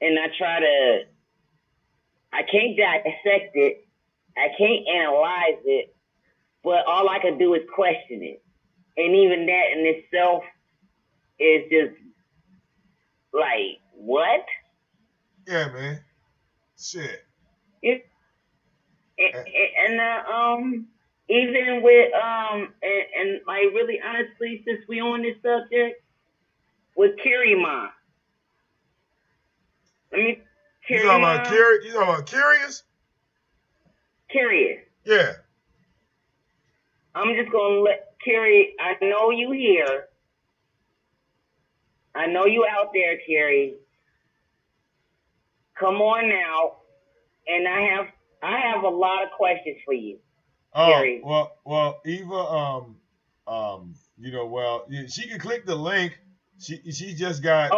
E: And I can't dissect it. I can't analyze it. But all I can do is question it. And even that in itself is just like, what?
A: Yeah, man. Shit.
E: Even with and like really honestly, since we on this subject, with Carrie Ma.
A: You talking about Curious?
E: Curious.
A: Yeah.
E: I'm just gonna let Carrie. I know you here. I know you out there, Carrie. Come on now, and I have a lot of questions for you. Carrie.
A: Well, Eva, she can click the link. She just got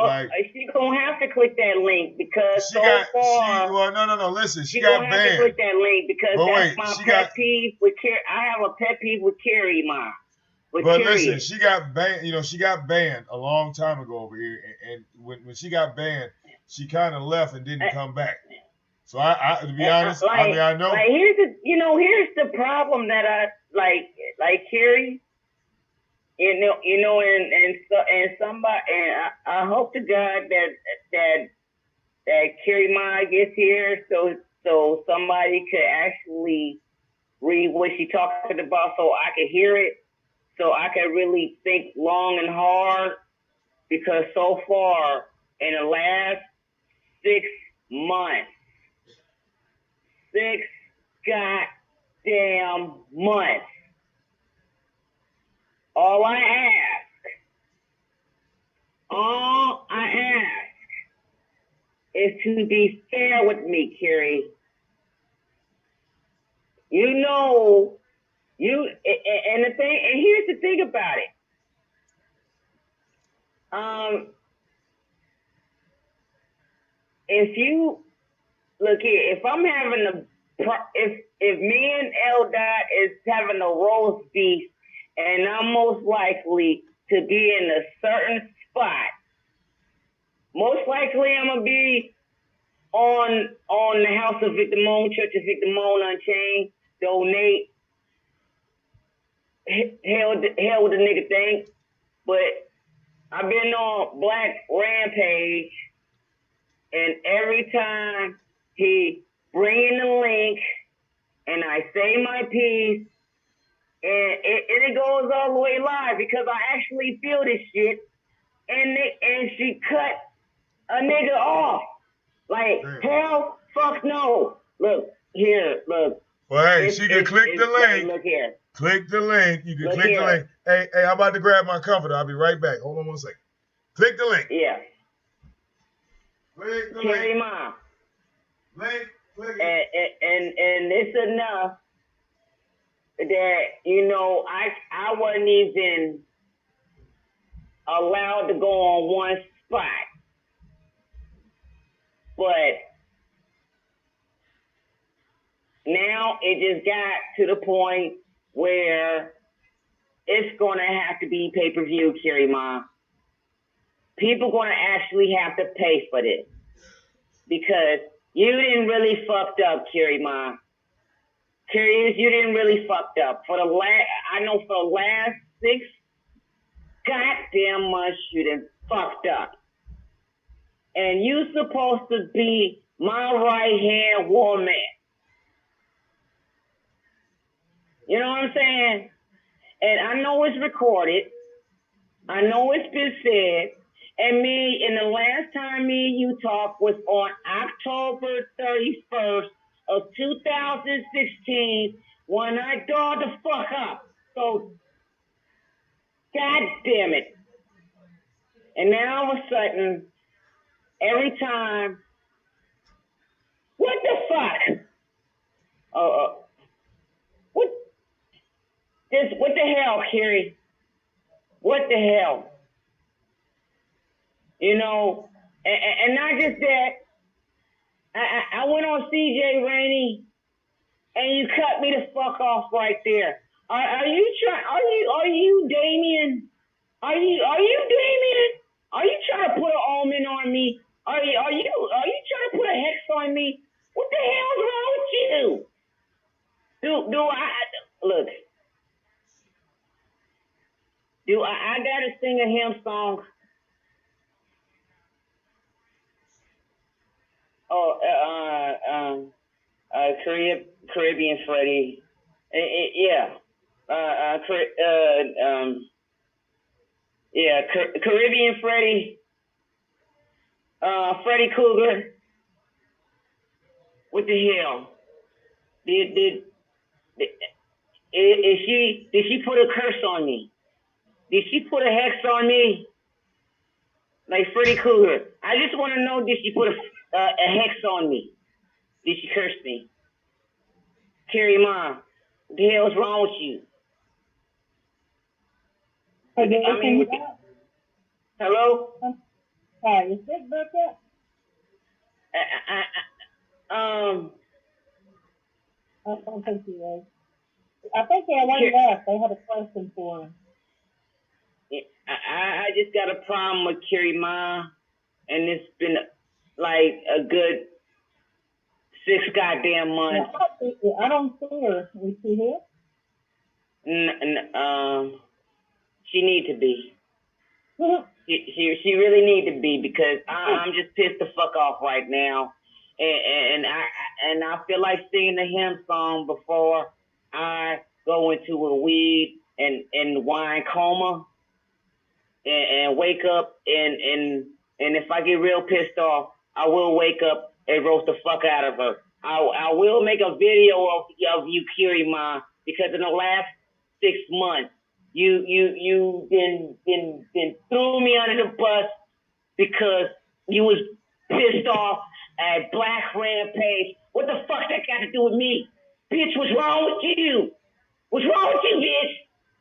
E: she gonna have to click that link because no.
A: Listen, she
E: got
A: banned.
E: Have to click that link because that's my pet peeve with Carrie. I have a pet peeve with Carrie, Ma.
A: Listen, she got banned. She got banned a long time ago over here, and when she got banned, she kind of left and didn't come back. So I to be honest, I know.
E: Like here's the problem that I like Carrie. And somebody, and I hope to God that Carrie Ma gets here, so somebody could actually read what she talking about, so I could hear it, so I could really think long and hard, because so far in the last 6 months, 6 goddamn months. All I ask is to be fair with me, Carrie. And here's the thing about it. If you look here, if I'm having if me and Eldad is having a roast beef, and I'm most likely to be in a certain spot. Most likely I'm gonna be on the House of VicDamoane, Church of VicDamoane Unchained, donate. Hell with the nigga thing. But I've been on Black Rampage, and every time he bring in the link and I say my piece, and it goes all the way live because I actually feel this shit. And she cut a nigga off. Like, hell, fuck no. Look, here, look.
A: Well, hey, she can click the link.
E: Look here.
A: Click the link. You can click the link. Hey, I'm about to grab my comforter. I'll be right back. Hold on 1 second. Click the link.
E: Yeah.
A: Click the
E: Carrie
A: link.
E: Ma.
A: Link,
E: and it's enough that I wasn't even allowed to go on one spot, but now it just got to the point where it's gonna have to be pay-per-view, Carrie Ma. People gonna actually have to pay for this because you didn't really fucked up, Carrie Ma. Carrie, you didn't really fucked up. For the last 6 goddamn months you done fucked up. And you supposed to be my right-hand woman. You know what I'm saying? And I know it's recorded. I know it's been said. And the last time me and you talked was on October 31st of 2016 when I dogged the fuck up. So, God damn it. And now all of a sudden, every time, what the fuck? What the hell, Carrie? What the hell? And not just that, I went on CJ Rainey, and you cut me the fuck off right there. Are you Damien? Are you Damien? Are you trying to put an omen on me? Are you trying to put a hex on me? What the hell's wrong with you? Look? I gotta sing a hymn song? Caribbean Freddie. Yeah. Caribbean Freddie. Freddie Cougar. What the hell? Did she put a curse on me? Did she put a hex on me? Like Freddie Cougar. I just want to know, did she put a hex on me? Did she curse me? Carrie Ma, what the hell's wrong with you? Hello?
F: Sorry, is this broke up? I don't think he is. I think they one left. They had a question for him.
E: I just got a problem with Carrie Ma, and it's been like a good 6 goddamn months.
F: I don't see her. You see her?
E: She need to be. She really need to be, because I'm just pissed the fuck off right now, and I feel like singing the hymn song before I go into a weed and wine coma and wake up, and if I get real pissed off, I will wake up and roast the fuck out of her. I will make a video of you, Carrie Ma, because in the last 6 months you been threw me under the bus because you was pissed off at Black Rampage. What the fuck that got to do with me? Bitch, what's wrong with you? What's wrong with you, bitch?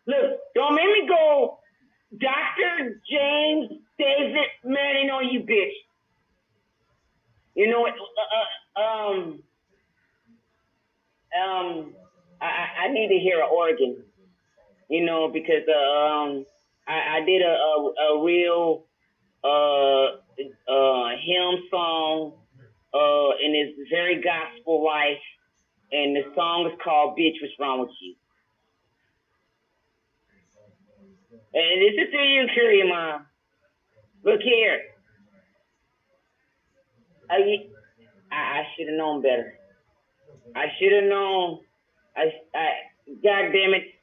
E: Look, don't make me go Dr. James David Manning on you, bitch. You know what? I need to hear an organ. Because I did a real hymn song, and it's very gospel like, and the song is called "Bitch, What's Wrong with You." And this is to you, Carrie Ma. Look here. I should have known better. I should have known. God damn it.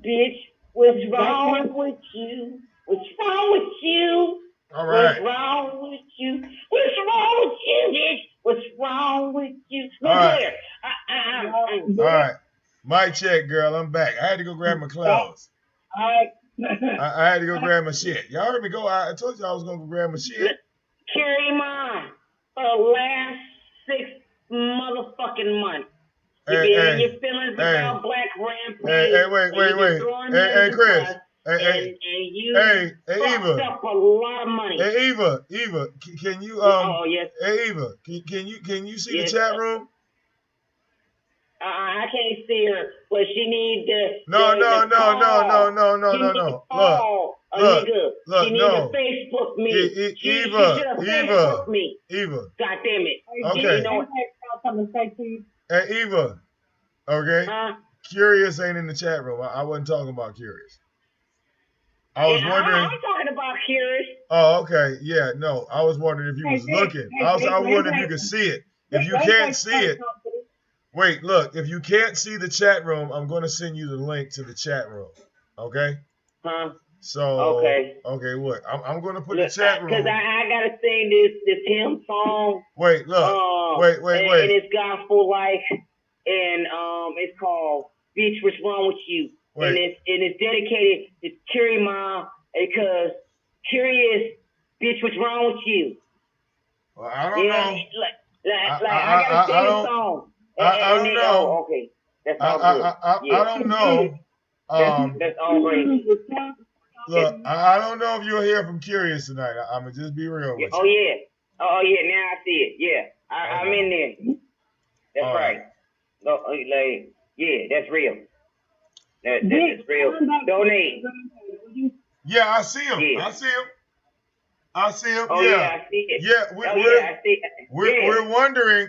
E: Bitch, what's wrong with you? What's wrong with you?
A: All right.
E: What's wrong with you? What's wrong with you, bitch? What's wrong with you? Look here.
A: All right. Mic check, girl. I'm back. I had to go grab my clothes.
E: All right.
A: I had to go grab my shit. Y'all heard me go. I told you I was going to go grab my shit.
E: Carrie Ma, for the last 6 motherfucking months. You've
A: Hey,
E: been in
A: hey,
E: your feelings
A: hey,
E: about Black
A: hey,
E: Rampage,
A: wait,
E: and
A: wait,
E: you've been
A: wait.
E: throwing me
A: Hey,
E: under
A: hey,
E: the
A: Chris.
E: bus,
A: Hey,
E: and you
A: hey,
E: fucked
A: Eva.
E: up a lot of money.
A: Hey, Eva, can you
E: Oh yes,
A: hey Eva, can you see the
E: yes.
A: chat room?
E: I can't see her, but she need
A: No, no,
E: the
A: no, no, no,
E: call.
A: no, no,
E: She
A: no,
E: need to
A: no.
E: call a
A: Look,
E: nigga. She need to
A: no.
E: Facebook me. She
A: Eva,
E: should have
A: Eva,
E: Facebook me.
A: Eva.
E: God damn it.
A: Okay.
E: You know,
F: Something to say to you.
A: Hey, Eva. Okay.
E: huh?
A: Curious ain't in the chat room. I wasn't talking about Curious. I was wondering.
E: I'm talking about Curious.
A: Oh, okay. Yeah, no. I was wondering if you was looking. I was wondering if you could see it. If you can't see it, wait, look, if you can't see the chat room, I'm going to send you the link to the chat room. Okay?
E: Huh?
A: So,
E: Okay.
A: What? I'm going to put the chat room.
E: Because I got to sing this hymn song.
A: Wait, look. Wait.
E: And it's gospel like, and it's called "Bitch, What's Wrong with You?"
A: Wait.
E: And it's dedicated to Carrie Mom, because curious, bitch, what's wrong with you?
A: Well, I don't know.
E: I got to sing the song.
A: I don't know.
E: Oh, okay. That's all good.
A: I don't know.
E: That's all great.
A: Look, I don't know if you'll hear from Curious tonight. I'm gonna just be real with you.
E: Oh yeah. Oh yeah. Now I see it. Yeah, I'm in there. That's
A: all
E: right. No, yeah, that's real. That's real. Donate.
A: Yeah, I see him.
E: Yeah.
A: I see him.
E: Oh
A: yeah,
E: I see it.
A: Yeah,
E: I see it.
A: We're wondering,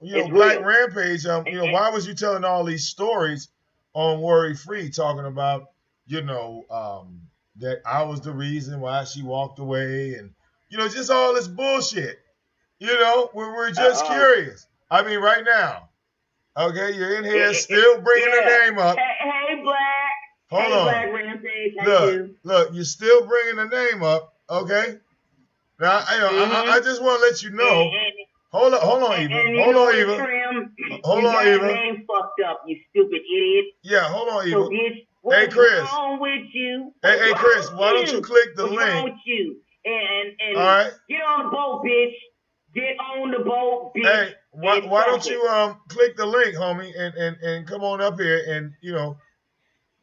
E: It's
A: Black
E: real.
A: Rampage, why was you telling all these stories on Worry Free, talking about, that I was the reason why she walked away, and just all this bullshit. We're just curious. I mean, right now, okay, you're in here still bringing the name up.
E: Hey, Black.
A: Hold on.
E: Black Rampage.
A: Look, you're still bringing the name up, okay? Now, I just want to let you know. Hold on, Eva. Hold on, Eva. Hold on, Eva.
E: Name fucked up, you stupid idiot.
A: Yeah, hold on, Eva.
E: So, bitch, what's wrong with you?
A: Hey, Chris, why don't you click the
E: what's
A: link?
E: What's wrong with you? And
A: all right.
E: Get on the boat, bitch. Get on the boat, bitch.
A: Hey, why don't you click the link, homie, and come on up here, and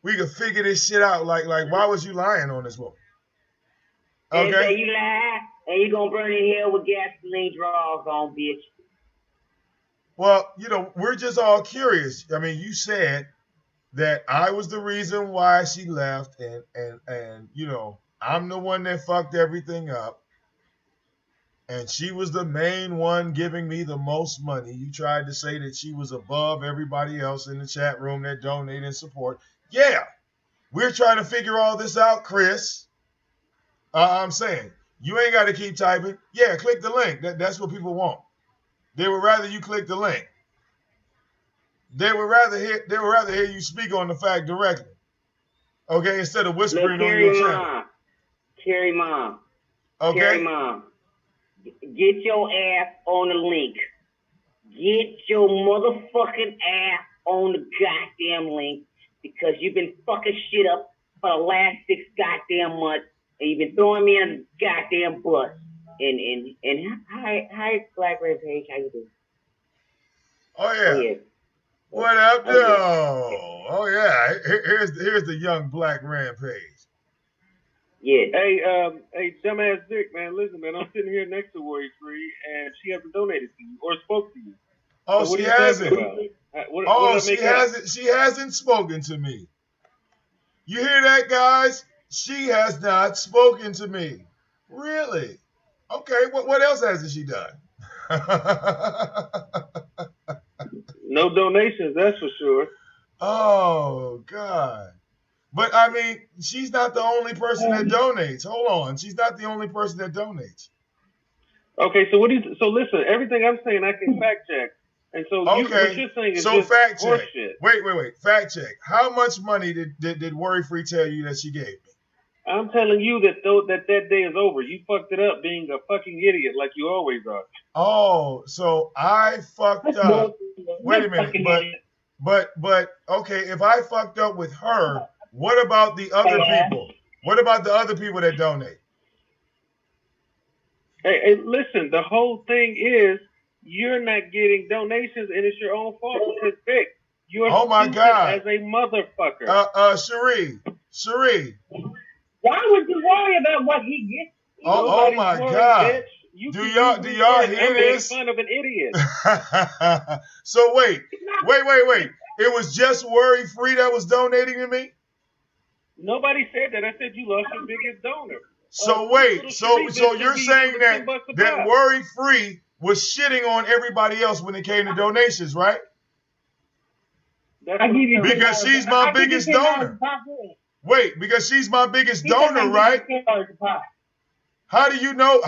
A: we can figure this shit out. Like why was you lying on this woman? Okay.
E: And say you lie, and you gonna burn in hell with gasoline draws on, bitch.
A: Well, we're just all curious. I mean, you said that I was the reason why she left, and I'm the one that fucked everything up. And she was the main one giving me the most money. You tried to say that she was above everybody else in the chat room that donate and support. Yeah, we're trying to figure all this out, Chris. I'm saying, you ain't got to keep typing. Yeah, click the link. That's what people want. They would rather you click the link. They would rather hear you speak on the fact directly. Okay, instead of whispering on your channel.
E: Carrie Mom.
A: Okay.
E: Carrie Mom. Get your ass on the link. Get your motherfucking ass on the goddamn link, because you've been fucking shit up for the last 6 goddamn months, and you've been throwing me on the goddamn bus. And hi, Black Rampage, how you doing?
A: Oh yeah. What up, though? Oh yeah. Here's the young Black Rampage.
E: Yeah.
G: Hey, dumbass Dick, man. Listen, man. I'm sitting here next to Worry Free, and she hasn't donated to you or spoke to you.
A: Oh,
G: so
A: she hasn't.
G: What
A: She hasn't spoken to me. You hear that, guys? She has not spoken to me. Really? Okay. What else hasn't she done?
G: No donations, that's for sure.
A: Oh God. But I mean, she's not the only person that donates. Hold on, she's not the only person that donates.
G: Okay, so so listen, everything I'm saying I can fact check. And so what you're saying is just
A: fact check.
G: Horseshit.
A: Wait. Fact check. How much money did Worry Free tell you that she gave me?
G: I'm telling you that day is over. You fucked it up being a fucking idiot like you always are.
A: Oh, so I fucked up. Wait a minute, but okay, if I fucked up with her, what about the other people? What about the other people that donate?
G: Hey, listen, the whole thing is you're not getting donations, and it's your own fault because Vic, you're
A: Oh my
G: stupid
A: God.
G: as a motherfucker.
A: Cherie.
E: Why would you worry about what he gets?
A: Oh
G: Nobody's
A: my
G: worried,
A: God.
G: bitch. You
A: Do
G: can
A: y'all
G: use this word
A: hear
G: and make
A: this?
G: fun of an idiot.
A: So wait. It was just Worry Free that was donating to me?
G: Nobody said that. I said you lost your biggest donor.
A: So
G: Little Cherie bitch
A: so
G: gonna
A: you're
G: give you
A: saying
G: another $10 a
A: that
G: pop.
A: Worry Free was shitting on everybody else when it came to donations, right?
G: That's
E: I
G: what
E: give you
G: I'm
A: Because
G: saying.
A: she's my biggest donor. Wait, because she's my biggest donor, right? How do you know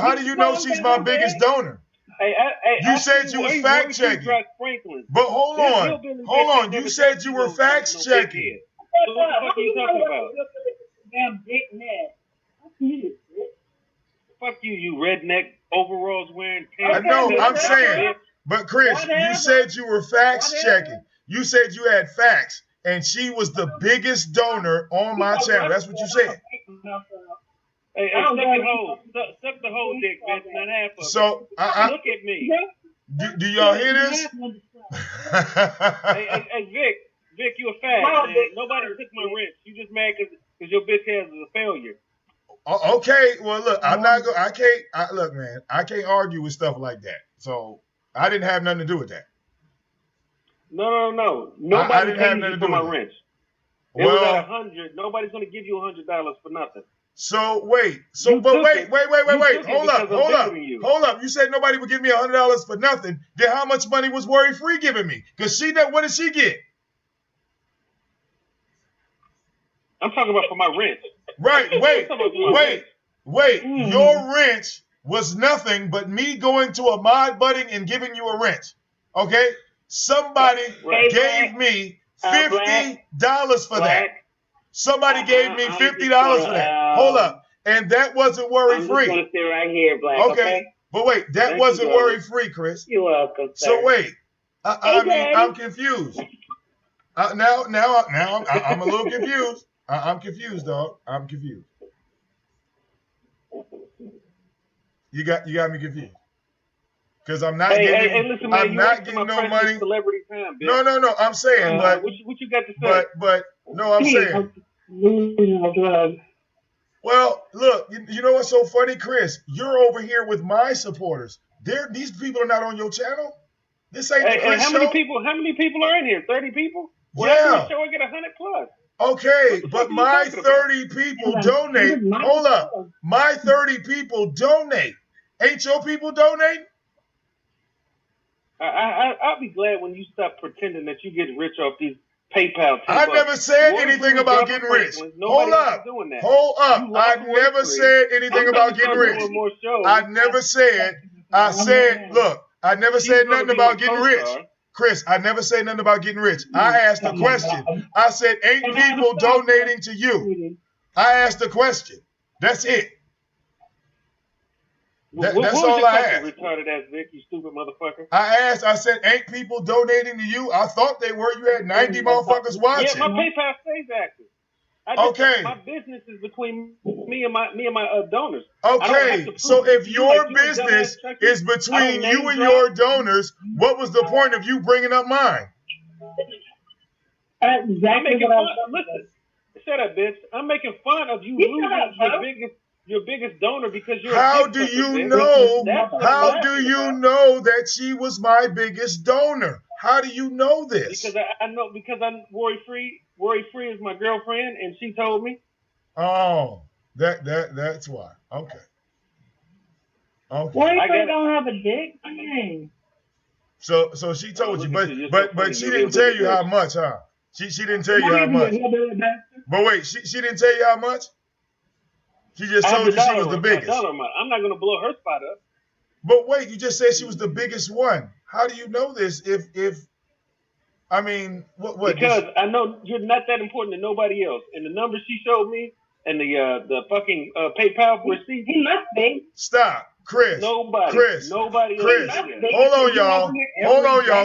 A: she's my biggest donor?
G: Hey,
A: You said you was fact checking. But hold on. You said you were fact checking.
G: So what the fuck are you talking about?
E: Damn dick net.
G: Fuck you, you redneck overalls wearing
A: I
G: pants.
A: know, I'm saying. But Chris, you said you were fact checking. You said you had facts, and she was the biggest donor on my channel. That's what you said.
G: Hey, suck the hole. Suck the whole dick, bitch, not half of it.
A: So,
G: Look at me.
A: do y'all hear this?
G: Hey, Vic, you a fag, man. Nobody took my wrench. You just mad because your bitch ass is a failure.
A: Okay, well, look, look, man, I can't argue with stuff like that. So, I didn't have nothing to do with that.
G: No. Nobody
A: didn't
G: paid you for my wrench. It was at 100. Nobody's gonna give you $100 for nothing.
A: So wait. Hold up. You said nobody would give me $100 for nothing. Then how much money was Worry Free giving me? Because what did she get?
G: I'm talking about for my wrench.
A: Right. Wait. Your wrench was nothing but me going to a mod budding and giving you a wrench. Okay? Somebody gave me $50 for that. Somebody gave me $50 for that. Hold up. And that wasn't Worry Free.
E: I'm just going to sit right here, Black, okay?
A: But wait, that wasn't Worry Free, Chris.
E: You're welcome, sir.
A: So wait. I'm confused. Now I'm a little confused. I'm confused, dog. I'm confused. You got me confused. Because I'm not getting,
G: listen, man,
A: I'm not getting no money.
G: Celebrity time, bitch.
A: No. I'm saying, but
G: what you got to say?
A: But no, I'm saying. Well, look, you know what's so funny, Chris? You're over here with my supporters. These people are not on your channel. This ain't the Chris
G: how
A: show.
G: How many people are in here? 30 people? Well,
A: yeah.
G: After the show, I get 100 plus.
A: Okay, but my 30 people donate. Hold up. My 30 people donate. Ain't your people donate?
G: I'll be glad when you stop pretending that you get rich off these PayPal.
A: I never said anything about getting rich. Hold up. I never said anything about getting rich. I never said. I never said nothing about getting rich. Chris, I never said nothing about getting rich. I asked a question. I said, ain't people donating to you? I asked a question. That's it. That's all I asked.
G: Retarded ass Vic, you stupid motherfucker.
A: I said, ain't people donating to you? I thought they were. You had 90 motherfuckers watching.
G: Yeah, my PayPal stays active. My business is between me and my donors.
A: Okay, so if your business is between you and your donors, what was the point of you bringing up mine?
E: Exactly what I was
G: Listen, shut up, bitch. I'm making fun of you losing your biggest donor because you're.
A: How do you know? How do you know that she was my biggest donor? How do you know this?
G: Because I know, because I'm Worry Free. Worry Free is my girlfriend, and she told me.
A: Oh, that's why. Okay.
E: Worry Free don't have a dick. Dang.
A: So she told you, but she didn't tell you how much, huh? She didn't tell you how much. But wait, she didn't tell you how much? She just told you she was the biggest.
G: I'm not gonna blow her spot up.
A: But wait, you just said she was the biggest one. How do you know this? I mean, what?
G: Because I know you're not that important to nobody else. And the number she showed me and the fucking PayPal receipt.
E: He must be.
A: Stop, Chris.
G: Nobody.
A: Chris. Hold on, y'all.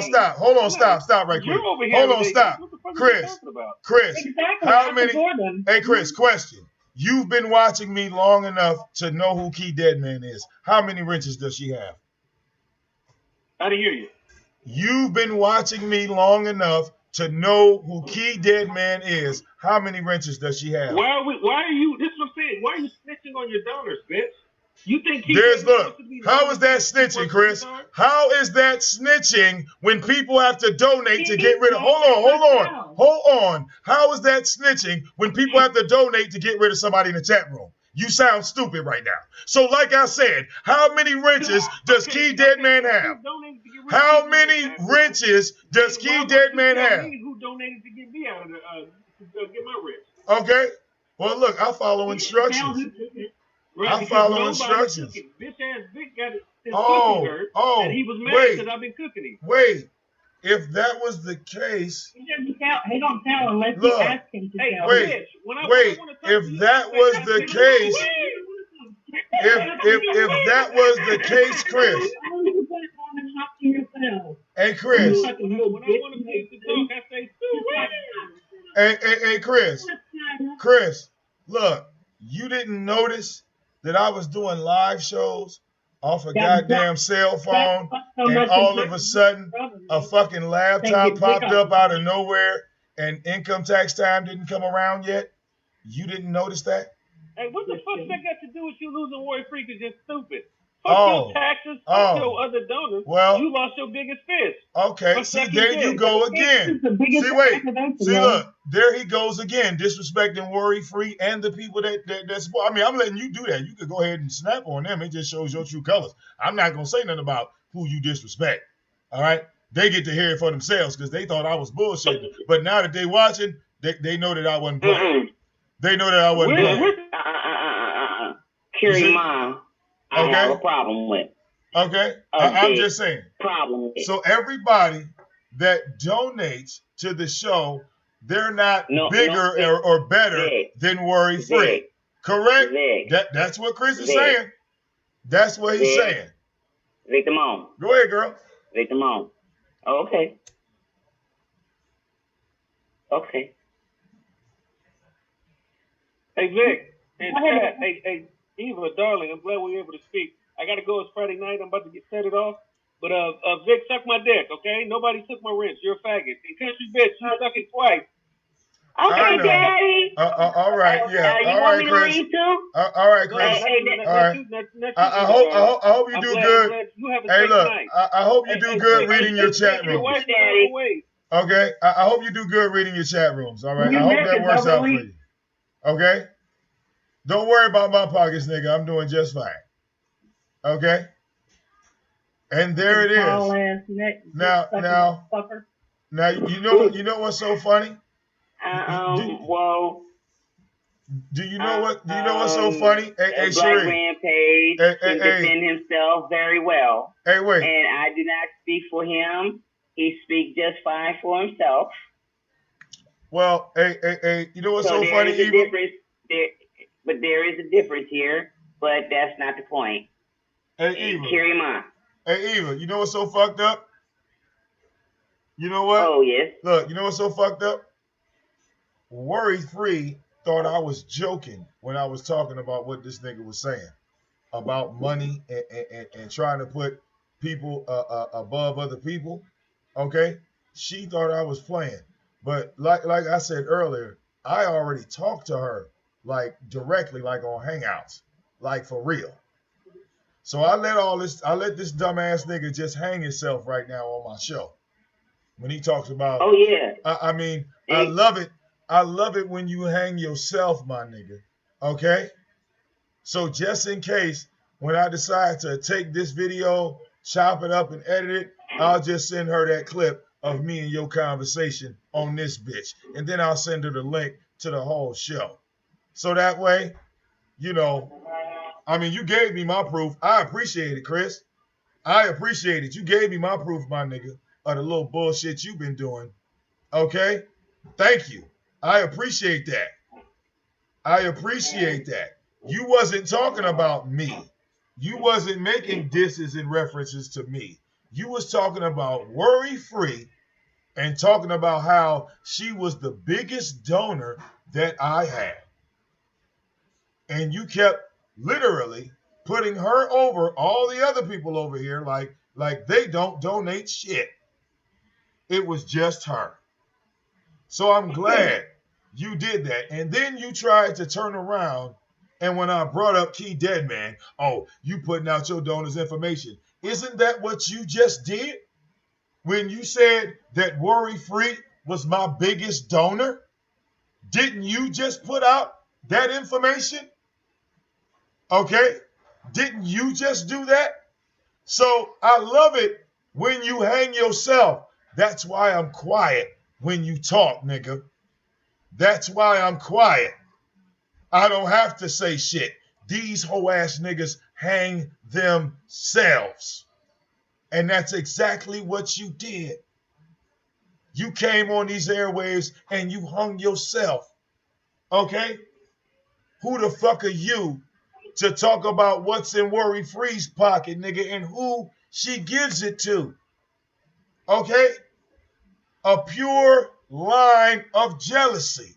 A: Stop. Hold on. Stop right quick. Hold on. Stop. Chris.
E: Exactly.
A: How many? Hey, Chris. Question. You've been watching me long enough to know who Key Deadman is. How many wrenches does she have?
G: I didn't hear you.
A: You've been watching me long enough to know who Key Dead Man is. How many wrenches does she have?
G: Why are you? This is what I'm saying. Why are you snitching on your donors, bitch? You think
A: How is that snitching, Chris? How is that snitching when people have to donate to get rid of? Hold on. How is that snitching when people have to donate to get rid of somebody in the chat room? You sound stupid right now. So, like I said, how many wrenches does Key Dead Man have? How many wrenches does Key Dead Man have?
G: Who donated to get me out of get my wrench?
A: Okay. Well, look, I follow instructions. I follow instructions.
G: Bitch ass Vic got his cooking dirt, and he was mad because I've been cooking him.
A: Wait. If that was the case,
F: he don't tell unless you ask him to tell.
A: Wait. If that was the case, if that was the case, Chris. Hey, Chris.
G: When I want to piece to talk, I say,
A: Hey, Chris, look, you didn't notice that I was doing live shows off a goddamn cell phone, and all of a sudden, a fucking laptop popped up out of nowhere, and income tax time didn't come around yet? You didn't notice that?
G: Hey, what the fuck that got to do with you losing Worry Free because you're stupid? Fuck your taxes, fuck your other donors.
A: Well,
G: you lost your biggest fish.
A: Okay, see, there you go again. Look, there he goes again, disrespecting Worry Free and the people that support. I mean, I'm letting you do that. You could go ahead and snap on them. It just shows your true colors. I'm not going to say nothing about who you disrespect. All right? They get to hear it for themselves because they thought I was bullshitting. But now that they watching, they know that I wasn't playing. They know that I wasn't playing.
E: Carry mine. I have a problem with.
A: Okay, I'm just saying.
E: Problem with.
A: So everybody that donates to the show, they're not bigger or better than Worry Free. Correct? That's what Chris is saying. That's what he's saying.
E: VicDamoane.
A: Go ahead, girl.
E: VicDamoane. Oh, okay. Okay.
G: Hey, Vic. Hey, Eva, darling, I'm glad we were able to speak. I gotta go. It's Friday night. I'm about to get set it off. But Vic, suck my dick, okay? Nobody took my wrench. You're a faggot. And country bitch, you suck it twice.
E: Okay, Daddy.
A: All right, yeah.
E: You want me to read too?
A: All right, Chris. All right. I hope you do good. Hey, look, I hope you do good reading your chat rooms. Okay? I hope you do good reading your chat rooms, all right? I hope that works out for you. Okay? Don't worry about my pockets, nigga. I'm doing just fine. Okay? And there it is. Now, you know what's so funny? Do you know what's so funny? Hey,
E: Black Man Page can defend himself very well.
A: Hey, wait.
E: And I do not speak for him. He speaks just fine for himself.
A: Well, hey, you know what's so funny, Eva?
E: But there is a difference here, but that's not the point.
A: Hey, Eva.
E: Carry him on.
A: Hey, Eva, you know what's so fucked up? You know what?
E: Oh, yes.
A: Look, you know what's so fucked up? Worry Free thought I was joking when I was talking about what this nigga was saying about money and trying to put people above other people. Okay? She thought I was playing. But like I said earlier, I already talked to her like directly, like on Hangouts, like for real. So I let this dumbass nigga just hang himself right now on my show when he talks about.
E: Oh yeah.
A: I mean, I love it. I love it when you hang yourself, my nigga. Okay. So just in case, when I decide to take this video, chop it up and edit it, I'll just send her that clip of me and your conversation on this bitch, and then I'll send her the link to the whole show. So that way, you know, I mean, you gave me my proof. I appreciate it, Chris. I appreciate it. You gave me my proof, my nigga, of the little bullshit you've been doing. Okay? Thank you. I appreciate that. I appreciate that. You wasn't talking about me. You wasn't making disses and references to me. You was talking about Worry Free and talking about how she was the biggest donor that I had. And you kept literally putting her over all the other people over here, like like they don't donate shit. It was just her. So I'm glad you did that. And then you tried to turn around, and when I brought up Key Deadman, oh, you putting out your donors' information. Isn't that what you just did? When you said that Worry Free was my biggest donor, didn't you just put out that information? Okay? Didn't you just do that? So I love it when you hang yourself. That's why I'm quiet when you talk, nigga. That's why I'm quiet. I don't have to say shit. These hoe ass niggas hang themselves. And that's exactly what you did. You came on these airwaves and you hung yourself. Okay? Who the fuck are you to talk about what's in Worry Free's pocket, nigga, and who she gives it to? Okay? A pure line of jealousy.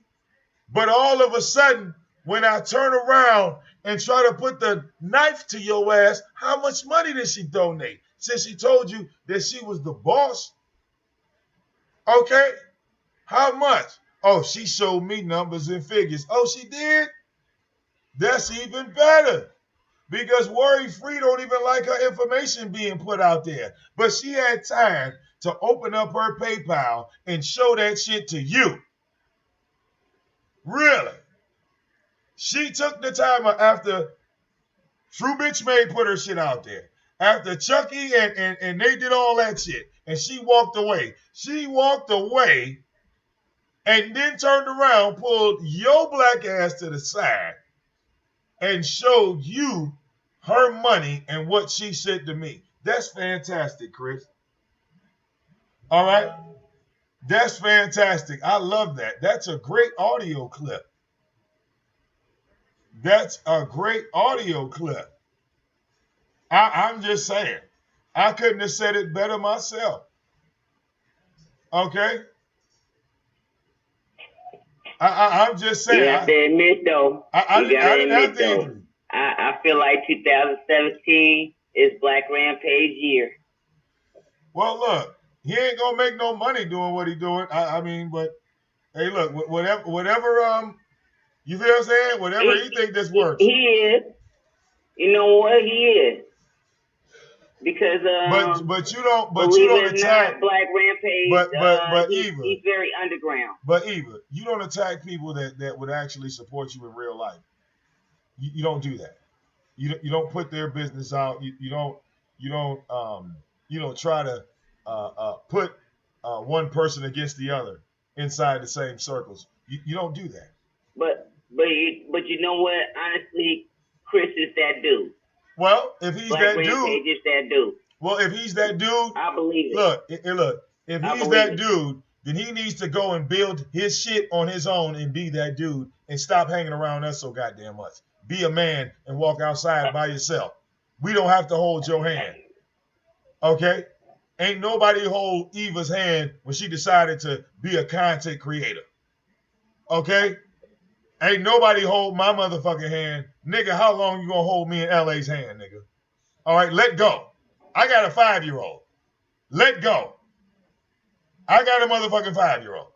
A: But all of a sudden, when I turn around and try to put the knife to your ass, how much money did she donate? Since she told you that she was the boss? Okay? How much? Oh, she showed me numbers and figures. Oh, she did? That's even better. Because Worry Free don't even like her information being put out there. But she had time to open up her PayPal and show that shit to you. Really? She took the time after True Bitch May put her shit out there. After Chucky and they did all that shit. And she walked away. She walked away and then turned around, pulled your black ass to the side, and showed you her money and what she said to me. That's fantastic, Chris. All right? That's fantastic. I love that. That's a great audio clip. That's a great audio clip. I'm just saying. I couldn't have said it better myself. Okay? I'm just saying.
E: You have to admit, though.
A: I didn't have to either.
E: I feel like 2017 is Black Rampage year.
A: Well, look, he ain't gonna make no money doing what he doing. I mean, but hey, look, whatever, you feel what I'm saying? Whatever he think this works.
E: He is. You know what? He is. Because
A: but you don't attack
E: Black Rampage.
A: But
E: he's very underground.
A: But Eva, you don't attack people that would actually support you in real life. You don't do that. You don't put their business out. You don't try to put one person against the other inside the same circles. You don't do that.
E: But you know what? Honestly, Chris is that dude.
A: Well, if he's
E: Black
A: that
E: Rampage
A: dude,
E: is that dude.
A: Well, if he's that dude,
E: I believe it.
A: Look, if he's that dude, then he needs to go and build his shit on his own and be that dude and stop hanging around us so goddamn much. Be a man and walk outside by yourself. We don't have to hold your hand. Okay? Ain't nobody hold Eva's hand when she decided to be a content creator. Okay? Ain't nobody hold my motherfucking hand. Nigga, how long you gonna hold me in LA's hand, nigga? All right, let go. I got a 5-year-old. Let go. I got a motherfucking 5-year-old.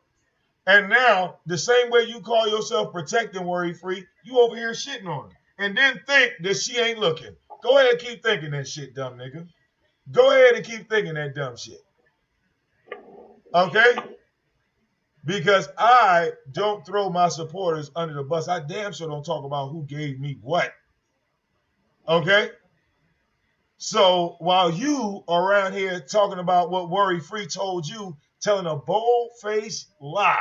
A: And now, the same way you call yourself protecting Worry Free, you over here shitting on her. And then think that she ain't looking. Go ahead and keep thinking that shit, dumb nigga. Go ahead and keep thinking that dumb shit. Okay? Because I don't throw my supporters under the bus. I damn sure don't talk about who gave me what. Okay? So while you are around here talking about what Worry Free told you, telling a bold-faced lie,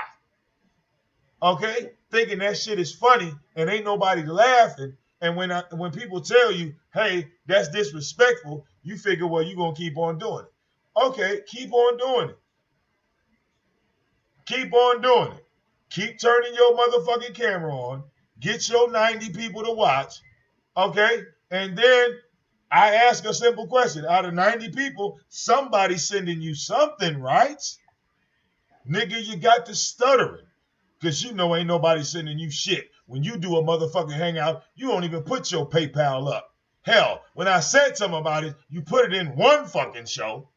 A: okay, thinking that shit is funny and ain't nobody laughing, and when people tell you, hey, that's disrespectful, you figure, well, you're going to keep on doing it. Okay, keep on doing it. Keep on doing it. Keep turning your motherfucking camera on. Get your 90 people to watch, okay? And then I ask a simple question. Out of 90 people, somebody's sending you something, right? Nigga, you got to stuttering. Because you know ain't nobody sending you shit. When you do a motherfucking hangout, you don't even put your PayPal up. Hell, when I said something about it, you put it in one fucking show.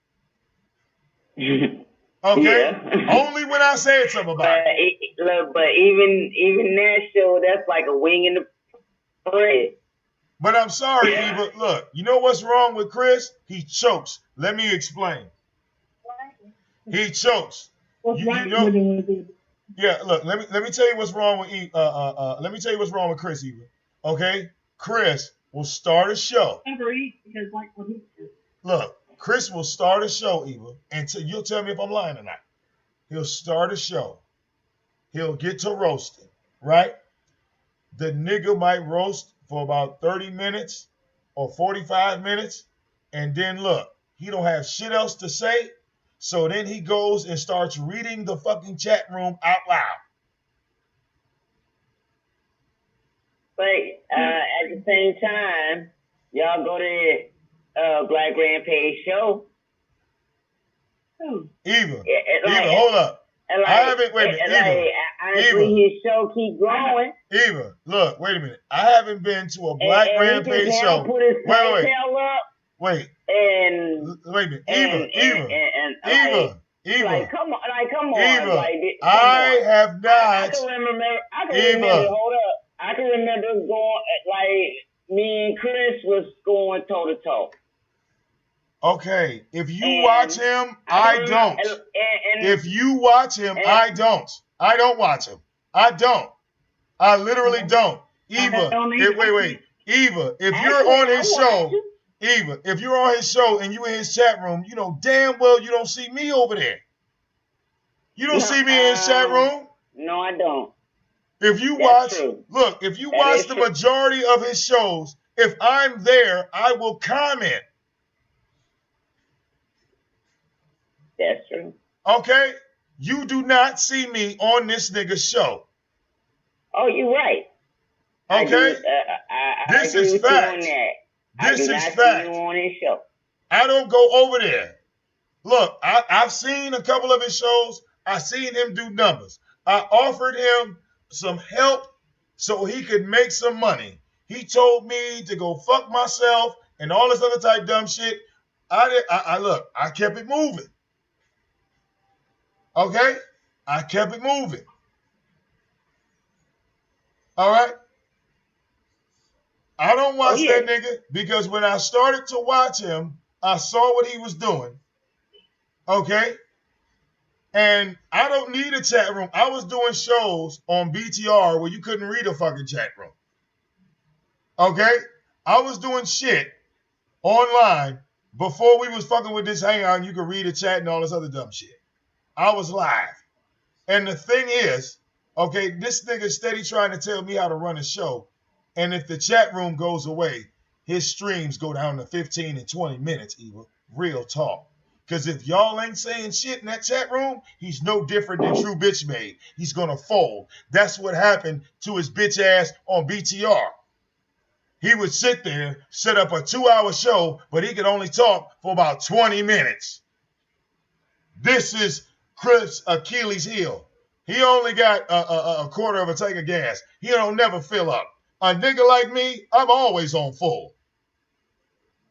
A: Okay?
E: Yeah.
A: Only when I said something about it.
E: Look, but even that show, that's like a wing in the bread.
A: But I'm sorry, Eva. Look, you know what's wrong with Chris? He chokes. Let me explain. He chokes. You know, yeah, look, let me tell you what's wrong with let me tell you what's wrong with Chris, Eva. Okay? Chris will start a show. Look, Chris will start a show, Eva, and you'll tell me if I'm lying or not. He'll start a show. He'll get to roasting, right? The nigga might roast for about 30 minutes or 45 minutes, and then look, he don't have shit else to say, so then he goes and starts reading the fucking chat room out loud.
E: But at the same time, y'all go to Black Rampage show.
A: Eva, hold up. I haven't, wait a minute, Eva.
E: Honestly, his show keep growing.
A: Eva, look, wait a minute. I haven't been to a Black Rampage show.
E: Put his
A: Wait.
E: And
A: wait a minute. Eva.
E: Like, come on.
A: Eva,
E: like,
A: I have not.
E: I can remember, hold up. I can remember going, like, me and Chris was going toe to toe.
A: Okay, if you watch him, I don't. If you watch him, I don't. I don't watch him. I don't. I literally don't. Eva, wait. Eva, if you're on his show, Eva, if you're on his show and you in his chat room, you know damn well you don't see me over there. You don't see me in his chat room.
E: No, I don't.
A: If you watch the majority of his shows, if I'm there, I will comment.
E: That's true.
A: Okay? You do not see me on this nigga's show.
E: Oh, you're right.
A: Okay? This is fact. This is fact.
E: On his show.
A: I don't go over there. Look, I've seen a couple of his shows. I seen him do numbers. I offered him some help so he could make some money. He told me to go fuck myself and all this other type dumb shit. I kept it moving. Okay? I kept it moving. All right? I don't watch that nigga because when I started to watch him, I saw what he was doing. Okay? And I don't need a chat room. I was doing shows on BTR where you couldn't read a fucking chat room. Okay? I was doing shit online before we was fucking with this hangout and you could read a chat and all this other dumb shit. I was live. And the thing is, okay, this nigga steady trying to tell me how to run a show. And if the chat room goes away, his streams go down to 15 and 20 minutes, Eva. Real talk. Because if y'all ain't saying shit in that chat room, he's no different than True Bitch Made. He's going to fold. That's what happened to his bitch ass on BTR. He would sit there, set up a 2-hour show, but he could only talk for about 20 minutes. This is Chris Achilles' heel. He only got a quarter of a tank of gas. He don't never fill up. A nigga like me, I'm always on full.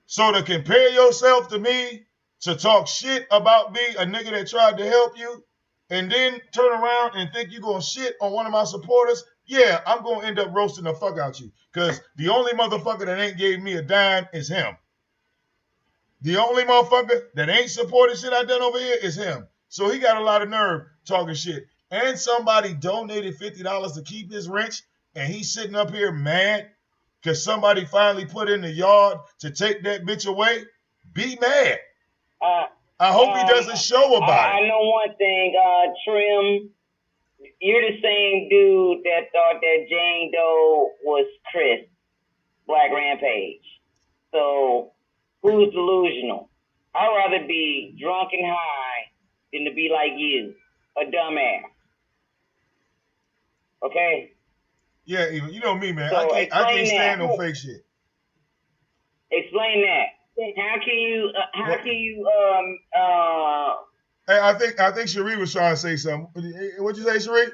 A: So to compare yourself to me, to talk shit about me, a nigga that tried to help you, and then turn around and think you're going to shit on one of my supporters, yeah, I'm going to end up roasting the fuck out you. Because the only motherfucker that ain't gave me a dime is him. The only motherfucker that ain't supported shit I done over here is him. So he got a lot of nerve talking shit. And somebody donated $50 to keep his wrench, and he's sitting up here mad because somebody finally put in the yard to take that bitch away. Be mad. I hope he does a show about it.
E: I know one thing, Trim. You're the same dude that thought that Jane Doe was Chris, Black Rampage. So who's delusional? I'd rather be drunk and high than to be like you, a dumbass. Okay?
A: Yeah, even you know me, man.
E: So
A: I can't stand no fake shit.
E: Explain that. How can you?
A: Hey, I think Cherie was trying to say something. What'd you say, Cherie?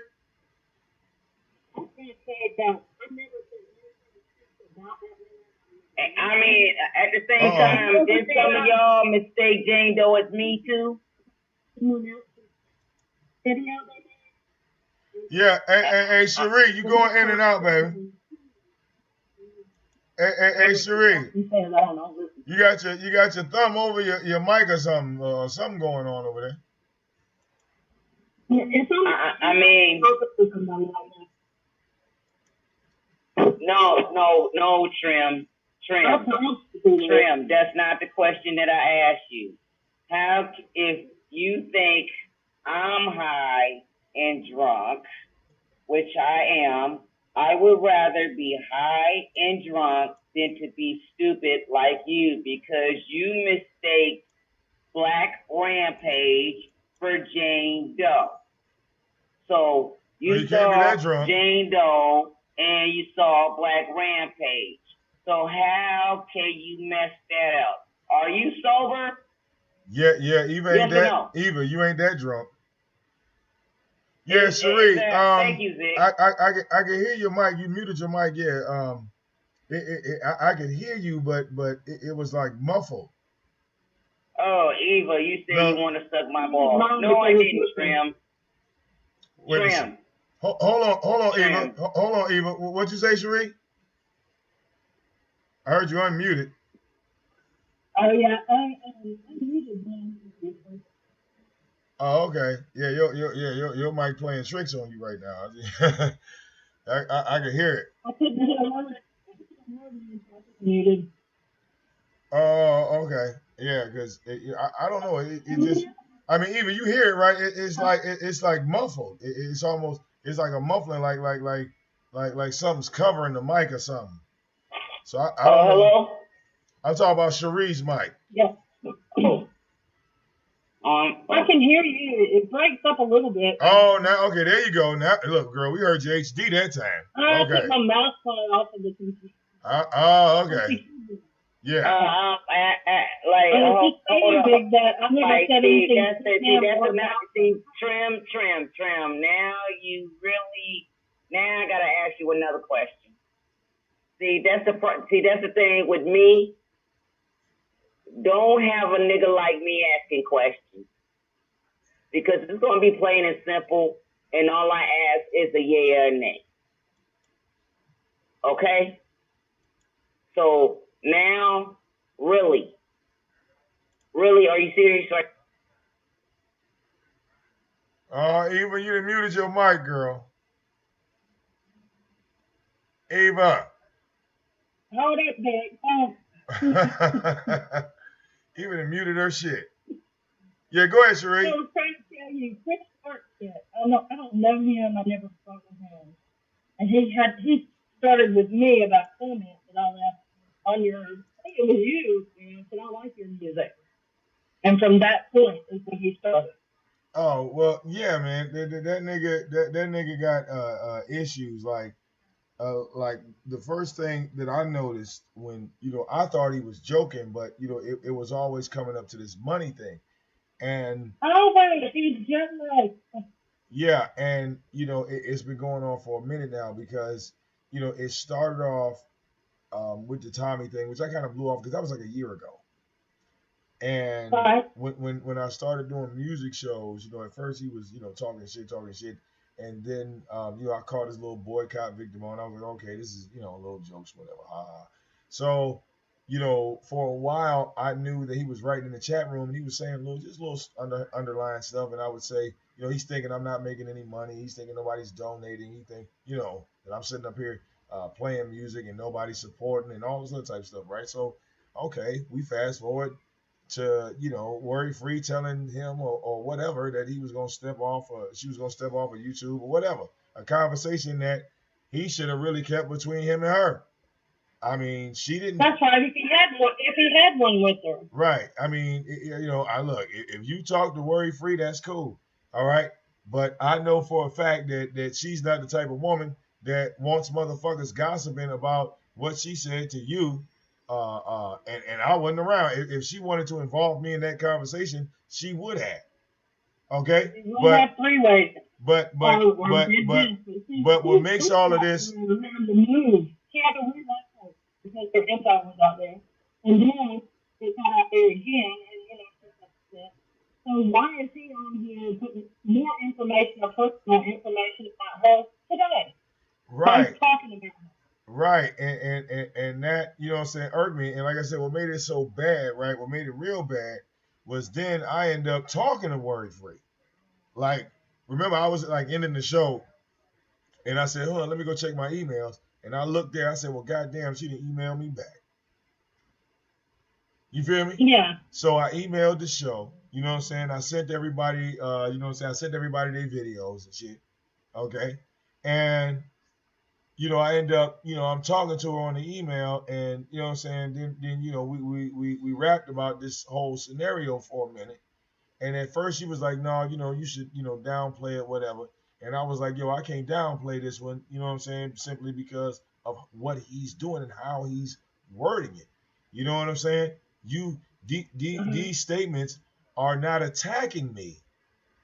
E: I mean, at the same
A: Uh-oh.
E: time, did some of y'all mistake Jane Doe as me too?
A: Yeah, hey, Cherie, you going in and out, baby. Hey, Cherie, you got your thumb over your mic or something going on over there.
E: I mean, no, Trim. That's not the question that I asked you. If you think I'm high and drunk, which I am, I would rather be high and drunk than to be stupid like you, because you mistake Black Rampage for Jane Doe. So you saw Jane Doe and you saw Black Rampage. So how can you mess that up? Are you sober?
A: Yeah, Eva ain't that. Eva, you ain't that drunk. Yeah, Cherie.
E: Thank you, Vic.
A: I can hear your mic. You muted your mic. Yeah. I could hear you, but it was like muffled.
E: Oh, Eva, you said you want to suck my ball. No, I didn't, Trim. Trim.
A: Hold on, Eva. Hold on, Eva. What'd you say, Cherie? I heard you unmuted.
F: Oh yeah, I muted them.
A: Oh, okay. Yeah, your mic playing tricks on you right now. I can hear it.
F: I couldn't hear one. Muted.
A: Oh, okay. Yeah, because I don't know. It just. I mean, even you hear it, right? It's like muffled. It's almost like a muffling, like something's covering the mic or something. So I don't know.
E: Hello?
A: I'm talking about Cherie's mic.
F: Yeah. I can hear you. It breaks up a little bit.
A: Oh, now okay, there you go. Now look, girl, we heard you HD that time.
F: I took my mouse off of the computer.
A: Oh, okay. Yeah.
E: Hold on.
F: That I've never said anything.
E: Trim. Now I gotta ask you another question. That's the thing with me. Don't have a nigga like me asking questions, because it's gonna be plain and simple, and all I ask is a yeah or nay. Okay? So now, really, are you serious?
A: Eva, you done muted your mic, girl. Eva.
F: Hold it, Vic.
A: Eva done muted her shit. Yeah, go ahead, Cherie.
F: I was trying to tell you, Chris Burkett. I don't know him. I never spoke with him. And he started with me about comments and all that on your. I think it was you, and I said I like your music. And from that point is when he started.
A: Oh well, yeah, man. That nigga got issues. Like the first thing that I noticed when I thought he was joking, but it was always coming up to this money thing, and
F: he's just like.
A: Yeah, and it's been going on for a minute now, because it started off with the Tommy thing, which I kind of blew off because that was like a year ago. And when I started doing music shows, at first he was talking shit, and then I called his little boycott VicDamoane. I was like, okay, this is little jokes, whatever, ha. So for a while I knew that he was writing in the chat room and he was saying little underlying stuff, and I would say, he's thinking I'm not making any money, he's thinking nobody's donating, he think that I'm sitting up here playing music and nobody's supporting and all this other type of stuff, right? So okay, we fast forward to Worry Free telling him or whatever that he was gonna step off, or she was gonna step off of YouTube or whatever, a conversation that he should have really kept between him and her. I mean, she didn't.
F: That's right. If he had one with her.
A: Right. I mean, I look. If you talk to Worry Free, that's cool. All right. But I know for a fact that she's not the type of woman that wants motherfuckers gossiping about what she said to you. And I wasn't around. If she wanted to involve me in that conversation, she would have. Okay.
F: But have three ways.
A: But what makes all of this?
F: She had to realize because her info was out there. And then it got out there again, and stuff like that. So why is he on here putting more information or personal information about her today? By
A: Right.
F: talking about her.
A: Right, and that, you know what I'm saying, irked me. And like I said, what made it so bad, right? What made it real bad was then I end up talking to Worry Free. Like, remember, I was like ending the show, and I said, hold on, let me go check my emails. And I looked there, I said, well, goddamn, she didn't email me back. You feel me?
F: Yeah.
A: So I emailed the show. You know what I'm saying? I sent everybody, you know what I'm saying? I sent everybody their videos and shit. Okay, and I end up, I'm talking to her on the email, and you know what I'm saying. Then we rapped about this whole scenario for a minute, and at first she was like, no, you should, downplay it, whatever. And I was like, yo, I can't downplay this one. You know what I'm saying? Simply because of what he's doing and how he's wording it. You know what I'm saying? These statements are not attacking me.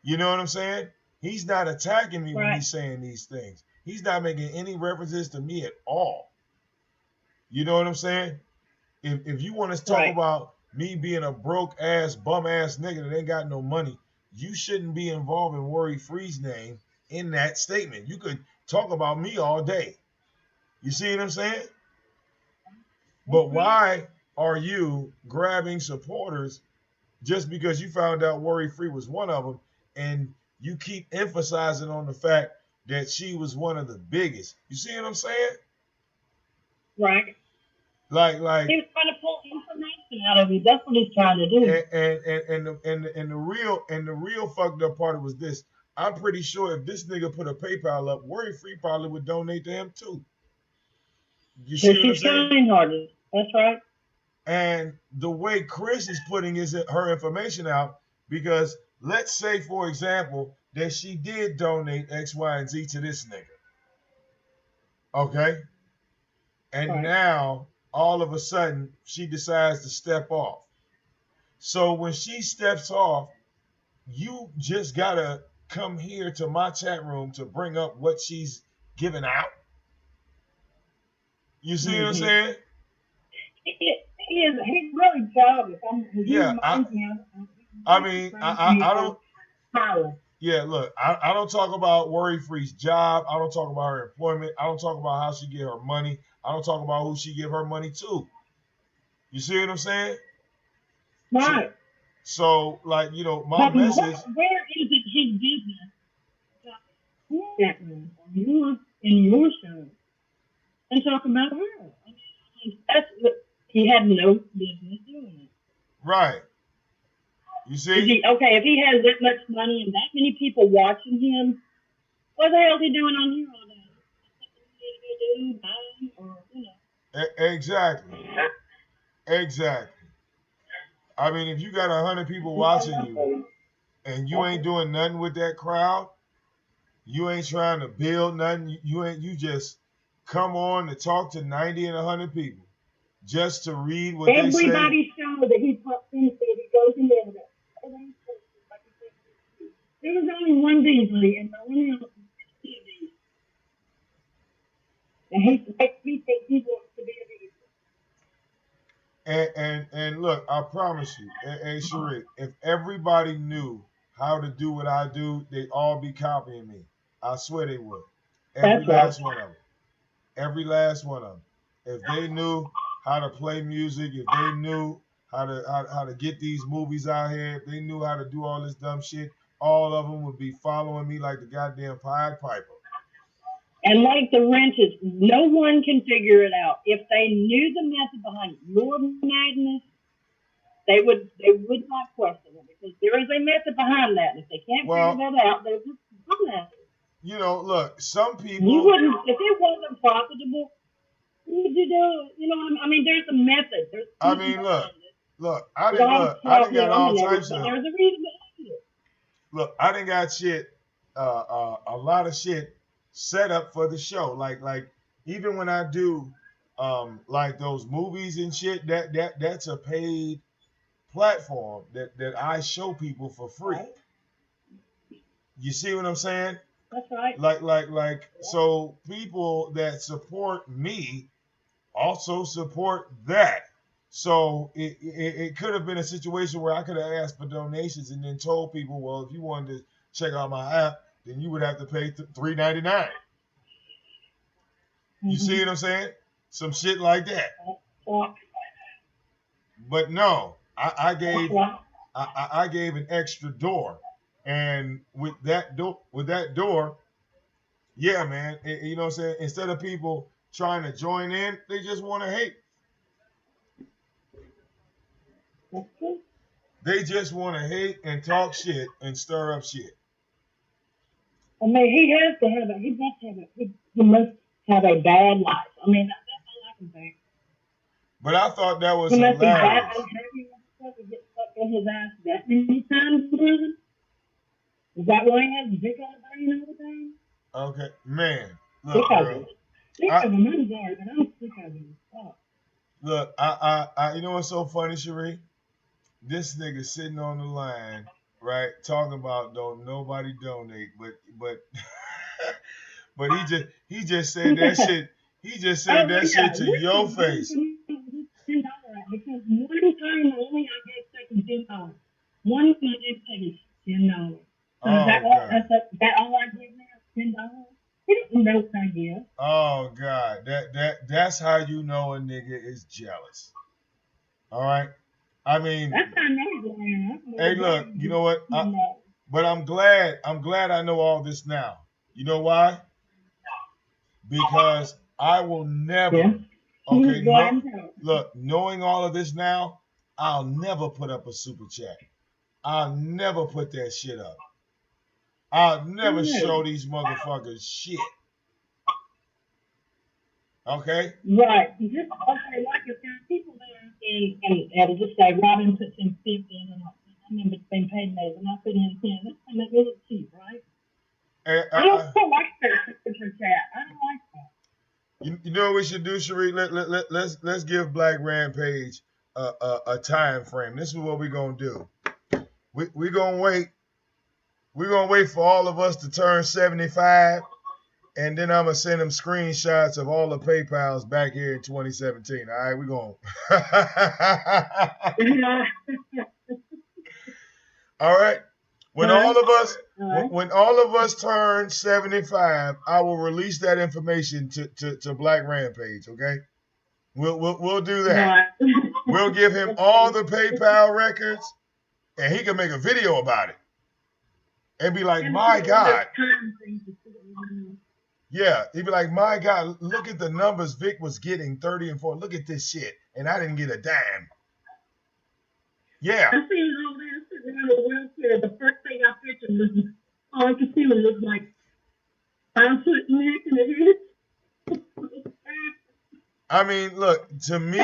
A: You know what I'm saying? He's not attacking me when he's saying these things. He's not making any references to me at all. You know what I'm saying? If you want to talk about me being a broke ass, bum ass nigga that ain't got no money, you shouldn't be involved in Worry Free's name in that statement. You could talk about me all day. You see what I'm saying? But why are you grabbing supporters just because you found out Worry Free was one of them, and you keep emphasizing on the fact that she was one of the biggest? You see what I'm saying?
F: Right.
A: Like
F: he's trying to pull information out of you. That's what he's trying to do.
A: And the real fucked up part was this. I'm pretty sure if this nigga put a PayPal up, Worry Free probably would donate to him too. You see what I'm saying?
F: She's hearted. That's right.
A: And the way Chris is putting her information out, because let's say, for example, that she did donate X, Y, and Z to this nigga. Okay? And now, all of a sudden, she decides to step off. So when she steps off, you just gotta come here to my chat room to bring up what she's giving out. You see what I'm saying?
F: He's really childish.
A: Yeah, I don't. Yeah, look, I don't talk about Worry Free's job. I don't talk about her employment. I don't talk about how she get her money. I don't talk about who she give her money to. You see what I'm saying?
F: Right.
A: So like, my message.
F: Where is it his business? In your show and talk about her. That's what he had no business doing.
A: Right. You see?
F: If he has that much money and that many people watching him, what the hell is he doing on here all day?
A: Exactly. Exactly. I mean, if you got 100 people watching you and you ain't doing nothing with that crowd, you ain't trying to build nothing. You just come on to talk to 90 and 100 people just to read what they say.
F: Everybody show that he pops into it. He goes in there. There was only one Beasley and no one else. And he thinks he wants to be a Beasley.
A: And look, I promise you, hey Sheree, if everybody knew how to do what I do, they'd all be copying me. I swear they would. Every last one of them. Every last one of them. If they knew how to play music, if they knew how to get these movies out here, if they knew how to do all this dumb shit, all of them would be following me like the goddamn Pied Piper.
F: And like the wrenches, no one can figure it out. If they knew the method behind your madness, they would not question it, because there is a method behind that. And if they can't figure that out, they're just doing that.
A: Look, some people.
F: You wouldn't, if it wasn't profitable, what would you do? I mean, there's a method.
A: Look, I didn't got all types of.
F: There's a reason behind it.
A: Look, I didn't got shit, a lot of shit set up for the show. Like even when I do, like those movies and shit, that's a paid platform that I show people for free. Right. You see what I'm saying?
F: That's right.
A: Like, so people that support me also support that. So it could have been a situation where I could have asked for donations and then told people, well, if you wanted to check out my app, then you would have to pay $3.99. You see what I'm saying? Some shit like that. But no, I gave an extra door, and with that door, yeah, man, you know what I'm saying? Instead of people trying to join in, they just want to hate. They just want to hate and talk shit and stir up shit.
F: I mean, he has to have a, he must have a, he must have a bad life. I mean, that's all I can think.
A: But I thought that was
F: He must be that
A: hilarious.
F: unhappy with himself to get stuck in his ass that many times in prison. Is that why he has Vic on the brain all the time?
A: Okay, man,
F: Sick
A: look,
F: of
A: girl,
F: him. Sick
A: I,
F: of him. I'm sorry, but I'm sick of him. Oh.
A: look, you know what's so funny, Cherie? This nigga sitting on the line, right, talking about don't nobody donate, but but he just said that shit. He just said that shit to your face.
F: Because one time only I gave second $10. One time I gave second $10. So is that
A: Oh
F: all?
A: God.
F: That all I give now? $10? He doesn't know what I give.
A: Oh God. That's how you know a nigga is jealous. All right. I mean,
F: That's how I know he's lying.
A: hey, look, you know what? But I'm glad I know all this now. You know why? Because I will never.
F: Yeah.
A: Okay,
F: Go ahead
A: no,
F: and tell it.
A: look, knowing all of this now, I'll never put up a super chat. I'll never put that shit up. I'll never show these motherfuckers shit. Okay?
F: Right. Just okay, like if there are people there and just say Robin puts in 50 and I remember being paid those and I put in 10. That's gonna make me look cheap, right? I don't like that super chat. I don't like that.
A: You know what we should do, Cherie? Let's give Black Rampage a time frame. This is what we're gonna do. We're gonna wait. We're gonna wait for all of us to turn 75, and then I'm gonna send them screenshots of all the PayPal's back here in 2017. All right, we're gonna. All right. When all of us turn 75, I will release that information to Black Rampage. Okay. We'll do that. We'll give him all the PayPal records, and he can make a video about it and be like, "My God." Yeah, he'd be like, "My God, look at the numbers Vic was getting 30 and 40. Look at this shit, and I didn't get a dime." Yeah.
F: I seen all that sitting around the wheelchair. The first thing I pictured was all I could see was like 5 foot neck and a head.
A: I mean, look, to me,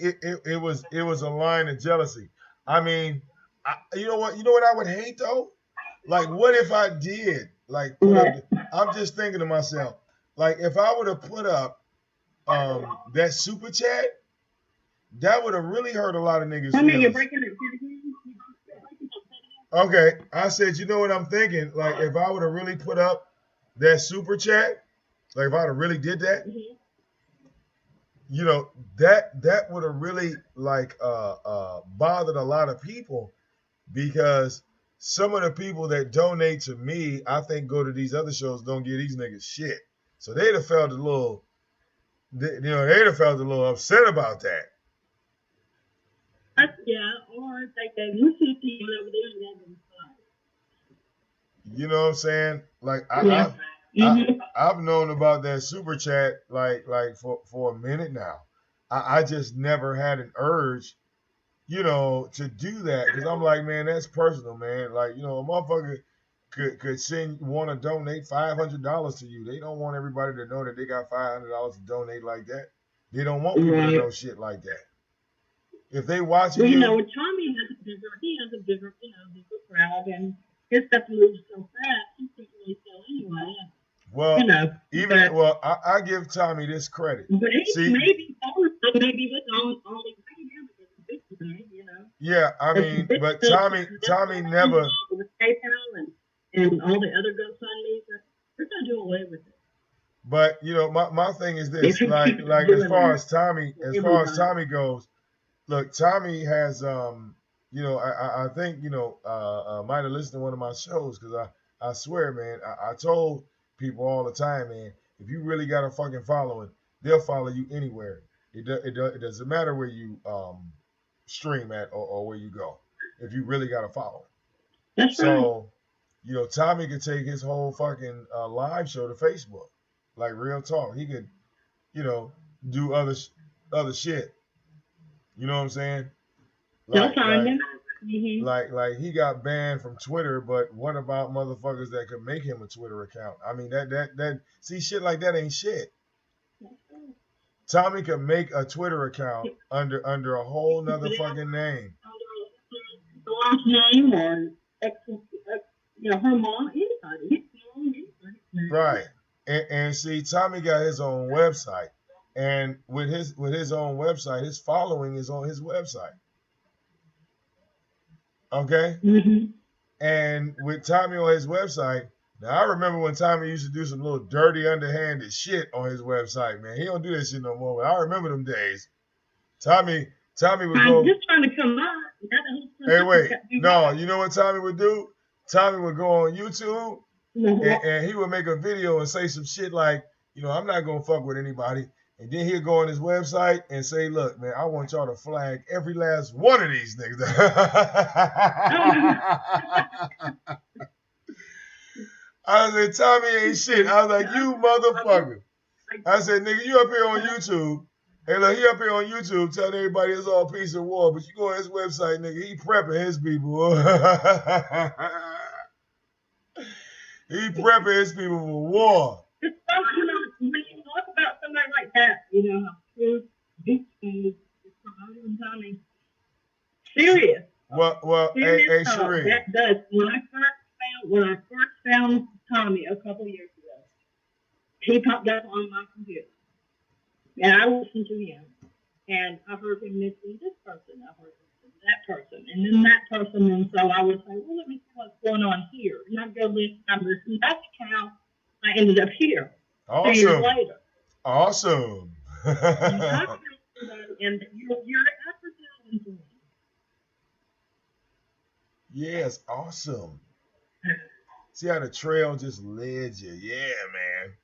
A: it was a line of jealousy. I mean, you know what I would hate though? Like, what if I did like put up? I'm just thinking to myself, like, if I would have put up that super chat, that would have really hurt a lot of niggas' feelings. You're breaking it. Okay, I said, you know what I'm thinking? Like, if I would have really put up that super chat, like if I would have really did that, you know, that would have really like bothered a lot of people, because some of the people that donate to me, I think go to these other shows, don't give these niggas shit. So they'd have felt a little, they'd have felt a little upset about that.
F: Yeah, or they gave you 50 over there and gave them 5.
A: You know what I'm saying? Like I've known about that super chat like for a minute now. I just never had an urge, to do that, because I'm like, man, that's personal, man. Like, a motherfucker could want to donate $500 to you. They don't want everybody to know that they got $500 to donate like that. They don't want people to know shit like that. If they watching
F: you, Tommy has a bigger crowd, and his stuff moves so fast, he can't really sell anyway.
A: Well, I give Tommy this credit.
F: But maybe that's only
A: Yeah, I mean, but Tommy never.
F: With PayPal and all the other GoFundMe's, they're gonna do away with it.
A: But my thing is
F: If
A: this,
F: you
A: like
F: keep
A: like
F: doing that
A: as
F: for
A: far as
F: everybody.
A: Tommy goes, look, Tommy has I think might have listened to one of my shows because I swear, man, I told people all the time, man, if you really got a fucking following, they'll follow you anywhere. It doesn't matter where you stream at or where you go. If you really got a following,
F: That's right.
A: so Tommy could take his whole fucking live show to Facebook, like real talk. He could do other shit. You know what I'm saying?
F: They'll
A: Like
F: find
A: like
F: him. Mm-hmm.
A: like he got banned from Twitter, but what about motherfuckers that could make him a Twitter account? I mean that see shit like that ain't shit. Tommy could make a Twitter account under a whole nother fucking name.
F: The last name or her mom, anybody. His mom, anybody.
A: Right. And see, Tommy got his own website. And with his own website, his following is on his website. Okay?
F: Mm-hmm.
A: And with Tommy on his website, now I remember when Tommy used to do some little dirty, underhanded shit on his website, man. He don't do that shit no more, but I remember them days. Tommy would
F: I'm
A: go,
F: just trying to come out.
A: hey, wait, no, you know what Tommy would do? Tommy would go on YouTube and he would make a video and say some shit like, I'm not gonna fuck with anybody. And then he'll go on his website and say, look, man, I want y'all to flag every last one of these niggas. I said, Tommy ain't shit. I was like, you motherfucker. I said, nigga, you up here on YouTube. Hey, look, he up here on YouTube telling everybody it's all peace and war. But you go on his website, nigga, he prepping his people. He prepping his people for war.
F: It's when you talk about somebody like that, truth, big things, promoting Tommy. Serious.
A: Well,
F: Serious
A: hey, Sheree.
F: That does. When I first found Tommy a couple years ago, he popped up on my computer, and I listened to him, and I heard him mention this person, I heard him mention that person, and then that person, and so I was like, well, let me see what's going on here, and I go listen. That's how I ended up here.
A: Awesome.
F: 3 years later.
A: Awesome.
F: And you're African.
A: Yes, awesome. See how the trail just led you. Yeah, man.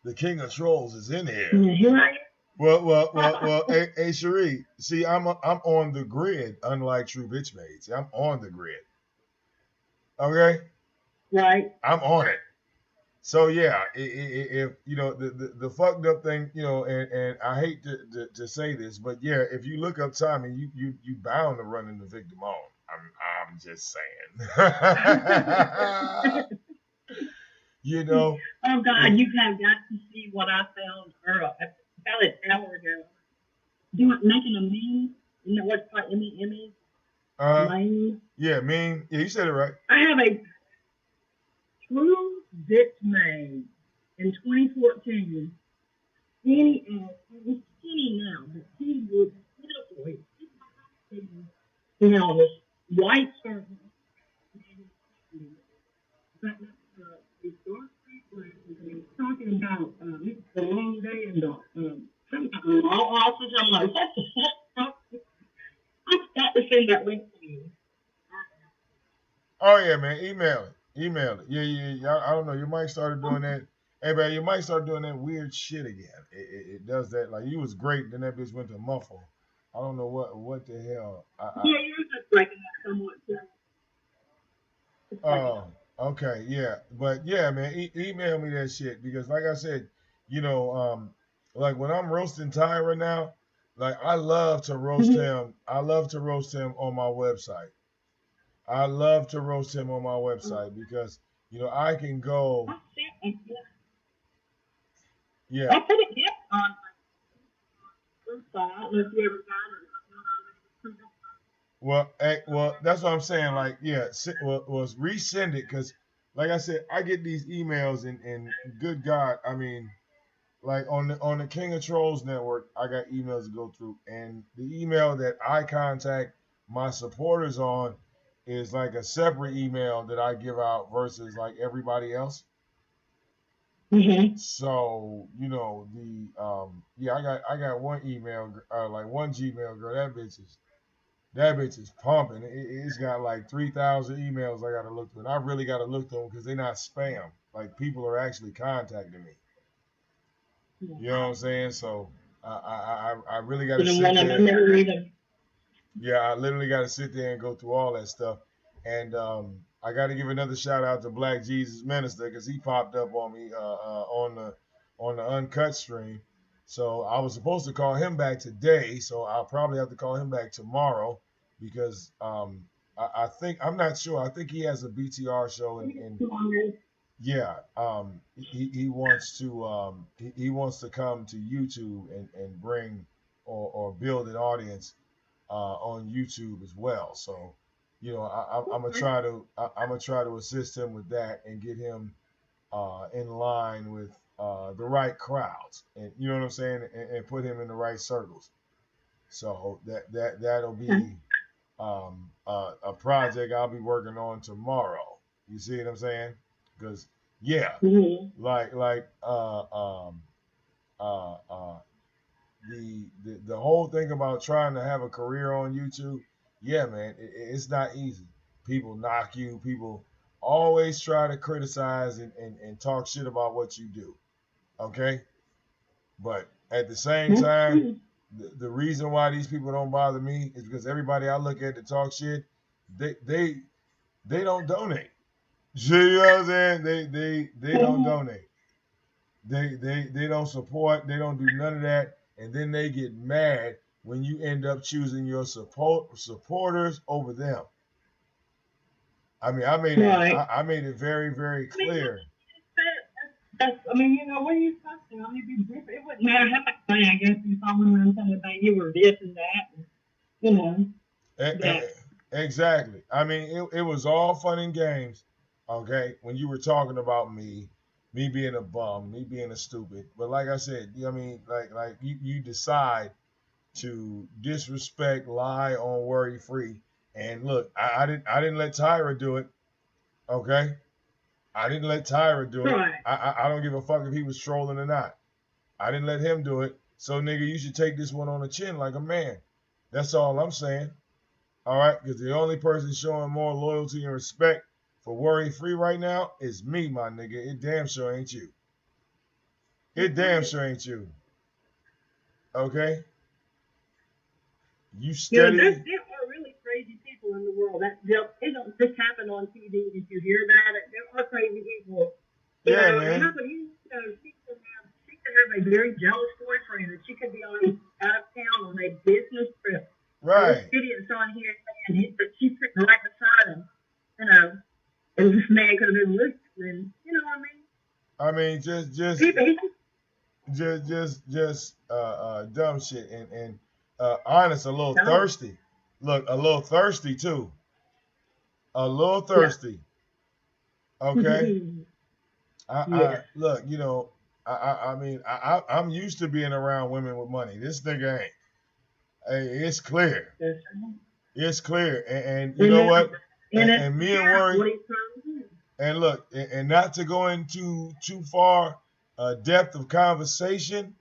A: The king of trolls is in here.
F: Here I am.
A: Well. Hey, Cherie. See, I'm on the grid, unlike True Bitch Made. See, I'm on the grid. Okay.
F: Right.
A: I'm on it. So yeah, if the fucked up thing, and I hate to say this, but yeah, if you look up Tommy, you bound to run into VicDamoane. I'm just saying.
F: Oh God, you have got to see what I found about an hour ago. Making a meme. You know what's called meme? Meme.
A: Yeah, meme. Yeah, you said it right.
F: I have a True VicDamoane in 2014. Skinny he's skinny now, but he was beautiful. He had all this white shirt. He's talking about the long day and all office. I'm like, what the fuck? I've got to send that link to you.
A: Oh yeah, man. Email it. Yeah. I don't know. Your mic started doing that. Hey, man, your mic started doing that weird shit again. It does that. Like, you was great, then that bitch went to muffle. I don't know what the hell.
F: Yeah, you're just breaking that somewhat too.
A: Oh, okay, yeah, but yeah, man, email me that shit because, like I said, like when I'm roasting Tyra now, like I love to roast him. I love to roast him on my website. I love to roast him on my website because I can go. Yeah.
F: I put it on my website. If you ever got it.
A: Well, that's what I'm saying. Like, yeah, resend it because, like I said, I get these emails and good God, I mean, like on the King of Trolls network, I got emails to go through, and the email that I contact my supporters on is like a separate email that I give out versus like everybody else.
F: Mhm.
A: So I got one email, like one Gmail girl. That bitch is pumping. It's got like 3,000 emails I got to look through, and I really got to look through them because they're not spam. Like people are actually contacting me. You know what I'm saying? So I really got
F: So
A: to
F: then
A: sit
F: one of
A: there.
F: them never read them.
A: Yeah, I literally got to sit there and go through all that stuff. And I got to give another shout out to Black Jesus Minister because he popped up on me on the uncut stream. So I was supposed to call him back today, so I'll probably have to call him back tomorrow because I think I'm not sure. I think he has a BTR show in yeah, he wants to he wants to come to YouTube and bring or build an audience on YouTube as well. So, I'm gonna try to I'm gonna try to assist him with that and get him in line with the right crowds, and you know what I'm saying, and put him in the right circles. So that'll be a project I'll be working on tomorrow. You see what I'm saying? Because yeah,
F: Mhm.
A: like uh, uh, the whole thing about trying to have a career on YouTube, yeah, man, it's not easy. People knock you. People always try to criticize and talk shit about what you do. Okay, but at the same
F: That's
A: time,
F: true.
A: the reason why these people don't bother me is because everybody I look at to talk shit, they they they don't donate. You know what I'm saying? They don't
F: Mhm.
A: donate. They don't support. They don't do none of that, and then they get mad when you end up choosing your supporters over them. I mean,
F: Right.
A: I made it very very
F: I mean,
A: clear.
F: that's, I mean, what are you supposed to? I mean, it wouldn't matter how much money I guess you saw when I'm telling about you were this and that, and, you know,
A: E-
F: that.
A: Exactly. I mean, it was all fun and games, okay, when you were talking about me being a bum, me being a stupid. But like I said, I mean, like you decide to disrespect, lie on worry free. And look, I didn't let Tyra do it. Okay, I didn't let Tyra do it.
F: Right.
A: I don't give a fuck if he was trolling or not. I didn't let him do it. So nigga, you should take this one on the chin like a man. That's all I'm saying. All right, because the only person showing more loyalty and respect for worry free right now is me, my nigga. It damn sure ain't you. It damn sure ain't you. Okay, you
F: You know,
A: steady.
F: there are really crazy people in the world. It don't just happen on TV. If you hear about it, there are crazy people. You
A: Yeah,
F: know, and how
A: man.
F: could she could have a very jealous boyfriend, and she could be on out of town on a business trip. And this
A: Right.
F: idiot's on here, and she's sitting right beside him. You know, and this man could have been listening. You know what I mean?
A: I mean,
F: People, he
A: just dumb shit and honest, a little
F: don't.
A: thirsty. Look, a little thirsty too. A little
F: Yeah.
A: thirsty. Okay. I
F: Yeah.
A: look, I mean, I'm used to being around women with money. This nigga ain't. Hey, it's clear.
F: That's right.
A: It's clear. And you
F: And
A: know
F: that's
A: what?
F: and that's
A: And
F: the
A: me and
F: sheriff.
A: Worry,
F: What he's trying to do.
A: and look, and not to go into too far depth of conversation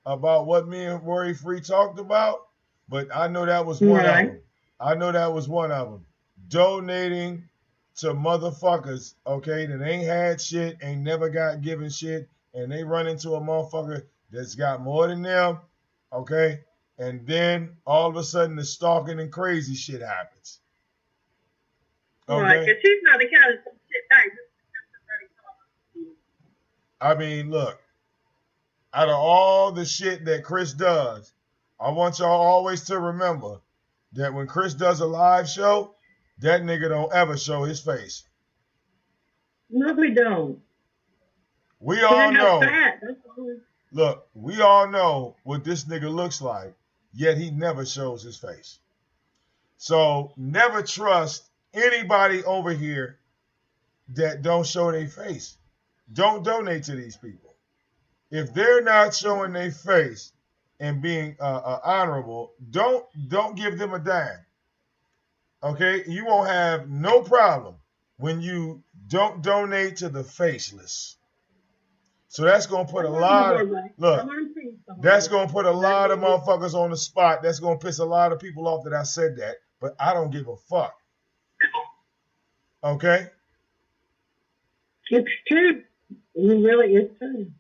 A: about what me and Worry Free talked about, but I know that was one of
F: Right.
A: them. I know that was one of them. Donating to motherfuckers, okay, that ain't had shit, ain't never got given shit, and they run into a motherfucker that's got more than them, okay, and then all of a sudden the stalking and crazy shit happens,
F: Right.
A: okay.
F: Because she's not the kind of shit back.
A: I mean, look, out of all the shit that Chris does, I want y'all always to remember that when Chris does a live show, that nigga don't ever show his face.
F: No, we don't.
A: We
F: He
A: all
F: ain't got
A: know,
F: fat. That's all.
A: look, we all know what this nigga looks like, yet he never shows his face. So never trust anybody over here that don't show their face. Don't donate to these people. If they're not showing their face and being honorable, don't give them a dime. Okay, you won't have no problem when you don't donate to the faceless. So that's gonna put a lot of look. That's gonna put a lot of motherfuckers on the spot. That's gonna piss a lot of people off that I said that. But I don't give a fuck. Okay.
F: It's true. It really is true.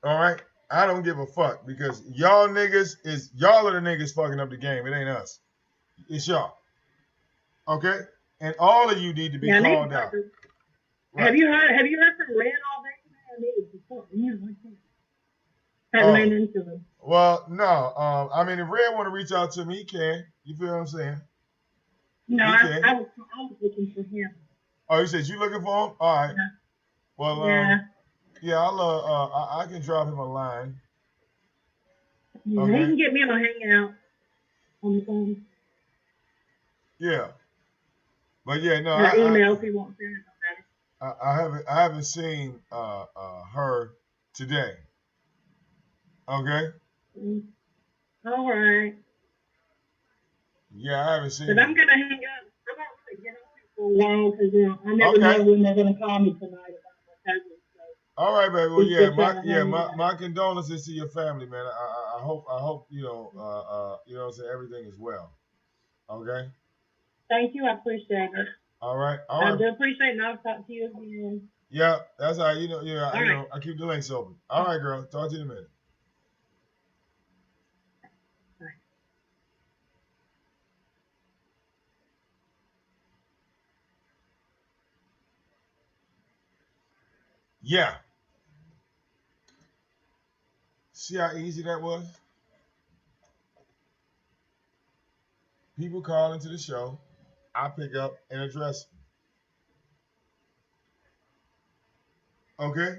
A: All right. I don't give a fuck because y'all are the niggas fucking up the game. It ain't us. It's y'all. Okay. And all of you need to be called out.
F: Right. Have you heard from Red all day today? I need to support him. Haven't ran into him.
A: Well, no. I mean, if Red want to reach out to me, he can. You feel what I'm saying?
F: No, I was looking for him.
A: Oh, you said you looking for him? All right. Yeah. Well, yeah, I can drop him a line.
F: Yeah, okay. He can get me on a hangout on the phone.
A: Yeah. But yeah, no.
F: Or email if he wants to.
A: I haven't seen her today. Okay.
F: All right.
A: Yeah, I haven't seen.
F: But I'm gonna hang up. I'm not gonna get on for a while because I never know when they're gonna call me tonight about my cousin. So.
A: All right, baby. Well, my condolences to your family, man. I hope you know what I'm saying, everything is well. Okay.
F: Thank you. I appreciate it.
A: All right.
F: I do appreciate it, and I'll talk to you again.
A: Yeah, that's how I keep the links open. All right, girl. Talk to you in a minute. Yeah. See how easy that was? People call into the show. I pick up and address them. Okay?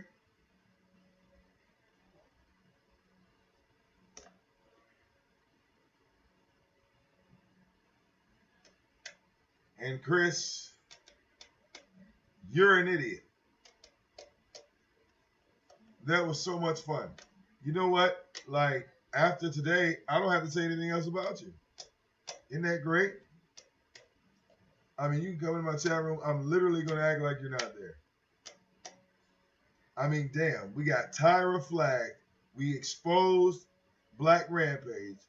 A: And Chris, you're an idiot. That was so much fun. You know what? Like, after today, I don't have to say anything else about you. Isn't that great? I mean, you can come in my chat room. I'm literally going to act like you're not there. I mean, damn. We got Tyra Flag. We exposed Black Rampage.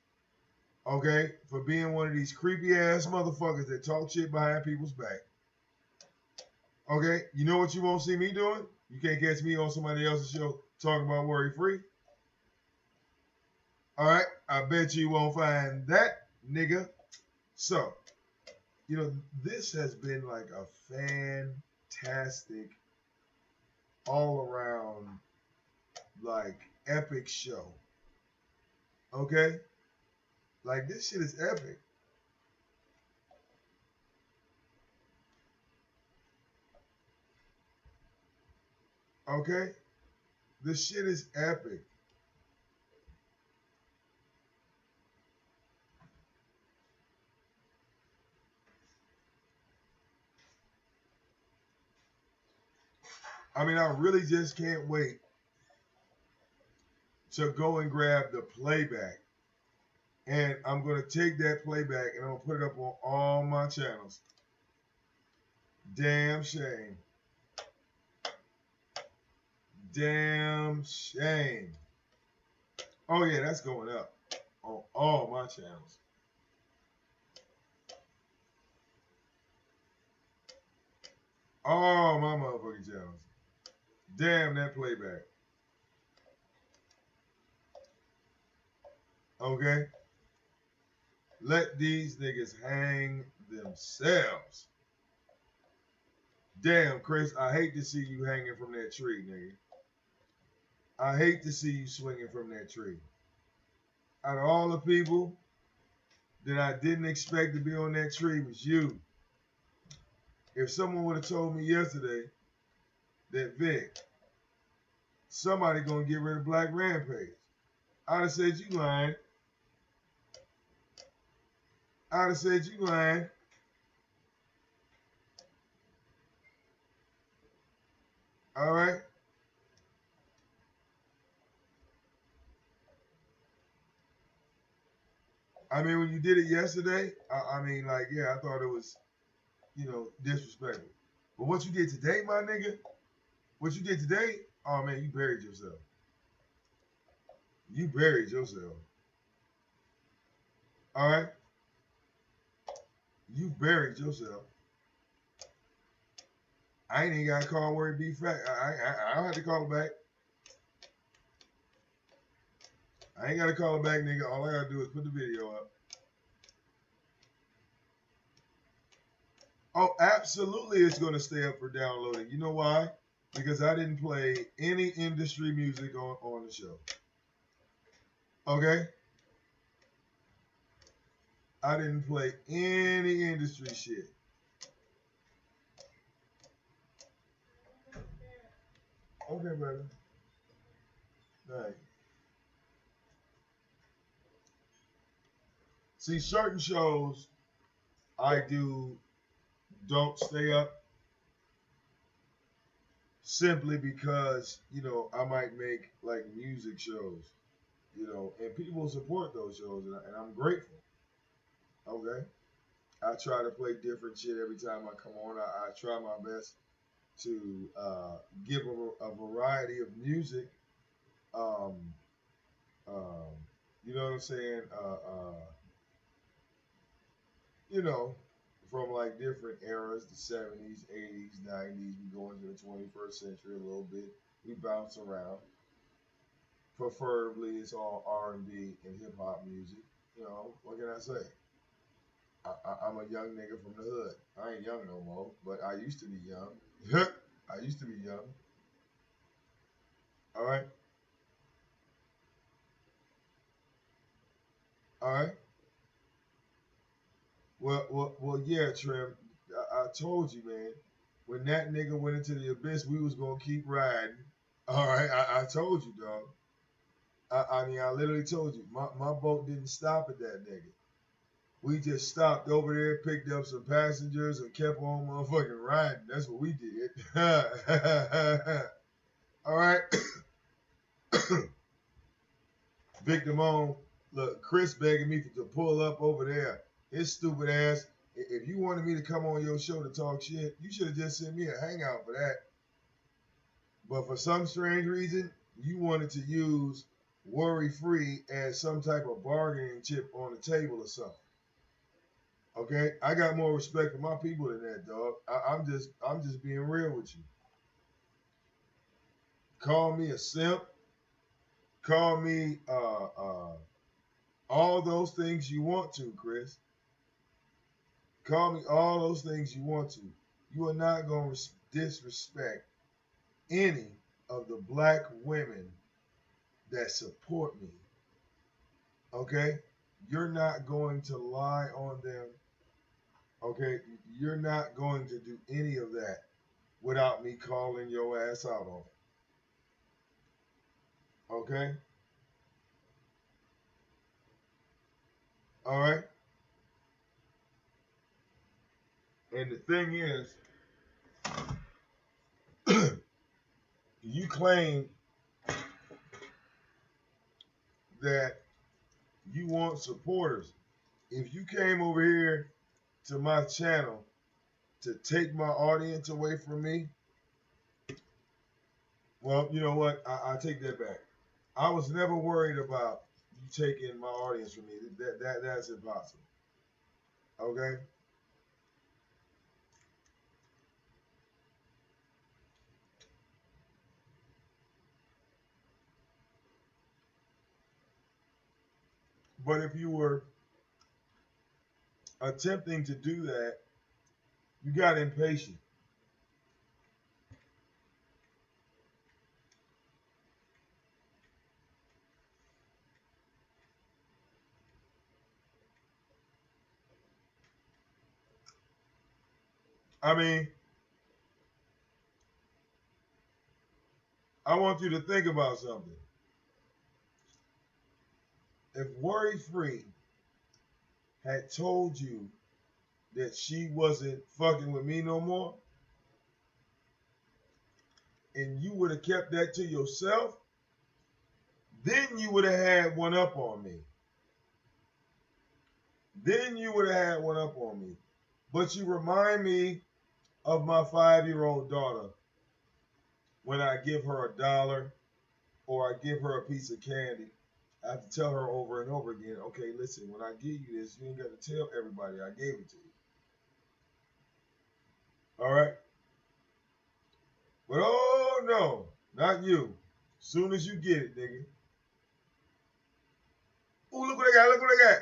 A: Okay? For being one of these creepy ass motherfuckers that talk shit behind people's back. Okay? You know what you won't see me doing? You can't catch me on somebody else's show talking about worry free. All right? I bet you won't find that, nigga. So, you know, this has been like a fantastic, all around, like, epic show. Okay? Like, this shit is epic. Okay? This shit is epic. I mean, I really just can't wait to go and grab the playback. And I'm going to take that playback and I'm going to put it up on all my channels. Damn shame. Damn shame. Oh, yeah, that's going up on all my channels. All my motherfucking channels. Damn that playback. Okay? Let these niggas hang themselves. Damn, Chris, I hate to see you hanging from that tree, nigga. I hate to see you swinging from that tree. Out of all the people that I didn't expect to be on that tree was you. If someone would have told me yesterday that, Vic, somebody gonna get rid of Black Rampage, I'd have said you lying. I'd have said you lying. All right? I mean, when you did it yesterday, I mean, like, yeah, I thought it was, you know, disrespectful. But what you did today, my nigga, what you did today, Oh man, you buried yourself. You buried yourself. All right, you buried yourself. I ain't even got to call where it be fact. I don't have to call it back. I ain't got to call it back, nigga. All I got to do is put the video up. Oh, absolutely, it's going to stay up for downloading. You know why? Because I didn't play any industry music on the show. Okay? I didn't play any industry shit. Okay, brother. Nice. See, certain shows I do don't stay up simply because, I might make like music shows, and people support those shows, and I'm grateful. Okay? I try to play different shit every time I come on. I try my best to give a variety of music. Um, um, you know what I'm saying? You know, from like different eras, the 70s, 80s, 90s. We go into the 21st century a little bit. We bounce around. Preferably, it's all R&B and hip hop music. What can I say? I'm a young nigga from the hood. I ain't young no more, but I used to be young. I used to be young. All right, all right. Well, yeah, Trim. I told you, man. When that nigga went into the abyss, we was gonna keep riding. All right, I told you, dog. I mean, I literally told you. My boat didn't stop at that nigga. We just stopped over there, picked up some passengers, and kept on motherfucking riding. That's what we did. All right. VicDamoane, look, Chris begging me to pull up over there. His stupid ass. If you wanted me to come on your show to talk shit, you should have just sent me a hangout for that. But for some strange reason, you wanted to use worry free as some type of bargaining chip on the table or something. Okay, I got more respect for my people than that, dog. I'm just being real with you. Call me a simp. Call me all those things you want to, Chris. Call me all those things you want to. You are not going to disrespect any of the black women that support me. Okay? You're not going to lie on them. Okay? You're not going to do any of that without me calling your ass out on it. Okay? All right? And the thing is, you claim that you want supporters. If you came over here to my channel to take my audience away from me, well, you know what? I take that back. I was never worried about you taking my audience from me. That's impossible. Okay? But if you were attempting to do that, you got impatient. I mean, I want you to think about something. If Worry Free had told you that she wasn't fucking with me no more, and you would have kept that to yourself, then you would have had one up on me. Then you would have had one up on me. But you remind me of my 5-year-old daughter. when I give her $1 or I give her a piece of candy, I have to tell her over and over again, okay, listen, when I give you this, you ain't got to tell everybody I gave it to you. All right? But oh no, not you. Soon as you get it, nigga. Ooh, look what I got, look what I got.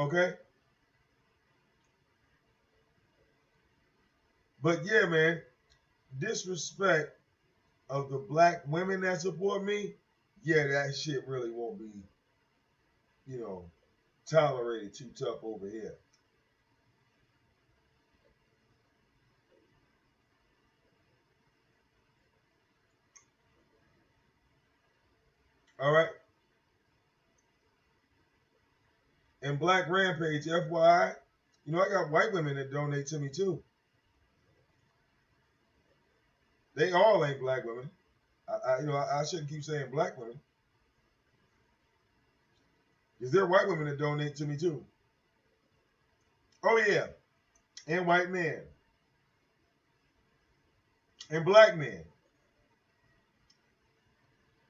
A: Okay? But yeah, man, disrespect of the black women that support me, yeah, that shit really won't be, you know, tolerated too tough over here. All right? And Black Rampage, FYI, you know, I got white women that donate to me too. They all ain't black women. I shouldn't keep saying black women. Because there are white women that donate to me too. Oh yeah. And white men. And black men.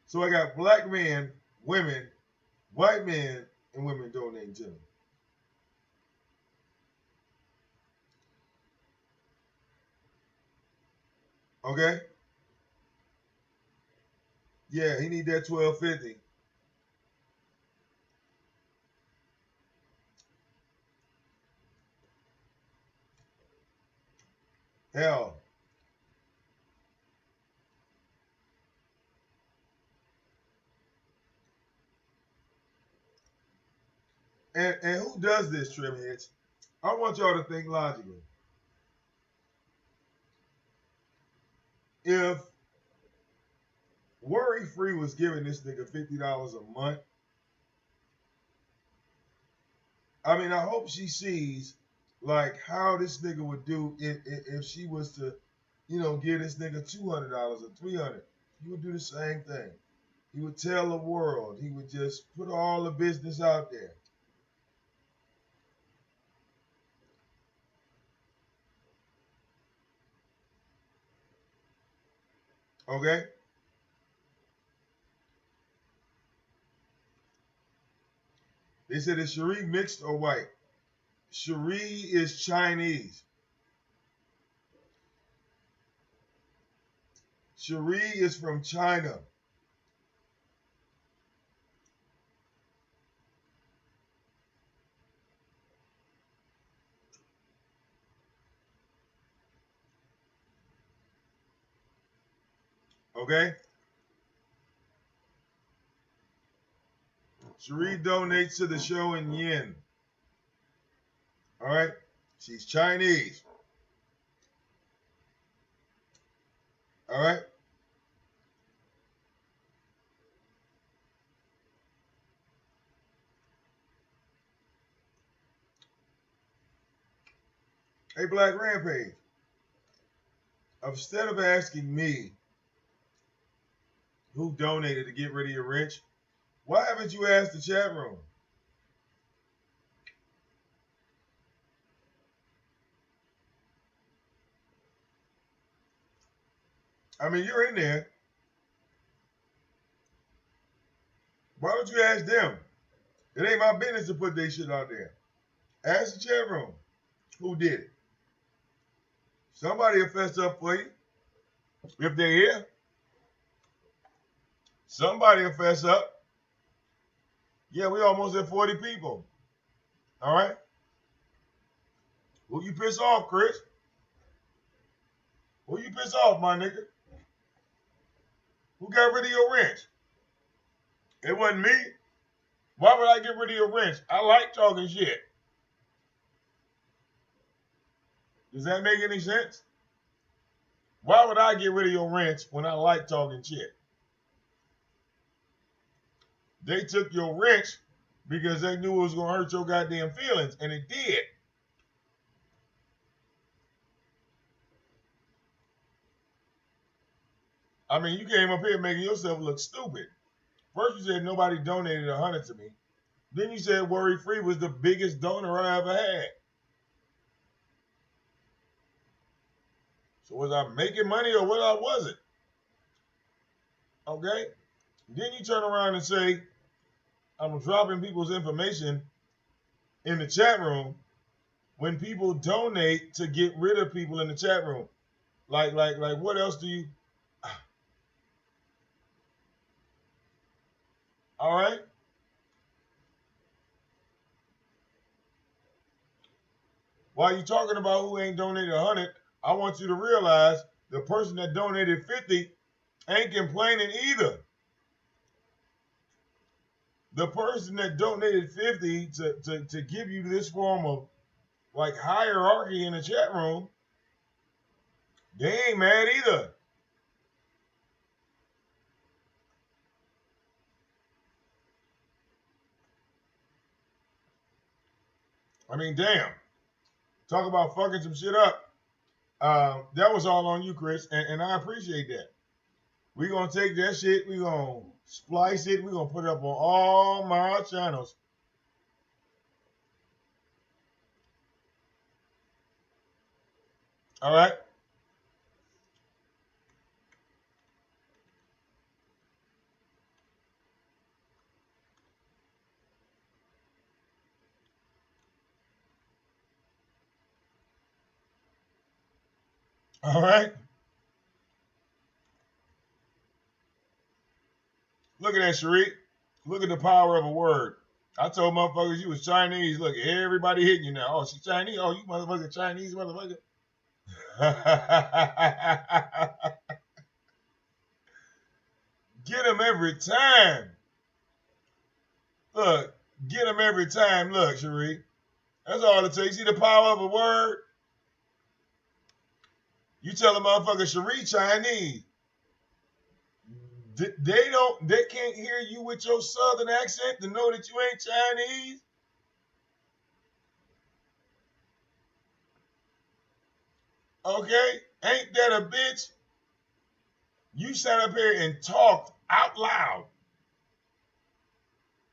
A: So I got black men, women, white men, and women donating to me. Okay? Yeah, he need that 1250. Hell. And who does this, Trimheads? I want y'all to think logically. If Worry Free was giving this nigga $50 a month, I mean, I hope she sees like how this nigga would do if she was to, you know, give this nigga $200 or $300. He would do the same thing. He would tell the world. He would just put all the business out there. Okay? They said, is Cherie mixed or white? Cherie is Chinese. Cherie is from China. Okay? Cherie donates to the show in yen. All right? She's Chinese. All right? Hey, Black Rampage. Instead of asking me who donated to get rid of your wrench, why haven't you asked the chat room? I mean, you're in there. Why don't you ask them? It ain't my business to put their shit out there. Ask the chat room who did it. Somebody will fess up for you. If they're here, somebody will fess up. Yeah, we almost at 40 people. All right? Who you piss off, Chris? Who you piss off, my nigga? Who got rid of your wrench? It wasn't me. Why would I get rid of your wrench? I like talking shit. Does that make any sense? Why would I get rid of your wrench when I like talking shit? They took your wrench because they knew it was going to hurt your goddamn feelings, and it did. I mean, you came up here making yourself look stupid. First you said nobody donated $100 to me. Then you said Worry Free was the biggest donor I ever had. So was I making money or what I wasn't? Okay? Then you turn around and say, I'm dropping people's information in the chat room when people donate to get rid of people in the chat room. Like what else do you all right? While you talking about who ain't donated 100, I want you to realize the person that donated 50 ain't complaining either. The person that donated 50 to give you this form of like hierarchy in the chat room, they ain't mad either. I mean, damn. Talk about fucking some shit up. That was all on you, Chris, and I appreciate that. We're going to take that shit, we're going to splice it, we're going to put it up on all my channels. All right? All right? Look at that, Sheree. Look at the power of a word. I told motherfuckers you was Chinese. Look, everybody hitting you now. Oh, she Chinese? Oh, you motherfucker Chinese motherfucker. Get them every time. Look, get them every time. Look, Sheree. That's all it takes. See the power of a word? You tell a motherfucker Sheree Chinese. They can't hear you with your southern accent to know that you ain't Chinese. Okay? Ain't that a bitch? You sat up here and talked out loud.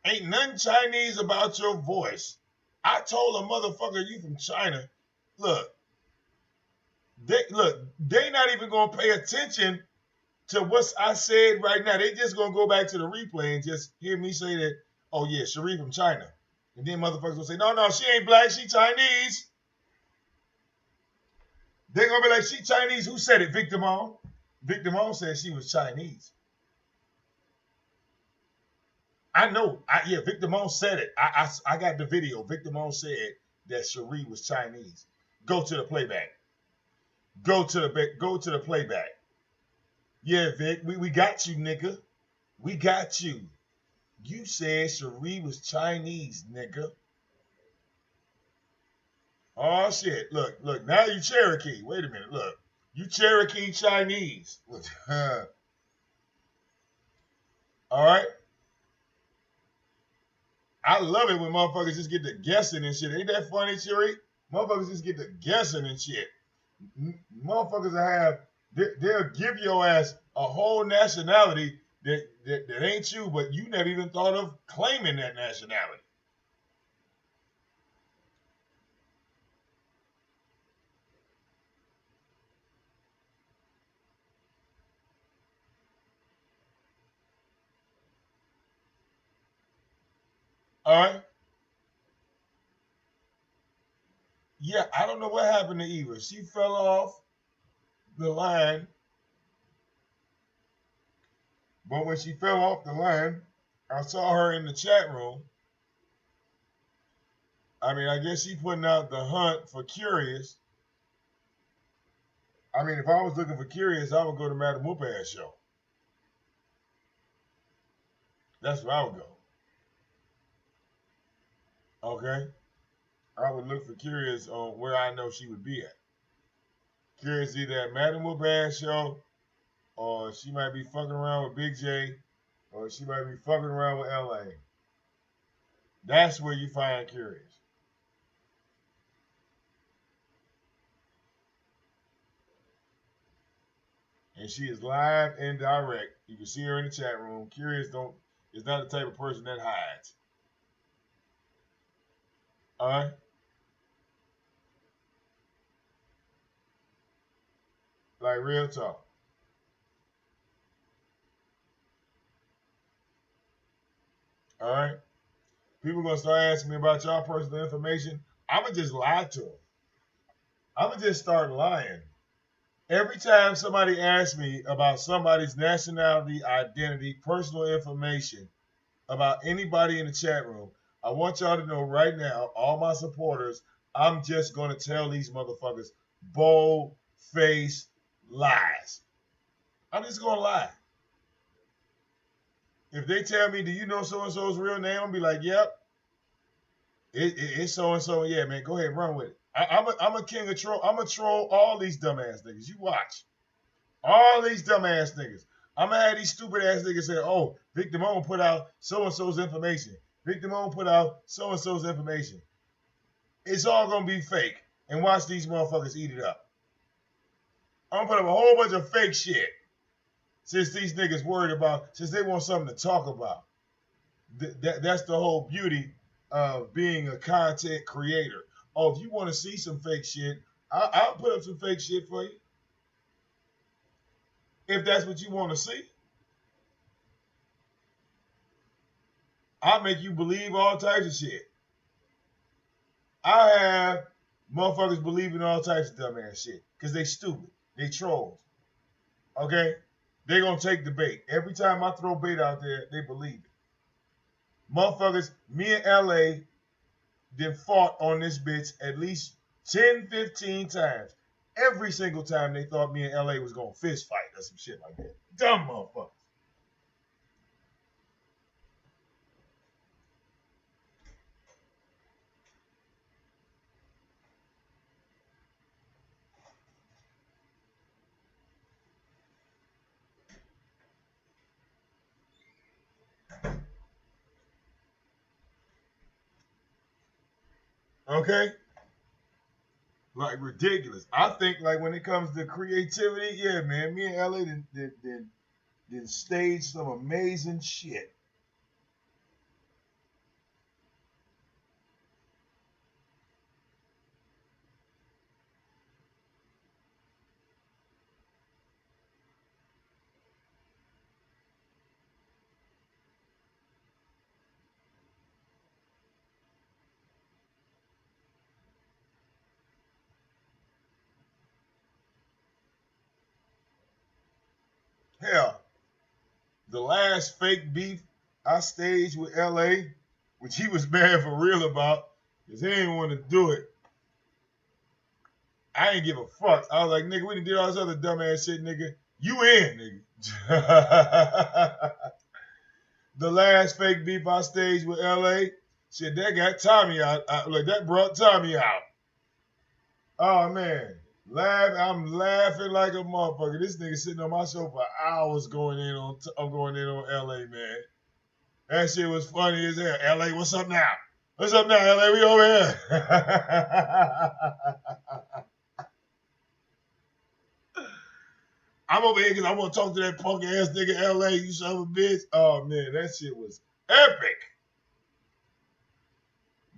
A: Ain't nothing Chinese about your voice. I told a motherfucker you from China. Look, they not even gonna pay attention to what I said right now. They just gonna go back to the replay and just hear me say that, oh yeah, Cherie from China. And then motherfuckers will say, no, she ain't black, she Chinese. They're gonna be like, she Chinese. Who said it? VicDamoane. VicDamoane said she was Chinese. I know. VicDamoane said it. I got the video. VicDamoane said that Cherie was Chinese. Go to the playback. Go to the playback. Yeah, Vic, we got you, nigga. We got you. You said Cherie was Chinese, nigga. Oh shit! Look. Now you Cherokee. Wait a minute. Look, you Cherokee Chinese. All right. I love it when motherfuckers just get to guessing and shit. Ain't that funny, Cherie? Motherfuckers just get to guessing and shit. Motherfuckers they'll give your ass a whole nationality that ain't you, but you never even thought of claiming that nationality. All right. Yeah, I don't know what happened to Eva. She fell off the line. But when she fell off the line, I saw her in the chat room. I mean, I guess she putting out the hunt for Curious. I mean, if I was looking for Curious, I would go to Madam Whoop-Ass show. That's where I would go. Okay? I would look for Curious on where I know she would be at. Curious either at Madam Whoop-Ass show, or she might be fucking around with Big J, or she might be fucking around with LA. That's where you find Curious. And she is live and direct. You can see her in the chat room. Curious is not the type of person that hides. All right. Like real talk. All right. People gonna start asking me about y'all personal information. I'ma just lie to them. I'ma just start lying. Every time somebody asks me about somebody's nationality, identity, personal information, about anybody in the chat room, I want y'all to know right now, all my supporters, I'm just gonna tell these motherfuckers bold face lies. I'm just gonna lie. If they tell me, do you know so and so's real name? I'll be like, yep, it's so and so. Yeah, man, go ahead, run with it. I'm a king of troll. I'm a troll all these dumbass niggas. You watch. All these dumbass niggas. I'm gonna have these stupid ass niggas say, oh, VicDamoane put out so and so's information. VicDamoane put out so and so's information. It's all gonna be fake. And watch these motherfuckers eat it up. I'm gonna put up a whole bunch of fake shit since these niggas worried about, since they want something to talk about. That's the whole beauty of being a content creator. Oh, if you want to see some fake shit, I'll put up some fake shit for you. If that's what you want to see. I'll make you believe all types of shit. I have motherfuckers believing all types of dumbass shit because they stupid. They trolls. Okay? They gonna take the bait. Every time I throw bait out there, they believe it. Motherfuckers, me and LA then fought on this bitch at least 10, 15 times. Every single time they thought me and LA was gonna fist fight or some shit like that. Dumb motherfuckers. Okay? Like ridiculous. I think like when it comes to creativity, yeah, man, me and LA did stage some amazing shit. Hell, the last fake beef I staged with LA, which he was mad for real about, because he didn't want to do it. I ain't give a fuck. I was like, nigga, we done did all this other dumbass shit, nigga. You in, nigga. The last fake beef I staged with LA, shit, that got Tommy out. Like, that brought Tommy out. Oh, man. I'm laughing like a motherfucker. This nigga sitting on my show for hours going in on LA, man. That shit was funny as hell. LA, what's up now? What's up now, LA? We over here. I'm over here because I want to talk to that punk ass nigga LA, you son of a bitch. Oh man, that shit was epic.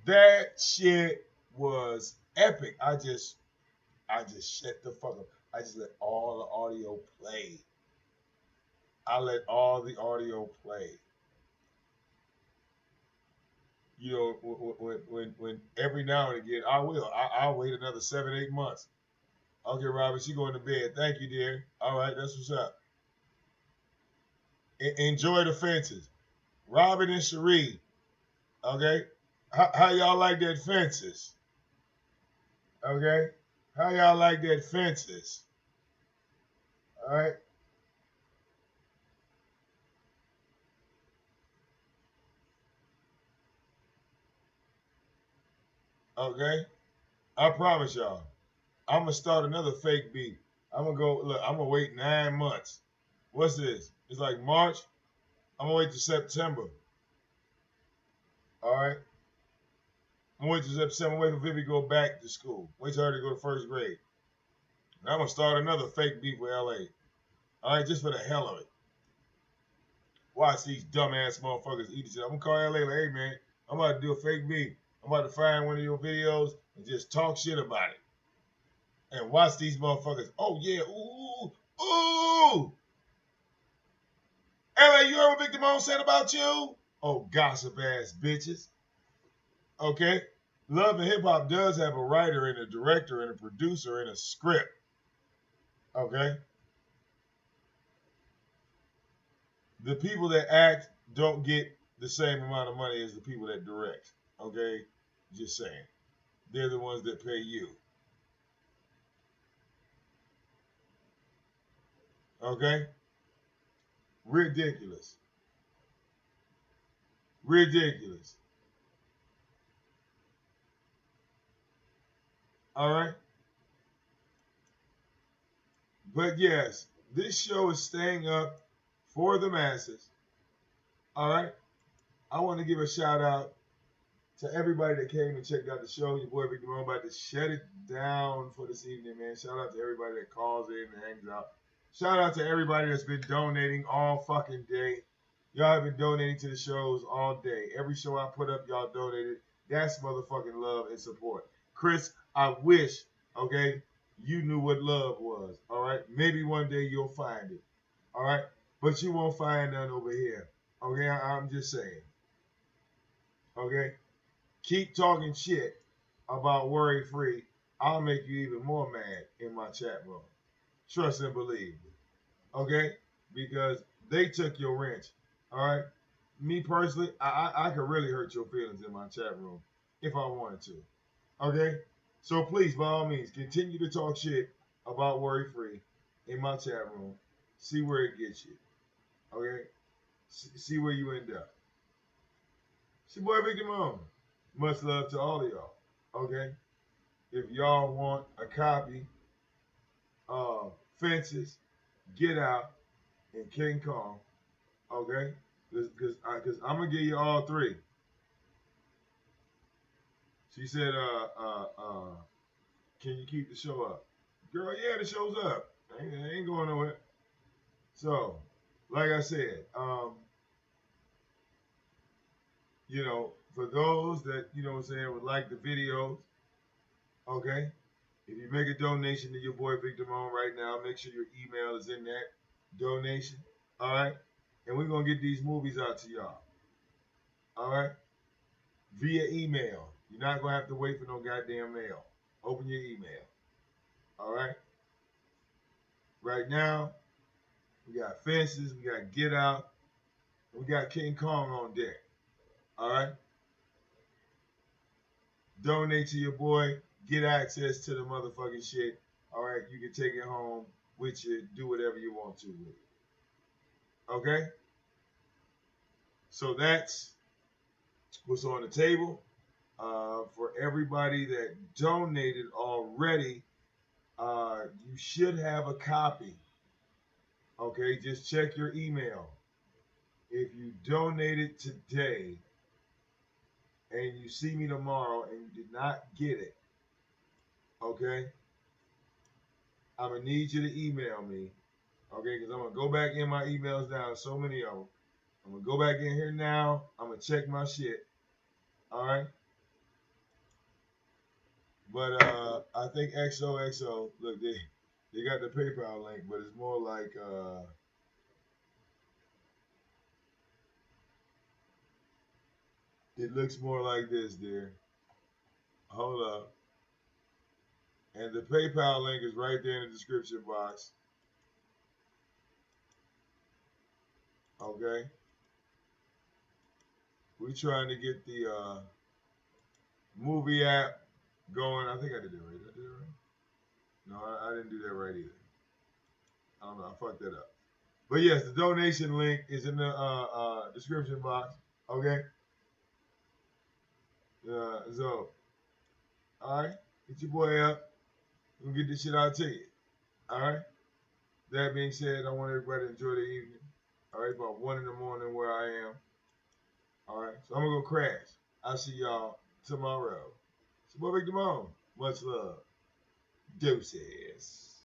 A: That shit was epic. I just shut the fuck up. I just let all the audio play. I let all the audio play. You know, when every now and again, I'll wait another 7, 8 months. Okay, Robert, she going to bed. Thank you, dear. All right, that's what's up. Enjoy the fences. Robert and Cherie. Okay? How y'all like that fences? Okay? How y'all like that fences? All right? Okay? I promise y'all. I'm going to start another fake beat. I'm going to go, look, I'm going to wait 9 months. What's this? It's like March. I'm going to wait to September. All right? I'm going to wait to September. Wait for Vivi to go back to school. Wait till her to go to first grade. And I'm going to start another fake beat with LA. All right? Just for the hell of it. Watch these dumbass motherfuckers eat each other. I'm going to call LA like, hey, man, I'm about to do a fake beat. I'm about to find one of your videos and just talk shit about it. And watch these motherfuckers. Oh yeah, ooh, ooh. LA, you heard what VicDamoane said about you? Oh, gossip ass bitches. Okay? Love and Hip Hop does have a writer and a director and a producer and a script. Okay? The people that act don't get the same amount of money as the people that direct. Okay? Just saying. They're the ones that pay you. Okay? Ridiculous. Ridiculous. All right? But yes, this show is staying up for the masses. All right? I want to give a shout out to everybody that came and checked out the show. Your boy VicDamoane about to shut it down for this evening, man. Shout out to everybody that calls in and hangs out. Shout out to everybody that's been donating all fucking day. Y'all have been donating to the shows all day. Every show I put up, y'all donated. That's motherfucking love and support. Chris, I wish, okay, you knew what love was, all right? Maybe one day you'll find it, all right? But you won't find none over here, okay? I'm just saying, okay? Keep talking shit about worry free. I'll make you even more mad in my chat room. Trust and believe me. Okay? Because they took your wrench. All right? Me personally, I could really hurt your feelings in my chat room if I wanted to. Okay? So please, by all means, continue to talk shit about worry free in my chat room. See where it gets you. Okay? See where you end up. It's your boy VicDamoane. Much love to all of y'all. Okay? If y'all want a copy of Fences, Get Out, and King Kong, okay? Because I'm going to give you all three. She said, can you keep the show up? Girl, yeah, the show's up. I ain't going nowhere. So, like I said, you know, for those that, you know what I'm saying, would like the videos, okay? If you make a donation to your boy VicDamoane right now, make sure your email is in that donation, all right? And we're going to get these movies out to y'all, all right? Via email. You're not going to have to wait for no goddamn mail. Open your email, all right? Right now, we got Fences, we got Get Out, we got King Kong on deck, all right? Donate to your boy. Get access to the motherfucking shit. All right, you can take it home with you. Do whatever you want to with it. Okay? So that's what's on the table. For everybody that donated already, you should have a copy. Okay, just check your email. If you donated today and you see me tomorrow and you did not get it, okay, I'm going to need you to email me, okay, because I'm going to go back in my emails now, so many of them. I'm going to go back in here now. I'm going to check my shit, all right? But I think XOXO, look, they got the PayPal link, but it's more like, it looks more like this, dear. Hold up. And the PayPal link is right there in the description box. Okay? We're trying to get the movie app going. I think I did it right. Did I do it right? No, I didn't do that right either. I don't know. I fucked that up. But yes, the donation link is in the description box. Okay? So, all right. Get your boy up. We'll get this shit out to you. All right? That being said, I want everybody to enjoy the evening. All right? About 1 in the morning where I am. All right? So I'm going to go crash. I'll see y'all tomorrow. It's your boy VicDamoane. Much love. Deuces.